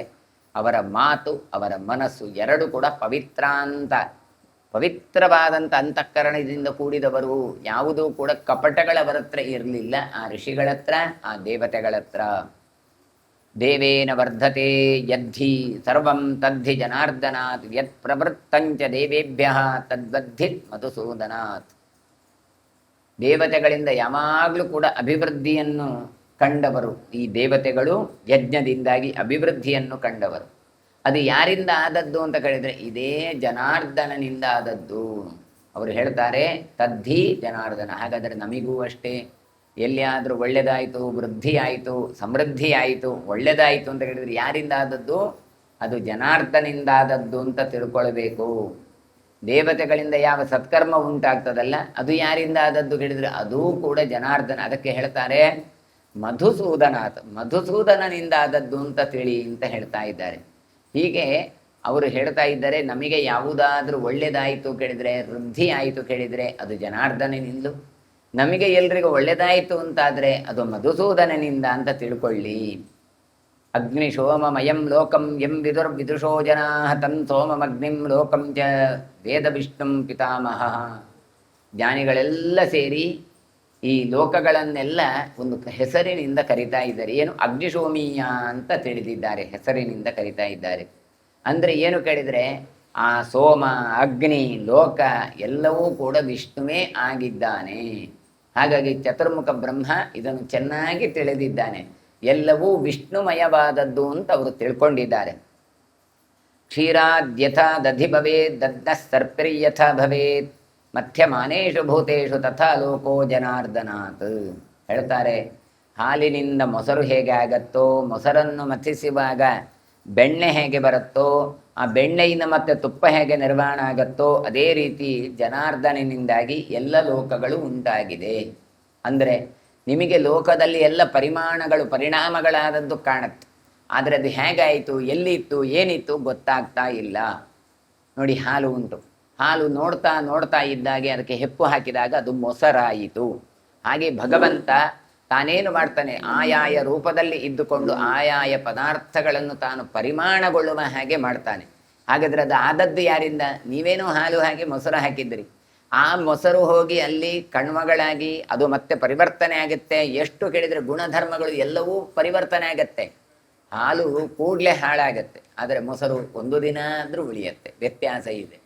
ಅವರ ಮಾತು, ಅವರ ಮನಸ್ಸು ಎರಡೂ ಕೂಡ ಪವಿತ್ರಾಂತ, ಪವಿತ್ರವಾದಂಥ ಅಂತಃಕರಣದಿಂದ ಕೂಡಿದವರು. ಯಾವುದೂ ಕೂಡ ಕಪಟಗಳವರ ಹತ್ರ ಇರಲಿಲ್ಲ, ಆ ಋಷಿಗಳ ಹತ್ರ, ಆ ದೇವತೆಗಳ ಹತ್ರ. ದೇವೇನ ವರ್ಧತೆ ಯದ್ಧಿ ಸರ್ವಂ ತದ್ಧಿ ಜನಾರ್ದನಾತ್ ಯತ್ ಪ್ರವೃತ್ತಂಚ ದೇವೇಭ್ಯ ತದ್ವದ್ಧಿತ್ ಮಧುಸೂದನಾತ್. ದೇವತೆಗಳಿಂದ ಯಾವಾಗಲೂ ಕೂಡ ಅಭಿವೃದ್ಧಿಯನ್ನು ಕಂಡವರು ಈ ದೇವತೆಗಳು. ಯಜ್ಞದಿಂದಾಗಿ ಅಭಿವೃದ್ಧಿಯನ್ನು ಕಂಡವರು. ಅದು ಯಾರಿಂದ ಆದದ್ದು ಅಂತ ಕೇಳಿದರೆ, ಇದೇ ಜನಾರ್ದನನಿಂದ ಆದದ್ದು. ಅವರು ಹೇಳ್ತಾರೆ ತದ್ಧಿ ಜನಾರ್ದನ. ಹಾಗಾದರೆ ನಮಗೂ ಅಷ್ಟೇ, ಎಲ್ಲಿಯಾದರೂ ಒಳ್ಳೆಯದಾಯಿತು, ವೃದ್ಧಿ ಆಯಿತು, ಸಮೃದ್ಧಿ ಆಯಿತು, ಒಳ್ಳೆಯದಾಯಿತು ಅಂತ ಹೇಳಿದರೆ ಯಾರಿಂದ ಆದದ್ದು? ಅದು ಜನಾರ್ದನಿಂದ ಆದದ್ದು ಅಂತ ತಿಳ್ಕೊಳ್ಬೇಕು. ದೇವತೆಗಳಿಂದ ಯಾವ ಸತ್ಕರ್ಮ ಉಂಟಾಗ್ತದಲ್ಲ, ಅದು ಯಾರಿಂದ ಆದದ್ದು ಹೇಳಿದರೆ ಅದೂ ಕೂಡ ಜನಾರ್ದನ. ಅದಕ್ಕೆ ಹೇಳ್ತಾರೆ ಮಧುಸೂದನಾಥ್, ಮಧುಸೂದನನಿಂದ ಆದದ್ದು ಅಂತ ತಿಳಿ ಅಂತ ಹೇಳ್ತಾ ಇದ್ದಾರೆ. ಹೀಗೆ ಅವರು ಹೇಳ್ತಾ ಇದ್ದಾರೆ, ನಮಗೆ ಯಾವುದಾದ್ರೂ ಒಳ್ಳೆಯದಾಯಿತು ಕೇಳಿದರೆ, ವೃದ್ಧಿ ಆಯಿತು ಕೇಳಿದರೆ ಅದು ಜನಾರ್ದನನಿಂದ. ನಮಗೆ ಎಲ್ರಿಗೂ ಒಳ್ಳೆಯದಾಯಿತು ಅಂತಾದರೆ ಅದು ಮಧುಸೂದನನಿಂದ ಅಂತ ತಿಳ್ಕೊಳ್ಳಿ. ಅಗ್ನಿ ಸೋಮಮಯಂ ಲೋಕಂ ಎಂ ವಿದುಷೋ ಜನಾ ತಂ ಸೋಮಮಗ್ನಿಂ ಲೋಕಂ ಚ ವೇದ ವಿಷ್ಣುಂ ಪಿತಾಮಹ. ಜ್ಞಾನಿಗಳೆಲ್ಲ ಸೇರಿ ಈ ಲೋಕಗಳನ್ನೆಲ್ಲ ಒಂದು ಹೆಸರಿನಿಂದ ಕರಿತಾ ಇದ್ದಾರೆ. ಏನು ಅಗ್ನಿಶೋಮೀಯ ಅಂತ ತಿಳಿದಿದ್ದಾರೆ, ಹೆಸರಿನಿಂದ ಕರಿತಾ ಇದ್ದಾರೆ. ಅಂದರೆ ಏನು ಕೇಳಿದರೆ ಆ ಸೋಮ, ಅಗ್ನಿ, ಲೋಕ ಎಲ್ಲವೂ ಕೂಡ ವಿಷ್ಣುವೇ ಆಗಿದ್ದಾನೆ. ಹಾಗಾಗಿ ಚತುರ್ಮುಖ ಬ್ರಹ್ಮ ಇದನ್ನು ಚೆನ್ನಾಗಿ ತಿಳಿದಿದ್ದಾನೆ. ಎಲ್ಲವೂ ವಿಷ್ಣುಮಯವಾದದ್ದು ಅಂತ ಅವರು ತಿಳ್ಕೊಂಡಿದ್ದಾರೆ. ಕ್ಷೀರಾದ್ಯಥ ದಧಿ ಭವೇತ್ ದದ್ನ ಸರ್ಪಿರ್ಯಥ ಭವೇತ್ ಮಧ್ಯಮಾನೇಷು ಭೂತೇಷು ತಥಾ ಲೋಕೋ ಜನಾರ್ದನಾತ್. ಹೇಳ್ತಾರೆ, ಹಾಲಿನಿಂದ ಮೊಸರು ಹೇಗೆ ಆಗತ್ತೋ, ಮೊಸರನ್ನು ಮಥಿಸುವಾಗ ಬೆಣ್ಣೆ ಹೇಗೆ ಬರುತ್ತೋ, ಆ ಬೆಣ್ಣೆಯಿಂದ ಮತ್ತೆ ತುಪ್ಪ ಹೇಗೆ ನಿರ್ಮಾಣ ಆಗತ್ತೋ, ಅದೇ ರೀತಿ ಜನಾರ್ದನಿನಿಂದಾಗಿ ಎಲ್ಲ ಲೋಕಗಳು ಉಂಟಾಗಿದೆ. ಅಂದರೆ ನಿಮಗೆ ಲೋಕದಲ್ಲಿ ಎಲ್ಲ ಪರಿಮಾಣಗಳು ಪರಿಣಾಮಗಳಾದದ್ದು ಕಾಣುತ್ತೆ, ಆದರೆ ಅದು ಹೇಗಾಯಿತು, ಎಲ್ಲಿತ್ತು, ಏನಿತ್ತು ಗೊತ್ತಾಗ್ತಾ ಇಲ್ಲ. ನೋಡಿ, ಹಾಲು ಉಂಟು, ಹಾಲು ನೋಡ್ತಾ ನೋಡ್ತಾ ಇದ್ದಾಗೆ ಅದಕ್ಕೆ ಹೆಪ್ಪು ಹಾಕಿದಾಗ ಅದು ಮೊಸರಾಯಿತು. ಹಾಗೆ ಭಗವಂತ ತಾನೇನು ಮಾಡ್ತಾನೆ, ಆಯಾಯ ರೂಪದಲ್ಲಿ ಇದ್ದುಕೊಂಡು ಆಯಾಯ ಪದಾರ್ಥಗಳನ್ನು ತಾನು ಪರಿಮಾಣಗೊಳ್ಳುವ ಹಾಗೆ ಮಾಡ್ತಾನೆ. ಹಾಗಾದರೆ ಅದು ಆದದ್ದು ಯಾರಿಂದ? ನೀವೇನೋ ಹಾಲು ಹಾಕಿ ಮೊಸರು ಹಾಕಿದ್ರಿ, ಆ ಮೊಸರು ಹೋಗಿ ಅಲ್ಲಿ ಕಣ್ಮಗಳಾಗಿ ಅದು ಮತ್ತೆ ಪರಿವರ್ತನೆ ಆಗುತ್ತೆ. ಎಷ್ಟು ಕೇಳಿದರೆ ಗುಣಧರ್ಮಗಳು ಎಲ್ಲವೂ ಪರಿವರ್ತನೆ ಆಗತ್ತೆ. ಹಾಲು ಕೂಡಲೇ ಹಾಳಾಗತ್ತೆ, ಆದರೆ ಮೊಸರು ಒಂದು ದಿನ ಆದರೂ ಉಳಿಯತ್ತೆ. ವ್ಯತ್ಯಾಸ ಇದೆ.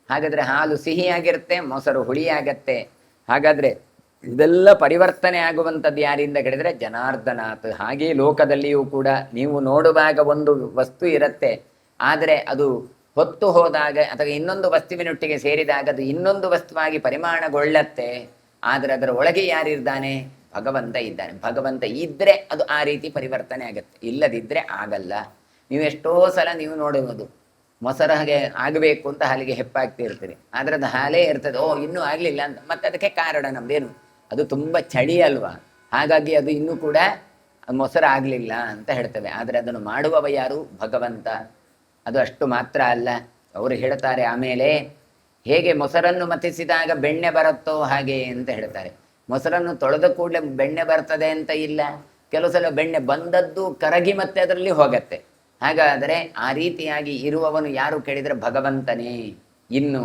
ಹಾಗಾದರೆ ಹಾಲು ಸಿಹಿಯಾಗಿರುತ್ತೆ, ಮೊಸರು ಹುಳಿಯಾಗತ್ತೆ. ಹಾಗಾದರೆ ಇದೆಲ್ಲ ಪರಿವರ್ತನೆ ಆಗುವಂಥದ್ದು ಯಾರಿಂದ ಕೇಳಿದರೆ ಜನಾರ್ದನಾಥ್. ಹಾಗೆ ಲೋಕದಲ್ಲಿಯೂ ಕೂಡ ನೀವು ನೋಡುವಾಗ ಒಂದು ವಸ್ತು ಇರುತ್ತೆ, ಆದರೆ ಅದು ಹೊತ್ತು ಹೋದಾಗ ಅಥವಾ ಇನ್ನೊಂದು ವಸ್ತುವಿನೊಟ್ಟಿಗೆ ಸೇರಿದಾಗ ಅದು ಇನ್ನೊಂದು ವಸ್ತುವಾಗಿ ಪರಿಮಾಣಗೊಳ್ಳತ್ತೆ. ಆದರೆ ಅದರ ಒಳಗೆ ಯಾರಿದ್ದಾನೆ? ಭಗವಂತ ಇದ್ದಾನೆ. ಭಗವಂತ ಇದ್ದರೆ ಅದು ಆ ರೀತಿ ಪರಿವರ್ತನೆ ಆಗುತ್ತೆ, ಇಲ್ಲದಿದ್ದರೆ ಆಗಲ್ಲ. ನೀವು ಎಷ್ಟೋ ಸಲ ನೀವು ನೋಡುವುದು, ಮೊಸರು ಹಾಗೆ ಆಗಬೇಕು ಅಂತ ಹಾಲಿಗೆ ಹೆಪ್ಪಾಗ್ತಿರ್ತೀರಿ, ಆದರೆ ಅದು ಹಾಲೇ ಇರ್ತದೆ. ಓ, ಇನ್ನೂ ಆಗಲಿಲ್ಲ ಅಂತ. ಮತ್ತೆ ಅದಕ್ಕೆ ಕಾರಣ ನಮ್ದೇನು? ಅದು ತುಂಬ ಚಳಿ ಅಲ್ವಾ, ಹಾಗಾಗಿ ಅದು ಇನ್ನೂ ಕೂಡ ಮೊಸರು ಆಗಲಿಲ್ಲ ಅಂತ ಹೇಳ್ತೇವೆ. ಆದರೆ ಅದನ್ನು ಮಾಡುವವ ಯಾರು? ಭಗವಂತ. ಅದು ಅಷ್ಟು ಮಾತ್ರ ಅಲ್ಲ, ಅವರು ಹೇಳ್ತಾರೆ ಆಮೇಲೆ, ಹೇಗೆ ಮೊಸರನ್ನು ಮಥಿಸಿದಾಗ ಬೆಣ್ಣೆ ಬರುತ್ತೋ ಹಾಗೆ ಅಂತ ಹೇಳ್ತಾರೆ. ಮೊಸರನ್ನು ತೊಳೆದ ಕೂಡಲೇ ಬೆಣ್ಣೆ ಬರ್ತದೆ ಅಂತ ಇಲ್ಲ, ಕೆಲವು ಸಲ ಬೆಣ್ಣೆ ಬಂದದ್ದು ಕರಗಿ ಮತ್ತೆ ಅದರಲ್ಲಿ ಹೋಗತ್ತೆ. ಹಾಗಾದರೆ ಆ ರೀತಿಯಾಗಿ ಇರುವವನು ಯಾರು ಕೇಳಿದರೆ ಭಗವಂತನೇ. ಇನ್ನು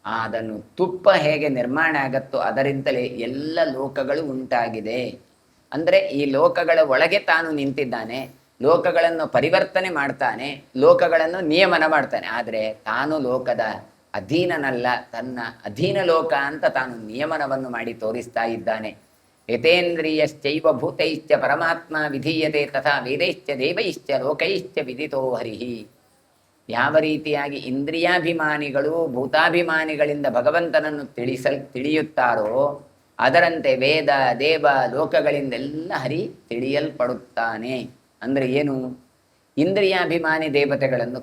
ಅದನ್ನು ತುಪ್ಪ ಹೇಗೆ ನಿರ್ಮಾಣ ಆಗತ್ತೋ ಅದರಿಂದಲೇ ಎಲ್ಲ ಲೋಕಗಳು ಉಂಟಾಗಿದೆ. ಅಂದರೆ ಈ ಲೋಕಗಳ ಒಳಗೆ ತಾನು ನಿಂತಿದ್ದಾನೆ, ಲೋಕಗಳನ್ನು ಪರಿವರ್ತನೆ ಮಾಡ್ತಾನೆ, ಲೋಕಗಳನ್ನು ನಿಯಮನ ಮಾಡ್ತಾನೆ. ಆದರೆ ತಾನು ಲೋಕದ ಅಧೀನನಲ್ಲ, ತನ್ನ ಅಧೀನ ಲೋಕ ಅಂತ ತಾನು ನಿಯಮನವನ್ನು ಮಾಡಿ ತೋರಿಸ್ತಾ ಇದ್ದಾನೆ. ಯತೇಂದ್ರಿಯಶ್ಚೈವ ಭೂತೈಶ್ಚ ಪರಮಾತ್ಮ ವಿಧೀಯತೆ ತಥಾ ವೇದೈಶ್ಚ ದೇವೈಶ್ಚ ಲೋಕೈಶ್ಚ ವಿದಿತೋ ಹರಿಹಿ. ಯಾವ ರೀತಿಯಾಗಿ ಇಂದ್ರಿಯಾಭಿಮಾನಿಗಳು ಭೂತಾಭಿಮಾನಿಗಳಿಂದ ಭಗವಂತನನ್ನು ತಿಳಿಯುತ್ತಾರೋ ಅದರಂತೆ ವೇದ ದೇವ ಲೋಕಗಳಿಂದೆಲ್ಲ ಹರಿ ತಿಳಿಯಲ್ಪಡುತ್ತಾನೆ. ಅಂದರೆ ಏನು? ಇಂದ್ರಿಯಾಭಿಮಾನಿ ದೇವತೆಗಳನ್ನು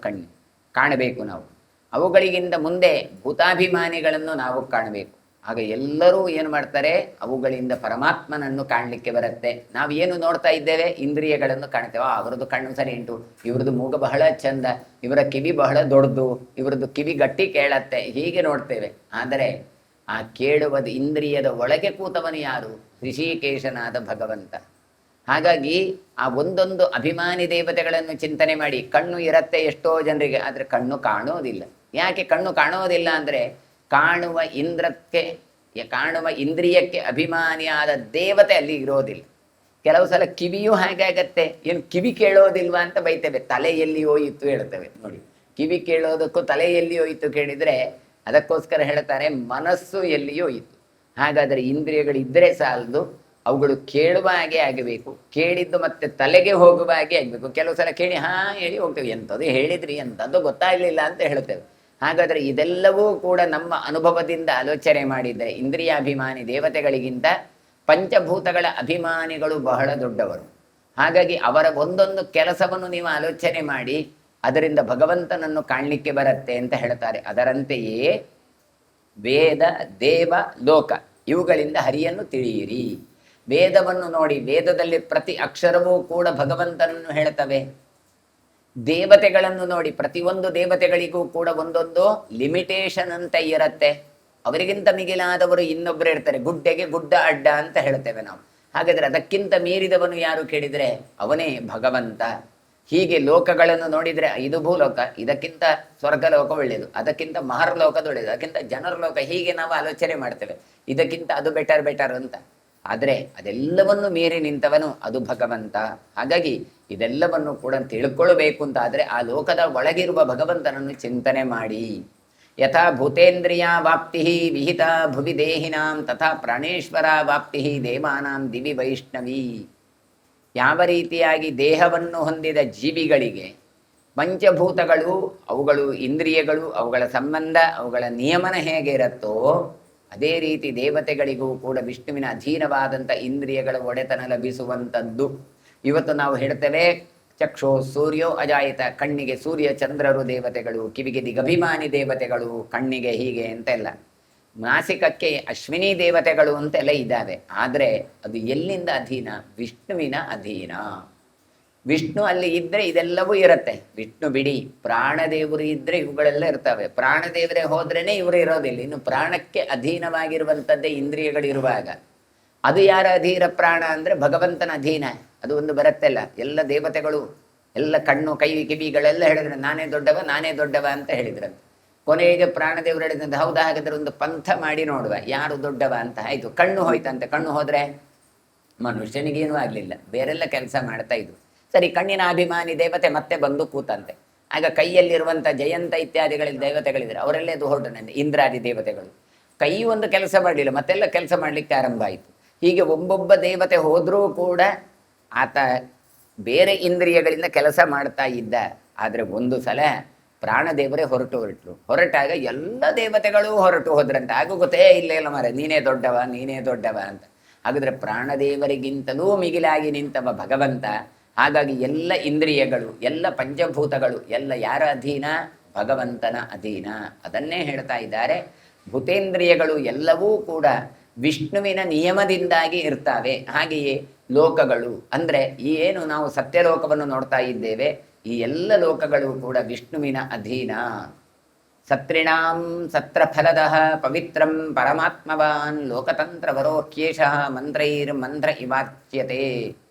ಕಾಣಬೇಕು ನಾವು, ಅವುಗಳಿಗಿಂತ ಮುಂದೆ ಭೂತಾಭಿಮಾನಿಗಳನ್ನು ನಾವು ಕಾಣಬೇಕು. ಆಗ ಎಲ್ಲರೂ ಏನು ಮಾಡ್ತಾರೆ? ಅವುಗಳಿಂದ ಪರಮಾತ್ಮನನ್ನು ಕಾಣಲಿಕ್ಕೆ ಬರುತ್ತೆ. ನಾವು ಏನು ನೋಡ್ತಾ ಇದ್ದೇವೆ? ಇಂದ್ರಿಯಗಳನ್ನು ಕಾಣ್ತೇವೆ. ಅವರದ್ದು ಕಣ್ಣು ಸರಿ ಉಂಟು, ಇವ್ರದ್ದು ಮೂಗ ಬಹಳ ಚಂದ, ಇವರ ಕಿವಿ ಬಹಳ ದೊಡ್ಡದು, ಇವರದ್ದು ಕಿವಿ ಗಟ್ಟಿ ಕೇಳತ್ತೆ, ಹೀಗೆ ನೋಡ್ತೇವೆ. ಆದರೆ ಆ ಕೇಳುವುದು ಇಂದ್ರಿಯದ ಒಳಗೆ ಕೂತವನು ಯಾರು? ಋಷಿಕೇಶನಾದ ಭಗವಂತ. ಹಾಗಾಗಿ ಆ ಒಂದೊಂದು ಅಭಿಮಾನಿ ದೇವತೆಗಳನ್ನು ಚಿಂತನೆ ಮಾಡಿ, ಕಣ್ಣು ಇರತ್ತೆ ಎಷ್ಟೋ ಜನರಿಗೆ, ಆದರೆ ಕಣ್ಣು ಕಾಣೋದಿಲ್ಲ. ಯಾಕೆ ಕಣ್ಣು ಕಾಣೋದಿಲ್ಲ ಅಂದರೆ ಕಾಣುವ ಇಂದ್ರಿಯಕ್ಕೆ ಅಭಿಮಾನಿಯಾದ ದೇವತೆ ಅಲ್ಲಿ ಇರೋದಿಲ್ಲ. ಕೆಲವು ಸಲ ಕಿವಿಯೂ ಹಾಗೆ ಆಗತ್ತೆ. ಏನು ಕಿವಿ ಕೇಳೋದಿಲ್ವಾ ಅಂತ ಬೈತೇವೆ, ತಲೆ ಎಲ್ಲಿ ಹೋಯಿತು ಹೇಳ್ತೇವೆ. ನೋಡಿ, ಕಿವಿ ಕೇಳೋದಕ್ಕೂ ತಲೆ ಎಲ್ಲಿ ಹೋಯಿತು ಕೇಳಿದರೆ ಅದಕ್ಕೋಸ್ಕರ ಹೇಳ್ತಾರೆ ಮನಸ್ಸು ಎಲ್ಲಿಯೋ ಹೋಯಿತು. ಹಾಗಾದರೆ ಇಂದ್ರಿಯಗಳು ಇದ್ದರೆ ಸಾಲದು, ಅವುಗಳು ಕೇಳುವ ಹಾಗೆ ಆಗಬೇಕು, ಕೇಳಿದ್ದು ಮತ್ತೆ ತಲೆಗೆ ಹೋಗುವ ಹಾಗೆ ಆಗಬೇಕು. ಕೆಲವು ಸಲ ಕೇಳಿ ಹೇಳಿ ಹೋಗ್ತೇವೆ, ಎಂಥದ್ದು ಹೇಳಿದ್ರಿ, ಎಂಥದ್ದು ಗೊತ್ತಾಗಲಿಲ್ಲ ಅಂತ ಹೇಳ್ತೇವೆ. ಹಾಗಾದರೆ ಇದೆಲ್ಲವೂ ಕೂಡ ನಮ್ಮ ಅನುಭವದಿಂದ ಆಲೋಚನೆ ಮಾಡಿದರೆ ಇಂದ್ರಿಯಾಭಿಮಾನಿ ದೇವತೆಗಳಿಗಿಂತ ಪಂಚಭೂತಗಳ ಅಭಿಮಾನಿಗಳು ಬಹಳ ದೊಡ್ಡವರು. ಹಾಗಾಗಿ ಅವರ ಒಂದೊಂದು ಕೆಲಸವನ್ನು ನೀವು ಆಲೋಚನೆ ಮಾಡಿ ಅದರಿಂದ ಭಗವಂತನನ್ನು ಕಾಣಲಿಕ್ಕೆ ಬರುತ್ತೆ ಅಂತ ಹೇಳ್ತಾರೆ. ಅದರಂತೆಯೇ ವೇದ ದೇವ ಲೋಕ ಇವುಗಳಿಂದ ಹರಿಯನ್ನು ತಿಳಿಯಿರಿ. ವೇದವನ್ನು ನೋಡಿ, ವೇದದಲ್ಲಿ ಪ್ರತಿ ಅಕ್ಷರವೂ ಕೂಡ ಭಗವಂತನನ್ನು ಹೇಳ್ತವೆ. ದೇವತೆಗಳನ್ನು ನೋಡಿ, ಪ್ರತಿಯೊಂದು ದೇವತೆಗಳಿಗೂ ಕೂಡ ಒಂದೊಂದು ಲಿಮಿಟೇಷನ್ ಅಂತ ಇರತ್ತೆ. ಅವರಿಗಿಂತ ಮಿಗಿಲಾದವರು ಇನ್ನೊಬ್ಬರು ಇರ್ತಾರೆ. ಗುಡ್ಡೆಗೆ ಗುಡ್ಡ ಅಡ್ಡ ಅಂತ ಹೇಳ್ತೇವೆ ನಾವು. ಹಾಗಾದರೆ ಅದಕ್ಕಿಂತ ಮೀರಿದವನು ಯಾರು ಕೇಳಿದರೆ ಅವನೇ ಭಗವಂತ. ಹೀಗೆ ಲೋಕಗಳನ್ನು ನೋಡಿದರೆ ಇದು ಭೂಲೋಕ, ಇದಕ್ಕಿಂತ ಸ್ವರ್ಗಲೋಕ ಒಳ್ಳೆಯದು, ಅದಕ್ಕಿಂತ ಮಹರ್ಲೋಕದ ಒಳ್ಳೆಯದು, ಅದಕ್ಕಿಂತ ಜನರ ಲೋಕ, ಹೀಗೆ ನಾವು ಆಲೋಚನೆ ಮಾಡ್ತೇವೆ. ಇದಕ್ಕಿಂತ ಅದು ಬೆಟರ್ ಅಂತ. ಆದರೆ ಅದೆಲ್ಲವನ್ನು ಮೀರಿ ನಿಂತವನು ಅದು ಭಗವಂತ. ಹಾಗಾಗಿ ಇದೆಲ್ಲವನ್ನು ಕೂಡ ತಿಳ್ಕೊಳ್ಬೇಕು ಅಂತ ಆದರೆ ಆ ಲೋಕದ ಒಳಗಿರುವ ಭಗವಂತನನ್ನು ಚಿಂತನೆ ಮಾಡಿ. ಯಥಾ ಭೂತೇಂದ್ರಿಯ ವಾಪ್ತಿ ವಿಹಿತ ಭುವಿ ದೇಹಿನಾಂ ತಥಾ ಪ್ರಾಣೇಶ್ವರ ವಾಪ್ತಿ ದೇವಾನಾಂ ದಿವಿ ವೈಷ್ಣವಿ. ಯಾವ ರೀತಿಯಾಗಿ ದೇಹವನ್ನು ಹೊಂದಿದ ಜೀವಿಗಳಿಗೆ ಪಂಚಭೂತಗಳು, ಅವುಗಳು ಇಂದ್ರಿಯಗಳು, ಅವುಗಳ ಸಂಬಂಧ, ಅವುಗಳ ನಿಯಮನ ಹೇಗೆ ಇರುತ್ತೋ ಅದೇ ರೀತಿ ದೇವತೆಗಳಿಗೂ ಕೂಡ ವಿಷ್ಣುವಿನ ಅಧೀನವಾದಂಥ ಇಂದ್ರಿಯಗಳ ಒಡೆತನ ಲಭಿಸುವಂಥದ್ದು. ಇವತ್ತು ನಾವು ಹೇಳ್ತೇವೆ ಚಕ್ಷೋ ಸೂರ್ಯೋ ಅಜಾಯಿತ, ಕಣ್ಣಿಗೆ ಸೂರ್ಯ ಚಂದ್ರರು ದೇವತೆಗಳು, ಕಿವಿಗೆ ದಿಗಭಿಮಾನಿ ದೇವತೆಗಳು, ಕಣ್ಣಿಗೆ ಹೀಗೆ ಅಂತೆಲ್ಲ, ನಾಸಿಕಕ್ಕೆ ಅಶ್ವಿನಿ ದೇವತೆಗಳು ಅಂತೆಲ್ಲ ಇದ್ದಾವೆ. ಆದರೆ ಅದು ಎಲ್ಲಿಂದ ಅಧೀನ? ವಿಷ್ಣುವಿನ ಅಧೀನ. ವಿಷ್ಣು ಅಲ್ಲಿ ಇದ್ರೆ ಇದೆಲ್ಲವೂ ಇರುತ್ತೆ. ವಿಷ್ಣು ಬಿಡಿ, ಪ್ರಾಣದೇವರು ಇದ್ರೆ ಇವುಗಳೆಲ್ಲ ಇರ್ತವೆ. ಪ್ರಾಣದೇವರೇ ಹೋದ್ರೇನೆ ಇವರು ಇರೋದಿಲ್ಲ. ಇನ್ನು ಪ್ರಾಣಕ್ಕೆ ಅಧೀನವಾಗಿರುವಂಥದ್ದೇ ಇಂದ್ರಿಯಗಳಿರುವಾಗ ಅದು ಯಾರ ಅಧೀನ ಪ್ರಾಣ ಅಂದರೆ ಭಗವಂತನ ಅಧೀನ. ಅದು ಒಂದು ಬರುತ್ತೆಲ್ಲ, ಎಲ್ಲ ದೇವತೆಗಳು ಎಲ್ಲ ಕಣ್ಣು ಕೈ ಕಿವಿಗಳೆಲ್ಲ ಹೇಳಿದ್ರೆ ನಾನೇ ದೊಡ್ಡವ ನಾನೇ ದೊಡ್ಡವ ಅಂತ ಹೇಳಿದ್ರಂತೆ. ಕೊನೆಗೆ ಪ್ರಾಣದೇವರು ಹೇಳಿದಂತೆ ಹೌದಾ, ಹಾಗಾದ್ರೆ ಒಂದು ಪಂಥ ಮಾಡಿ ನೋಡುವ ಯಾರು ದೊಡ್ಡವ ಅಂತ. ಆಯಿತು, ಕಣ್ಣು ಹೋಯ್ತಂತೆ. ಕಣ್ಣು ಹೋದರೆ ಮನುಷ್ಯನಿಗೇನೂ ಆಗಲಿಲ್ಲ, ಬೇರೆಲ್ಲ ಕೆಲಸ ಮಾಡ್ತಾ ಇದ್ರು. ಸರಿ, ಕಣ್ಣಿನ ಅಭಿಮಾನಿ ದೇವತೆ ಮತ್ತೆ ಬಂದು ಕೂತಂತೆ. ಆಗ ಕೈಯಲ್ಲಿರುವಂಥ ಜಯಂತ ಇತ್ಯಾದಿಗಳ ದೇವತೆಗಳಿದ್ರೆ ಅವರಲ್ಲೇ ಅದು ಹೊರಟನಂತೆ, ಇಂದ್ರಾದಿ ದೇವತೆಗಳು. ಕೈ ಒಂದು ಕೆಲಸ ಮಾಡಲಿಲ್ಲ, ಮತ್ತೆಲ್ಲ ಕೆಲಸ ಮಾಡಲಿಕ್ಕೆ ಆರಂಭ ಆಯಿತು. ಹೀಗೆ ಒಬ್ಬೊಬ್ಬ ದೇವತೆ ಹೋದರೂ ಕೂಡ ಆತ ಬೇರೆ ಇಂದ್ರಿಯಗಳಿಂದ ಕೆಲಸ ಮಾಡ್ತಾ ಇದ್ದ. ಆದರೆ ಒಂದು ಸಲ ಪ್ರಾಣದೇವರೇ ಹೊರಟಾಗ ಎಲ್ಲ ದೇವತೆಗಳು ಹೊರಟು ಹೋದ್ರಂತೆ. ಆಗ ಗೊತ್ತೇ ಇಲ್ಲ ಮಾರೆ, ನೀನೇ ದೊಡ್ಡವ ನೀನೇ ದೊಡ್ಡವ ಅಂತ. ಹಾಗಾದರೆ ಪ್ರಾಣದೇವರಿಗಿಂತಲೂ ಮಿಗಿಲಾಗಿ ನಿಂತವ ಭಗವಂತ. ಹಾಗಾಗಿ ಎಲ್ಲ ಇಂದ್ರಿಯಗಳು, ಎಲ್ಲ ಪಂಚಭೂತಗಳು ಎಲ್ಲ ಯಾರ ಅಧೀನ? ಭಗವಂತನ ಅಧೀನ. ಅದನ್ನೇ ಹೇಳ್ತಾ ಇದ್ದಾರೆ. ಭೂತೇಂದ್ರಿಯಗಳು ಎಲ್ಲವೂ ಕೂಡ ವಿಷ್ಣುವಿನ ನಿಯಮದಿಂದಾಗಿ ಇರ್ತಾವೆ. ಹಾಗೆಯೇ ಲೋಕಗಳು ಅಂದರೆ ಈ ಏನು ನಾವು ಸತ್ಯಲೋಕವನ್ನು ನೋಡ್ತಾ ಇದ್ದೇವೆ, ಈ ಎಲ್ಲ ಲೋಕಗಳು ಕೂಡ ವಿಷ್ಣುವಿನ ಅಧೀನ. ಸತ್ರಿಣಾಂ ಸತ್ರಫಲದ ಪವಿತ್ರಂ ಪರಮಾತ್ಮವಾನ್ ಲೋಕತಂತ್ರ ವರೋಕ್ಯೇಷಃ ಮಂತ್ರ ಇವಾಚ್ಯತೆ.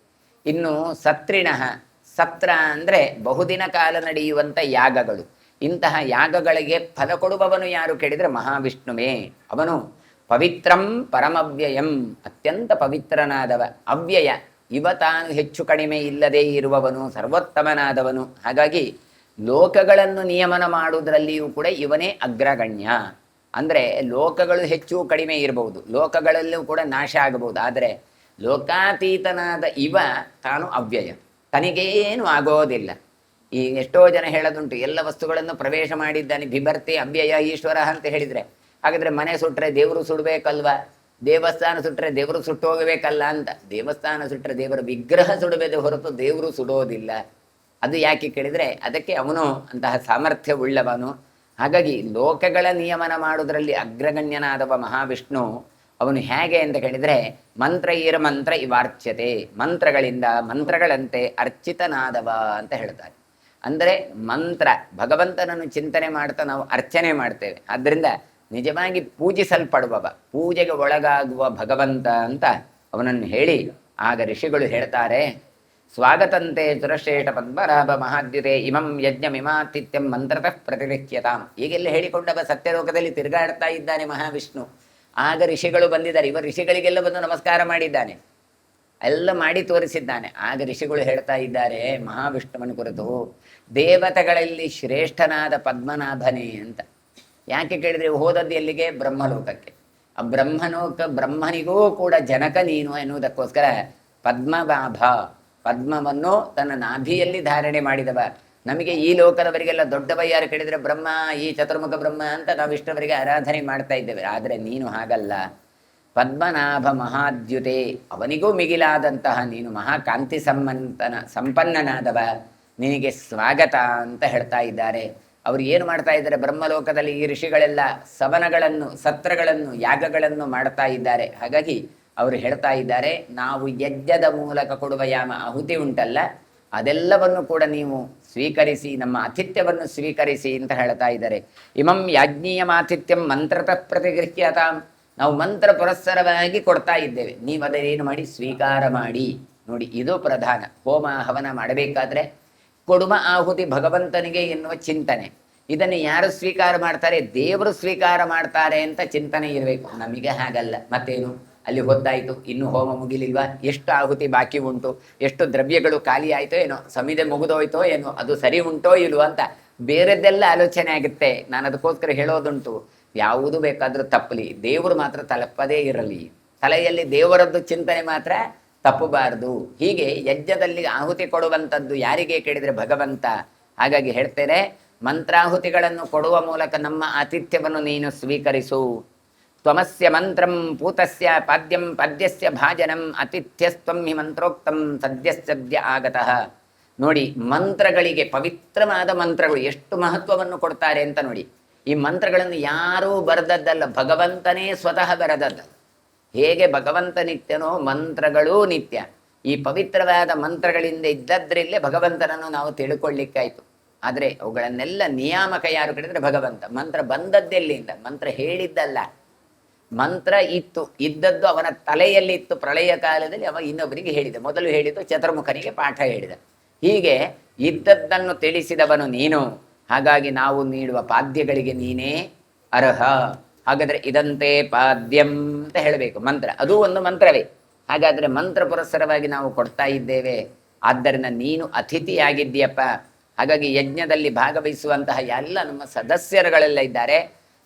ಇನ್ನು ಸತ್ರಿಣ, ಸತ್ರ ಅಂದರೆ ಬಹುದಿನ ಕಾಲ ನಡೆಯುವಂಥ ಯಾಗಗಳು. ಇಂತಹ ಯಾಗಗಳಿಗೆ ಫಲ ಕೊಡುವವನು ಯಾರು ಕೇಳಿದರೆ ಮಹಾವಿಷ್ಣುವೇ. ಅವನು ಪವಿತ್ರಂ ಪರಮವ್ಯಯಂ, ಅತ್ಯಂತ ಪವಿತ್ರನಾದವ. ಅವ್ಯಯ, ಇವ ತಾನು ಹೆಚ್ಚು ಕಡಿಮೆ ಇಲ್ಲದೇ ಇರುವವನು, ಸರ್ವೋತ್ತಮನಾದವನು. ಹಾಗಾಗಿ ಲೋಕಗಳನ್ನು ನಿಯಮನ ಮಾಡುವುದರಲ್ಲಿಯೂ ಕೂಡ ಇವನೇ ಅಗ್ರಗಣ್ಯ. ಅಂದರೆ ಲೋಕಗಳು ಹೆಚ್ಚು ಕಡಿಮೆ ಇರಬಹುದು, ಲೋಕಗಳಲ್ಲೂ ಕೂಡ ನಾಶ ಆಗಬಹುದು. ಆದರೆ ಲೋಕಾತೀತನಾದ ಇವ ತಾನು ಅವ್ಯಯ, ತನಗೇನು ಆಗೋದಿಲ್ಲ. ಈ ಎಷ್ಟೋ ಜನ ಹೇಳೋದುಂಟು, ಎಲ್ಲ ವಸ್ತುಗಳನ್ನು ಪ್ರವೇಶ ಮಾಡಿದ್ದಾನೆ ಬಿಭರ್ತಿ ಅವ್ಯಯ ಈಶ್ವರ ಅಂತ ಹೇಳಿದರೆ, ಹಾಗಾದರೆ ಮನೆ ಸುಟ್ಟರೆ ದೇವರು ಸುಡಬೇಕಲ್ವ, ದೇವಸ್ಥಾನ ಸುಟ್ಟರೆ ದೇವರು ಸುಟ್ಟೋಗಬೇಕಲ್ಲ ಅಂತ. ದೇವಸ್ಥಾನ ಸುಟ್ಟರೆ ದೇವರ ವಿಗ್ರಹ ಸುಡಬೇದೆ ಹೊರತು ದೇವರು ಸುಡೋದಿಲ್ಲ. ಅದು ಯಾಕೆ ಕೇಳಿದರೆ ಅದಕ್ಕೆ ಅವನು ಅಂತಹ ಸಾಮರ್ಥ್ಯ ಉಳ್ಳವನು. ಹಾಗಾಗಿ ಲೋಕಗಳ ನಿಯಮನ ಮಾಡುವುದರಲ್ಲಿ ಅಗ್ರಗಣ್ಯನಾದವ ಮಹಾವಿಷ್ಣು. ಅವನು ಹೇಗೆ ಅಂತ ಕೇಳಿದರೆ ಮಂತ್ರ ಇವಾರ್ಚ್ಯತೆ, ಮಂತ್ರಗಳಿಂದ ಮಂತ್ರಗಳಂತೆ ಅರ್ಚಿತನಾದವ ಅಂತ ಹೇಳ್ತಾರೆ. ಅಂದರೆ ಮಂತ್ರ, ಭಗವಂತನನ್ನು ಚಿಂತನೆ ಮಾಡ್ತಾ ನಾವು ಅರ್ಚನೆ ಮಾಡ್ತೇವೆ. ಆದ್ದರಿಂದ ನಿಜವಾಗಿ ಪೂಜಿಸಲ್ಪಡುವವ, ಪೂಜೆಗೆ ಒಳಗಾಗುವ ಭಗವಂತ ಅಂತ ಅವನನ್ನು ಹೇಳಿ ಆಗ ಋಷಿಗಳು ಹೇಳ್ತಾರೆ, ಸ್ವಾಗತಂತೆ ಸುರಶ್ರೇಷ್ಠ ಪದ್ಮನಾಭ ಮಹಾದ್ಯುತೆ ಇಮಂ ಯಜ್ಞಮಿಮಾತಿಥ್ಯಂ ಮಂತ್ರತಃ ಪ್ರತಿಗೃಹ್ಯತಾಂ. ಈಗೆಲ್ಲ ಹೇಳಿಕೊಂಡವ ಸತ್ಯಲೋಕದಲ್ಲಿ ತಿರುಗಾಡ್ತಾ ಇದ್ದಾನೆ ಮಹಾವಿಷ್ಣು. ಆಗ ಋಷಿಗಳು ಬಂದಿದ್ದಾರೆ. ಇವ ಋಷಿಗಳಿಗೆಲ್ಲ ಬಂದು ನಮಸ್ಕಾರ ಮಾಡಿದ್ದಾನೆ, ಎಲ್ಲ ಮಾಡಿ ತೋರಿಸಿದ್ದಾನೆ. ಆಗ ಋಷಿಗಳು ಹೇಳ್ತಾ ಇದ್ದಾರೆ ಮಹಾವಿಷ್ಣುವನ ಕುರಿತು, ದೇವತೆಗಳಲ್ಲಿ ಶ್ರೇಷ್ಠನಾದ ಪದ್ಮನಾಭನೇ ಅಂತ. ಯಾಕೆ ಕೇಳಿದರೆ ಹೋದದ್ದು ಎಲ್ಲಿಗೆ? ಬ್ರಹ್ಮಲೋಕಕ್ಕೆ. ಆ ಬ್ರಹ್ಮನಿಗೂ ಕೂಡ ಜನಕ ನೀನು ಎನ್ನುವುದಕ್ಕೋಸ್ಕರ ಪದ್ಮನಾಭ, ಪದ್ಮವನ್ನು ತನ್ನ ನಾಭಿಯಲ್ಲಿ ಧಾರಣೆ ಮಾಡಿದವ. ನಮಗೆ ಈ ಲೋಕದವರಿಗೆಲ್ಲ ದೊಡ್ಡವ ಯಾರು ಕೇಳಿದರೆ ಬ್ರಹ್ಮ, ಈ ಚತುರ್ಮುಖ ಬ್ರಹ್ಮ ಅಂತ ನಾವು ಇಷ್ಟವರಿಗೆ ಆರಾಧನೆ ಮಾಡ್ತಾ ಇದ್ದೇವೆ. ಆದರೆ ನೀನು ಹಾಗಲ್ಲ, ಪದ್ಮನಾಭ ಮಹಾದ್ಯುತೆ, ಅವನಿಗೂ ಮಿಗಿಲಾದಂತಹ ನೀನು ಮಹಾಕಾಂತಿ ಸಂಪನ್ನನಾದವ, ನಿನಗೆ ಸ್ವಾಗತ ಅಂತ ಹೇಳ್ತಾ ಇದ್ದಾರೆ. ಅವರು ಏನು ಮಾಡ್ತಾ ಇದ್ದಾರೆ? ಬ್ರಹ್ಮಲೋಕದಲ್ಲಿ ಈ ಋಷಿಗಳೆಲ್ಲ ಸವನಗಳನ್ನು, ಸತ್ರಗಳನ್ನು, ಯಾಗಗಳನ್ನು ಮಾಡ್ತಾ ಇದ್ದಾರೆ. ಹಾಗಾಗಿ ಅವರು ಹೇಳ್ತಾ ಇದ್ದಾರೆ, ನಾವು ಯಜ್ಞದ ಮೂಲಕ ಕೊಡುವ ಯಾಮ ಆಹುತಿ ಉಂಟಲ್ಲ, ಅದೆಲ್ಲವನ್ನು ಕೂಡ ನೀವು ಸ್ವೀಕರಿಸಿ, ನಮ್ಮ ಆತಿಥ್ಯವನ್ನು ಸ್ವೀಕರಿಸಿ ಅಂತ ಹೇಳ್ತಾ ಇದ್ದಾರೆ. ಇಮಂ ಯಾಜ್ಞೀಯಮಾತಿಥ್ಯಂ ಮಂತ್ರತಃ ಪ್ರತಿಗೃಹ್ಯತಾಂ. ನಾವು ಮಂತ್ರ ಪುರಸ್ಸರವಾಗಿ ಕೊಡ್ತಾ ಇದ್ದೇವೆ, ನೀವು ಅದೇನು ಮಾಡಿ ಸ್ವೀಕಾರ ಮಾಡಿ. ನೋಡಿ, ಇದು ಪ್ರಧಾನ. ಹೋಮ ಹವನ ಮಾಡಬೇಕಾದ್ರೆ ಕೊಡುವ ಆಹುತಿ ಭಗವಂತನಿಗೆ ಎನ್ನುವ ಚಿಂತನೆ. ಇದನ್ನು ಯಾರು ಸ್ವೀಕಾರ ಮಾಡ್ತಾರೆ? ದೇವರು ಸ್ವೀಕಾರ ಮಾಡ್ತಾರೆ ಅಂತ ಚಿಂತನೆ ಇರಬೇಕು. ನಮಗೆ ಹಾಗಲ್ಲ. ಮತ್ತೇನು? ಅಲ್ಲಿ ಹೊದ್ದಾಯಿತು, ಇನ್ನು ಹೋಮ ಮುಗಿಲಿಲ್ವಾ, ಎಷ್ಟು ಆಹುತಿ ಬಾಕಿ ಉಂಟು, ಎಷ್ಟು ದ್ರವ್ಯಗಳು ಖಾಲಿ ಆಯಿತೋ ಏನೋ, ಸಮಿದೆ ಮುಗಿದೋಯ್ತೋ ಏನೋ, ಅದು ಸರಿ ಉಂಟೋ ಇಲ್ವೋ ಅಂತ ಬೇರೆದ್ದೆಲ್ಲ ಆಲೋಚನೆ ಆಗುತ್ತೆ. ನಾನು ಅದಕ್ಕೋಸ್ಕರ ಹೇಳೋದುಂಟು, ಯಾವುದು ಬೇಕಾದರೂ ತಪ್ಪಲಿ, ದೇವರು ಮಾತ್ರ ತಲುಪದೇ ಇರಲಿ, ತಲೆಯಲ್ಲಿ ದೇವರದ್ದು ಚಿಂತನೆ ಮಾತ್ರ ತಪ್ಪಬಾರದು. ಹೀಗೆ ಯಜ್ಞದಲ್ಲಿ ಆಹುತಿ ಕೊಡುವಂಥದ್ದು ಯಾರಿಗೆ ಕೇಳಿದರೆ ಭಗವಂತ. ಹಾಗಾಗಿ ಹೇಳ್ತೇನೆ, ಮಂತ್ರಾಹುತಿಗಳನ್ನು ಕೊಡುವ ಮೂಲಕ ನಮ್ಮ ಆತಿಥ್ಯವನ್ನು ನೀನು ಸ್ವೀಕರಿಸು. ತ್ವಮಸ್ಯ ಮಂತ್ರಂ ಪೂತಸ್ಯ ಪಾದ್ಯಂ ಪದ್ಯಸ್ಯ ಭಾಜನಂ ಅತಿಥ್ಯಸ್ತ್ವಂ ಹಿ ಮಂತ್ರೋಕ್ತಂ ಸದ್ಯ ಆಗತಃ. ನೋಡಿ, ಮಂತ್ರಗಳಿಗೆ, ಪವಿತ್ರವಾದ ಮಂತ್ರಗಳು ಎಷ್ಟು ಮಹತ್ವವನ್ನು ಕೊಡ್ತಾರೆ ಅಂತ ನೋಡಿ. ಈ ಮಂತ್ರಗಳನ್ನು ಯಾರೂ ಬರೆದದ್ದಲ್ಲ, ಭಗವಂತನೇ ಸ್ವತಃ ಬರೆದದ್ದು. ಹೇಗೆ ಭಗವಂತ ನಿತ್ಯನೋ ಮಂತ್ರಗಳೂ ನಿತ್ಯ. ಈ ಪವಿತ್ರವಾದ ಮಂತ್ರಗಳಿಂದ ಇದ್ದದ್ರಲ್ಲೇ ಭಗವಂತನನ್ನು ನಾವು ತಿಳ್ಕೊಳ್ಳಿಕ್ಕಾಯ್ತು. ಆದರೆ ಅವುಗಳನ್ನೆಲ್ಲ ನಿಯಾಮಕ ಯಾರು ಕೇಳಿದ್ರೆ ಭಗವಂತ. ಮಂತ್ರ ಬಂದದ್ದೆಲ್ಲಿಂದ? ಮಂತ್ರ ಹೇಳಿದ್ದಲ್ಲ, ಮಂತ್ರ ಇದ್ದದ್ದು ಅವನ ತಲೆಯಲ್ಲಿತ್ತು. ಪ್ರಳಯ ಕಾಲದಲ್ಲಿ ಅವ ಇನ್ನೊಬ್ಬರಿಗೆ ಹೇಳಿದ. ಮೊದಲು ಹೇಳಿದ್ದು ಚತುರ್ಮುಖನಿಗೆ ಪಾಠ ಹೇಳಿದ. ಹೀಗೆ ಇದ್ದದ್ದನ್ನು ತಿಳಿಸಿದವನು ನೀನು. ಹಾಗಾಗಿ ನಾವು ನೀಡುವ ಪಾದ್ಯಗಳಿಗೆ ನೀನೇ ಅರ್ಹ. ಹಾಗಾದ್ರೆ ಇದಂತೆ ಪಾದ್ಯಂ ಅಂತ ಹೇಳಬೇಕು. ಮಂತ್ರ ಅದು ಒಂದು ಮಂತ್ರವೇ. ಹಾಗಾದ್ರೆ ಮಂತ್ರ ಪುರಸ್ಸರವಾಗಿ ನಾವು ಕೊಡ್ತಾ ಇದ್ದೇವೆ. ಆದ್ದರಿಂದ ನೀನು ಅತಿಥಿಯಾಗಿದ್ದೀಯಪ್ಪ. ಹಾಗಾಗಿ ಯಜ್ಞದಲ್ಲಿ ಭಾಗವಹಿಸುವಂತಹ ಎಲ್ಲ ನಮ್ಮ ಸದಸ್ಯರುಗಳೆಲ್ಲ ಇದ್ದಾರೆ,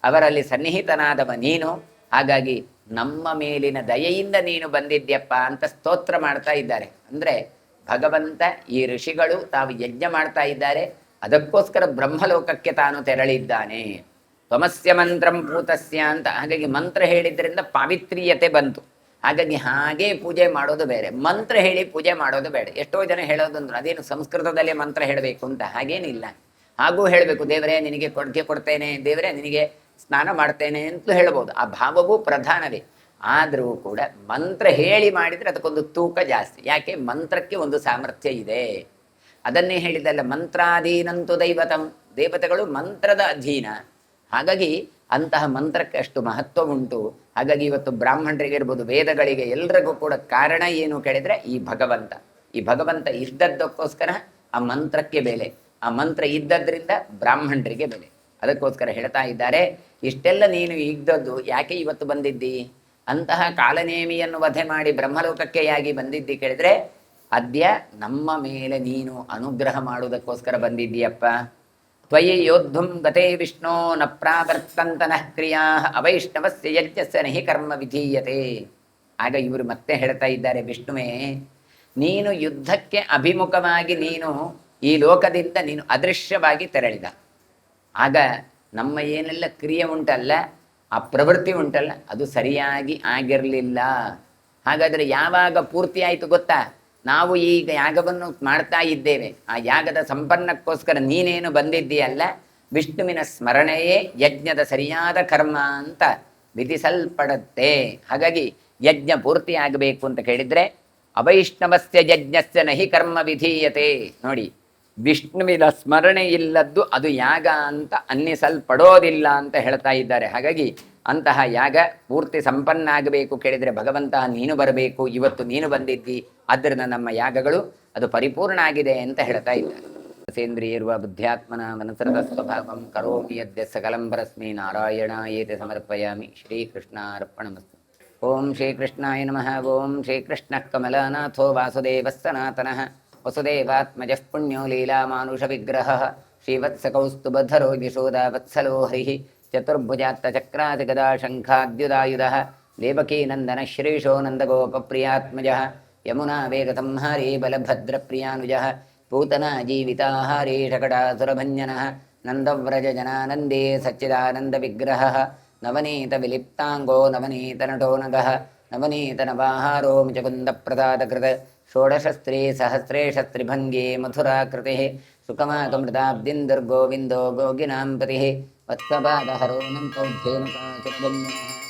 ಅವರಲ್ಲಿ ಸನ್ನಿಹಿತನಾದವ ನೀನು. ಹಾಗಾಗಿ ನಮ್ಮ ಮೇಲಿನ ದಯೆಯಿಂದ ನೀನು ಬಂದಿದ್ಯಪ್ಪ ಅಂತ ಸ್ತೋತ್ರ ಮಾಡ್ತಾ ಇದ್ದಾರೆ. ಅಂದರೆ ಭಗವಂತ, ಈ ಋಷಿಗಳು ತಾವು ಯಜ್ಞ ಮಾಡ್ತಾ ಇದ್ದಾರೆ, ಅದಕ್ಕೋಸ್ಕರ ಬ್ರಹ್ಮಲೋಕಕ್ಕೆ ತಾನು ತೆರಳಿದ್ದಾನೆ. ತ್ವಮಸ್ಯ ಮಂತ್ರಂ ಪೂತಸ್ಯ ಅಂತ. ಹಾಗಾಗಿ ಮಂತ್ರ ಹೇಳಿದ್ರಿಂದ ಪಾವಿತ್ರ್ಯತೆ ಬಂತು. ಹಾಗಾಗಿ ಹಾಗೇ ಪೂಜೆ ಮಾಡೋದು ಬೇರೆ, ಮಂತ್ರ ಹೇಳಿ ಪೂಜೆ ಮಾಡೋದು ಬೇಡ. ಎಷ್ಟೋ ಜನ ಹೇಳೋದಂದ್ರು ಅದೇನು ಸಂಸ್ಕೃತದಲ್ಲಿ ಮಂತ್ರ ಹೇಳಬೇಕು ಅಂತ. ಹಾಗೇನಿಲ್ಲ, ಹಾಗೂ ಹೇಳಬೇಕು. ದೇವರೇ ನಿನಗೆ ಕೊಡುಗೆ ಕೊಡ್ತೇನೆ, ದೇವರೇ ನಿನಗೆ ಸ್ನಾನ ಮಾಡ್ತೇನೆ ಅಂತಲೂ ಹೇಳ್ಬೋದು. ಆ ಭಾವವೂ ಪ್ರಧಾನವೇ. ಆದರೂ ಕೂಡ ಮಂತ್ರ ಹೇಳಿ ಮಾಡಿದರೆ ಅದಕ್ಕೊಂದು ತೂಕ ಜಾಸ್ತಿ. ಯಾಕೆ? ಮಂತ್ರಕ್ಕೆ ಒಂದು ಸಾಮರ್ಥ್ಯ ಇದೆ. ಅದನ್ನೇ ಹೇಳಿದಲ್ಲ, ಮಂತ್ರಾಧೀನಂತು ದೈವತಂ. ದೇವತೆಗಳು ಮಂತ್ರದ ಅಧೀನ. ಹಾಗಾಗಿ ಅಂತಹ ಮಂತ್ರಕ್ಕೆ ಅಷ್ಟು ಮಹತ್ವ ಉಂಟು. ಹಾಗಾಗಿ ಇವತ್ತು ಬ್ರಾಹ್ಮಣರಿಗೆ ಇರ್ಬೋದು, ವೇದಗಳಿಗೆ ಎಲ್ಲರಿಗೂ ಕೂಡ ಕಾರಣ ಏನು ಕೇಳಿದರೆ ಈ ಭಗವಂತ. ಈ ಭಗವಂತ ಇದ್ದದ್ದಕ್ಕೋಸ್ಕರ ಆ ಮಂತ್ರಕ್ಕೆ ಬೆಲೆ, ಆ ಮಂತ್ರ ಇದ್ದದ್ರಿಂದ ಬ್ರಾಹ್ಮಣರಿಗೆ ಬೆಲೆ. ಅದಕ್ಕೋಸ್ಕರ ಹೇಳ್ತಾ ಇದ್ದಾರೆ, ಇಷ್ಟೆಲ್ಲ ನೀನು ಇದ್ದದ್ದು ಯಾಕೆ ಇವತ್ತು ಬಂದಿದ್ದಿ? ಅಂತಹ ಕಾಲನೇಮಿಯನ್ನು ವಧೆ ಮಾಡಿ ಬ್ರಹ್ಮಲೋಕಕ್ಕೆ ಯಾಗಿ ಬಂದಿದ್ದಿ ಕೇಳಿದ್ರೆ, ಅದ್ಯ ನಮ್ಮ ಮೇಲೆ ನೀನು ಅನುಗ್ರಹ ಮಾಡುವುದಕ್ಕೋಸ್ಕರ ಬಂದಿದ್ದೀಯಪ್ಪ. ತ್ವಯಿ ಯೋದ್ಧುಂ ಗತೆ ವಿಷ್ಣೋ ನ ಪ್ರಾವರ್ತಂತನಃ ಕ್ರಿಯಾ ಅವೈಷ್ಣವಸ್ಯ ಯಜ್ಞಸ್ಯ ನಹಿ ಕರ್ಮ ವಿಧೀಯತೆ. ಆಗ ಇವರು ಮತ್ತೆ ಹೇಳ್ತಾ ಇದ್ದಾರೆ, ವಿಷ್ಣುವೇ, ನೀನು ಯುದ್ಧಕ್ಕೆ ಅಭಿಮುಖವಾಗಿ ನೀನು ಈ ಲೋಕದಿಂದ ನೀನು ಅದೃಶ್ಯವಾಗಿ ತೆರಳಿದ. ಆಗ ನಮ್ಮ ಏನೆಲ್ಲ ಕ್ರಿಯೆ ಉಂಟಲ್ಲ, ಆ ಪ್ರವೃತ್ತಿ ಉಂಟಲ್ಲ, ಅದು ಸರಿಯಾಗಿ ಆಗಿರಲಿಲ್ಲ. ಹಾಗಾದರೆ ಯಾವಾಗ ಪೂರ್ತಿ ಆಯಿತು ಗೊತ್ತಾ? ನಾವು ಈಗ ಯಾಗವನ್ನು ಮಾಡ್ತಾ ಇದ್ದೇವೆ. ಆ ಯಾಗದ ಸಂಪನ್ನಕ್ಕೋಸ್ಕರ ನೀನೇನು ಬಂದಿದ್ದೀಯಲ್ಲ, ವಿಷ್ಣುವಿನ ಸ್ಮರಣೆಯೇ ಯಜ್ಞದ ಸರಿಯಾದ ಕರ್ಮ ಅಂತ ವಿಧಿಸಲ್ಪಡುತ್ತೆ. ಹಾಗಾಗಿ ಯಜ್ಞ ಪೂರ್ತಿ ಆಗಬೇಕು ಅಂತ ಕೇಳಿದರೆ ಅವೈಷ್ಣವಸ್ಯ ಯಜ್ಞಸ್ಯ ನಹಿ ಕರ್ಮ ವಿಧೀಯತೆ. ನೋಡಿ, ವಿಷ್ಣುವಿನ ಸ್ಮರಣೆ ಇಲ್ಲದ್ದು ಅದು ಯಾಗ ಅಂತ ಅನ್ನಿಸಲ್ಪಡೋದಿಲ್ಲ ಅಂತ ಹೇಳ್ತಾ ಇದ್ದಾರೆ. ಹಾಗಾಗಿ ಅಂತಹ ಯಾಗ ಪೂರ್ತಿ ಸಂಪನ್ನ ಆಗಬೇಕು ಕೇಳಿದರೆ ಭಗವಂತ ನೀನು ಬರಬೇಕು. ಇವತ್ತು ನೀನು ಬಂದಿದ್ದಿ, ಆದ್ದರಿಂದ ನಮ್ಮ ಯಾಗಗಳು ಅದು ಪರಿಪೂರ್ಣ ಆಗಿದೆ ಅಂತ ಹೇಳ್ತಾ ಇದ್ದಾರೆ. ಸೇಂದ್ರಿಯರ್ವ ಬುದ್ಧ್ಯಾತ್ಮನ ಮನಸರದ ಸ್ವಭಾವಂ ಕರೋಮಿ ಯದ್ಯ ಸಕಲಂ ಪರಸ್ಮೈ ನಾರಾಯಣಾಯೇತಿ ಸಮರ್ಪಯಾಮಿ. ಶ್ರೀಕೃಷ್ಣಾರ್ಪಣಮಸ್ತು. ಓಂ ಶ್ರೀಕೃಷ್ಣಾಯ ನಮಃ. ಓಂ ಶ್ರೀಕೃಷ್ಣಃ ಕಮಲನಾಥೋ ವಾಸುದೇವಃ ಸನಾತನಃ. ವಸುದೇವಾತ್ಮಜಃ ಪುಣ್ಯೋ ಲೀಲಾಮಾನುಷ ವಿಗ್ರಹಃ. ಶ್ರೀವತ್ಸಕೌಸ್ತುಭಧರೋ ಯಶೋದಾವತ್ಸಲೋ ಹರಿಃ. ಚತುರ್ಭುಜಾತ್ತಚಕ್ರಾತಿಗದಾ ಶಂಖಾದ್ಯುದಾಯುಧಃ. ದೇವಕೀನಂದನ ಶ್ರೀಶೋ ನಂದಗೋಪಪ್ರಿಯಾತ್ಮಜಃ. ಯಮುನಾ ವೇಗಸಂಹಾರಿ ಬಲಭದ್ರಪ್ರಿಯಾನುಜಃ. ಪೂತನಾ ಜೀವಿತಾಹಾರಿ ಶಕಟಾಸುರಭಂಜನಃ. ನಂದವ್ರಜಜನಾನಂದೇ ಸಚ್ಚಿದಾನಂದವಿಗ್ರಹಃ. ನವನೀತವಿಲಿಪ್ತಾಂಗೋ ನವನೀತನಟೋ ನಗಃ. ನವನೀತನವಾಹಾರೋ ಮುಚಕುಂದಪ್ರಸಾದಕೃತ. ಷೋಡಶಸ್ತ್ರೀ ಸಹಸ್ರೇಶಸ್ತ್ರಿಭಂಗೇ ಮಥುರಾಕೃತಿಃ. ಸುಖಮಾಗಮೃತಾಬ್ದಿಂದುರ್ಗೋವಿಂದೋ ಗೋಗಿನಾಂ ಪತಿಃ. ವತ್ಸಪಾದಹರೋ ನಂತೌಧ್ಯೇನುಕಾಚರಗಮ್ಯಃ.